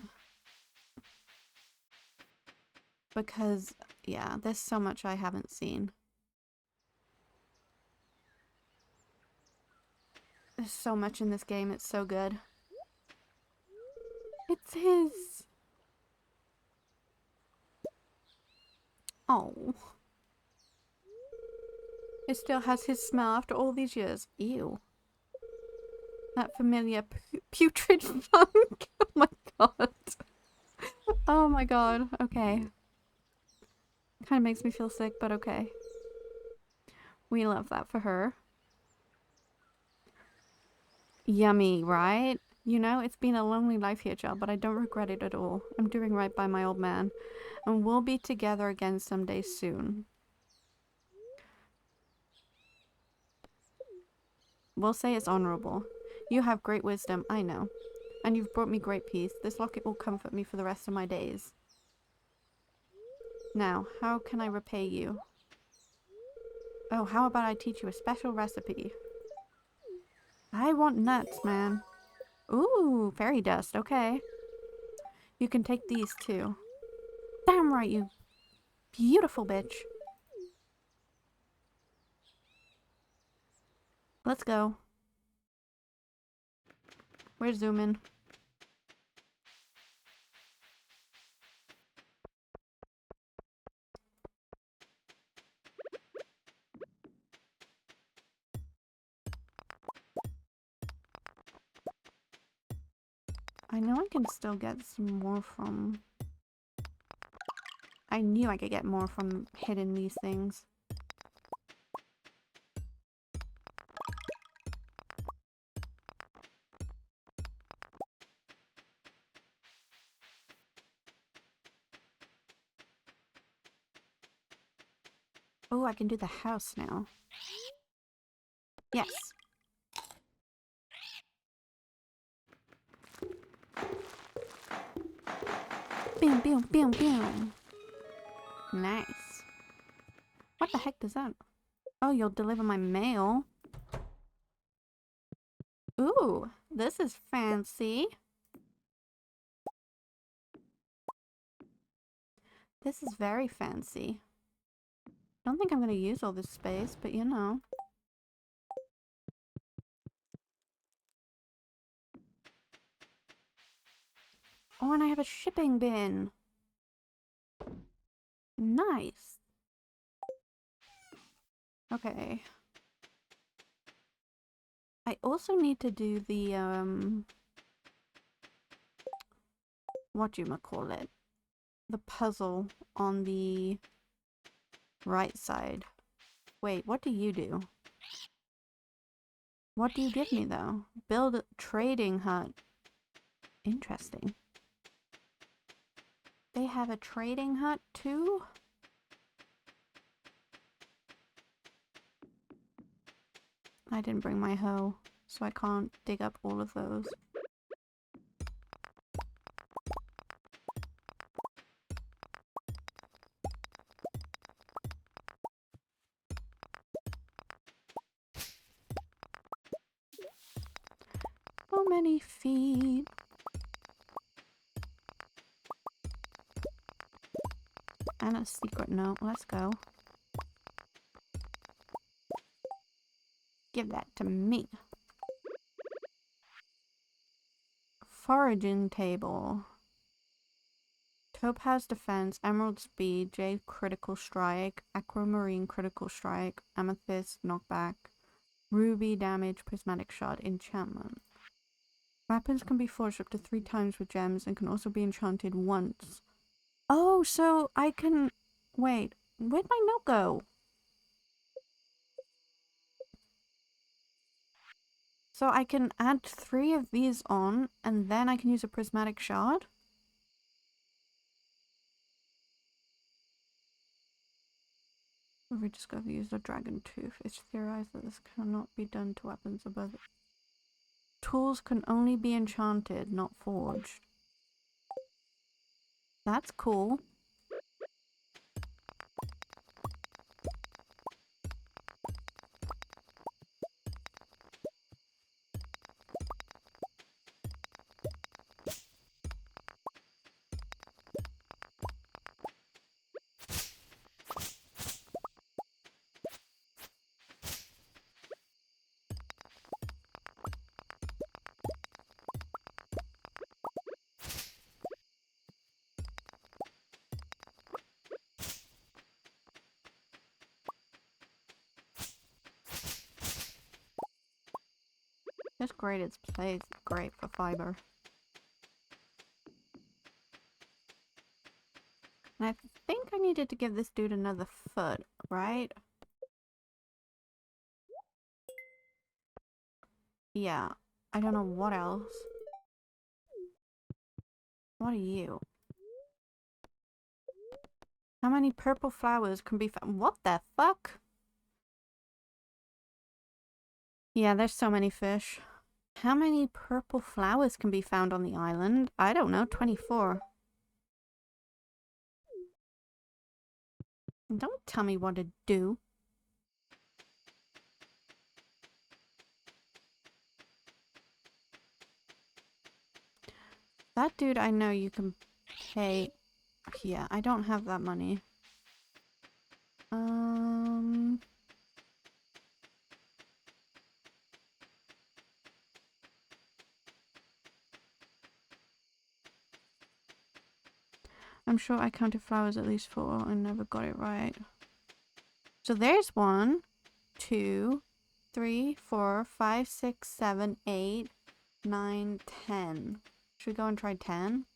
Because, yeah, there's so much I haven't seen. There's so much in this game, it's so good. It's his! Oh. It still has his smell after all these years. Ew. That familiar putrid funk. Oh my god. Oh my god. Okay. Kind of makes me feel sick, but okay. We love that for her. Yummy, right? You know, it's been a lonely life here, child, but I don't regret it at all. I'm doing right by my old man. And we'll be together again someday soon. We'll say it's honorable. You have great wisdom, I know. And you've brought me great peace. This locket will comfort me for the rest of my days. Now, how can I repay you? Oh, how about I teach you a special recipe? I want nuts, man. Ooh, fairy dust, okay. You can take these too. Damn right, you beautiful bitch. Let's go. We're zooming. I know I can still get some more from... I knew I could get more from hitting these things. Oh, I can do the house now. Yes. Boom, boom, boom, boom. Nice. What the heck does that... Oh, you'll deliver my mail. Ooh, this is fancy. This is very fancy. I don't think I'm gonna use all this space, but you know. Oh, and I have a shipping bin. Nice. Okay. I also need to do the, whatchamacallit? The puzzle on the right side. Wait, what do you do? What do you give me, though? Build a trading hut. Interesting. They have a trading hut, too? I didn't bring my hoe, so I can't dig up all of those. So many feet. And a secret note. Let's go. Give that to me. Foraging table. Topaz defense, emerald speed, jade critical strike, aquamarine critical strike, amethyst knockback, ruby damage, prismatic shot, enchantment. Weapons can be forged up to 3 times with gems and can also be enchanted once. Oh, so I can... Wait, where'd my note go? So I can add 3 of these on, and then I can use a prismatic shard? Or we just gotta use a dragon tooth. It's theorized that this cannot be done to weapons above it. Tools can only be enchanted, not forged. That's cool. This graded plays great for fiber. And I think I needed to give this dude another foot, right? Yeah. I don't know what else. What are you? How many purple flowers can be found? What the fuck? Yeah, there's so many fish. How many purple flowers can be found on the island? I don't know, 24. Don't tell me what to do. That dude, I know you can pay. Yeah, I don't have that money. I'm sure I counted flowers at least 4 and never got it right. So there's 1, 2, 3, 4, 5, 6, 7, 8, 9, 10. Should we go and try 10?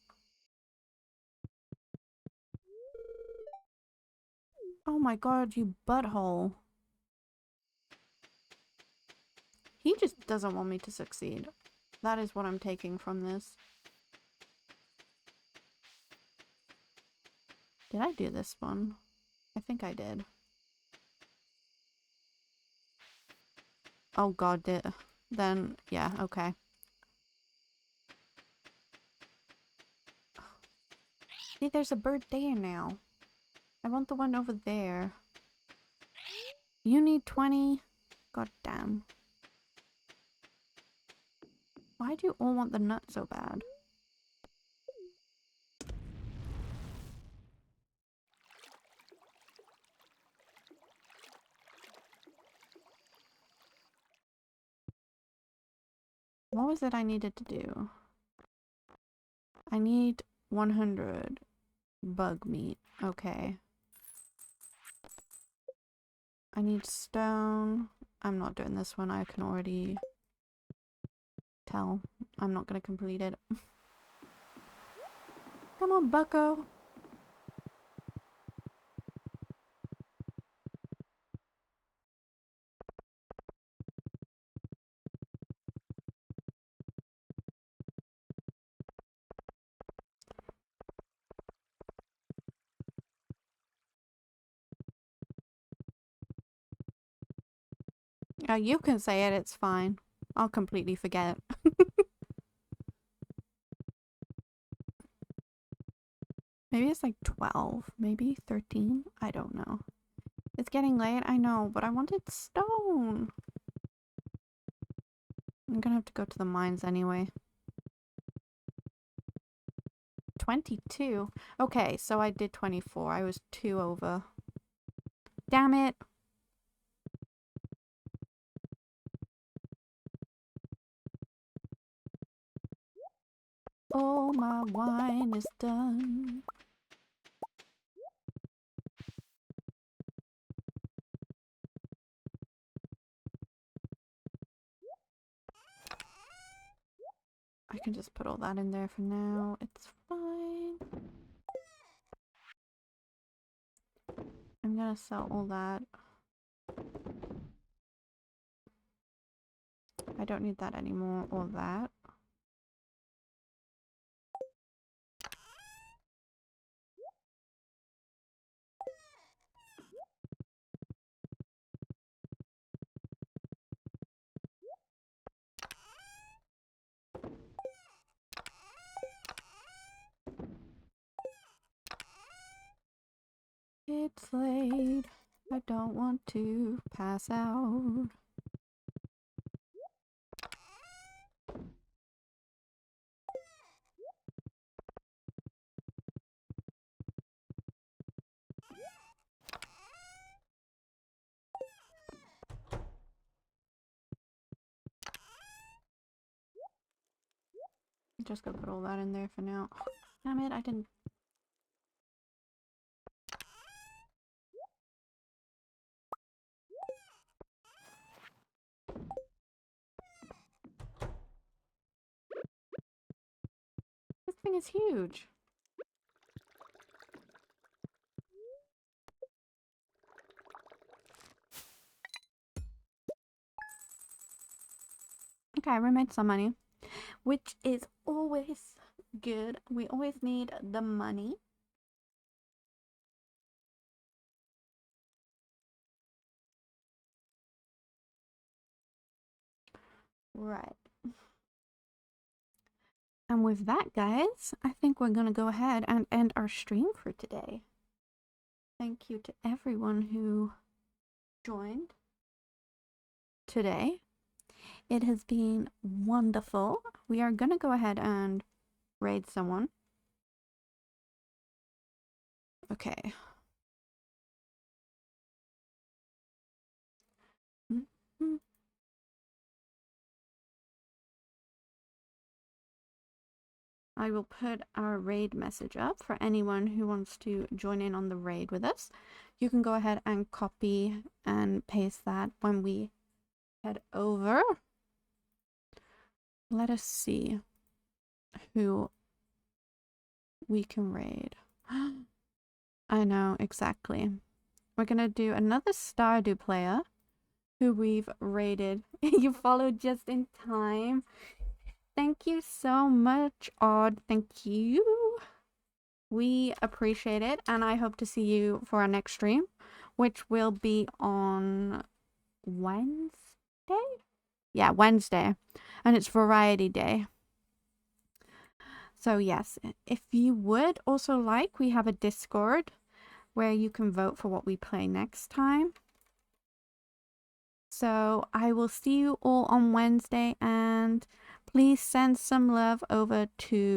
Oh my god, you butthole. He just doesn't want me to succeed. That is what I'm taking from this. Did I do this one? I think I did. Oh god, then, yeah, okay. See, there's a bird there now. I want the one over there. You need 20? God damn. Why do you all want the nut so bad? What was it I needed to do? I need 100 bug meat. Okay. I need stone. I'm not doing this one. I can already tell. I'm not going to complete it. Come on, bucko. You can say it. It's fine. I'll completely forget. Maybe it's like 12. Maybe 13. I don't know. It's getting late. I know, but I wanted stone. I'm gonna have to go to the mines anyway. 22. Okay, so I did 24. I was 2 over. Damn it. Oh, my wine is done. I can just put all that in there for now. It's fine. I'm gonna sell all that. I don't need that anymore, or that. It's late. I don't want to pass out. Just gonna put all that in there for now. Damn it, I didn't. This thing is huge. Okay, we made some money, which is always good. We always need the money. Right. And with that, guys, I think we're gonna go ahead and end our stream for today. Thank you to everyone who joined today. It has been wonderful. We are gonna go ahead and raid someone. Okay. I will put our raid message up for anyone who wants to join in on the raid with us. You can go ahead and copy and paste that when we head over. Let us see who we can raid. I know, exactly. We're gonna do another Stardew player who we've raided. You followed just in time. Thank you so much, Odd. Thank you. We appreciate it, and I hope to see you for our next stream, which will be on Wednesday? Yeah, Wednesday. And it's Variety Day. So yes, if you would also like, we have a Discord where you can vote for what we play next time. So I will see you all on Wednesday, and please send some love over to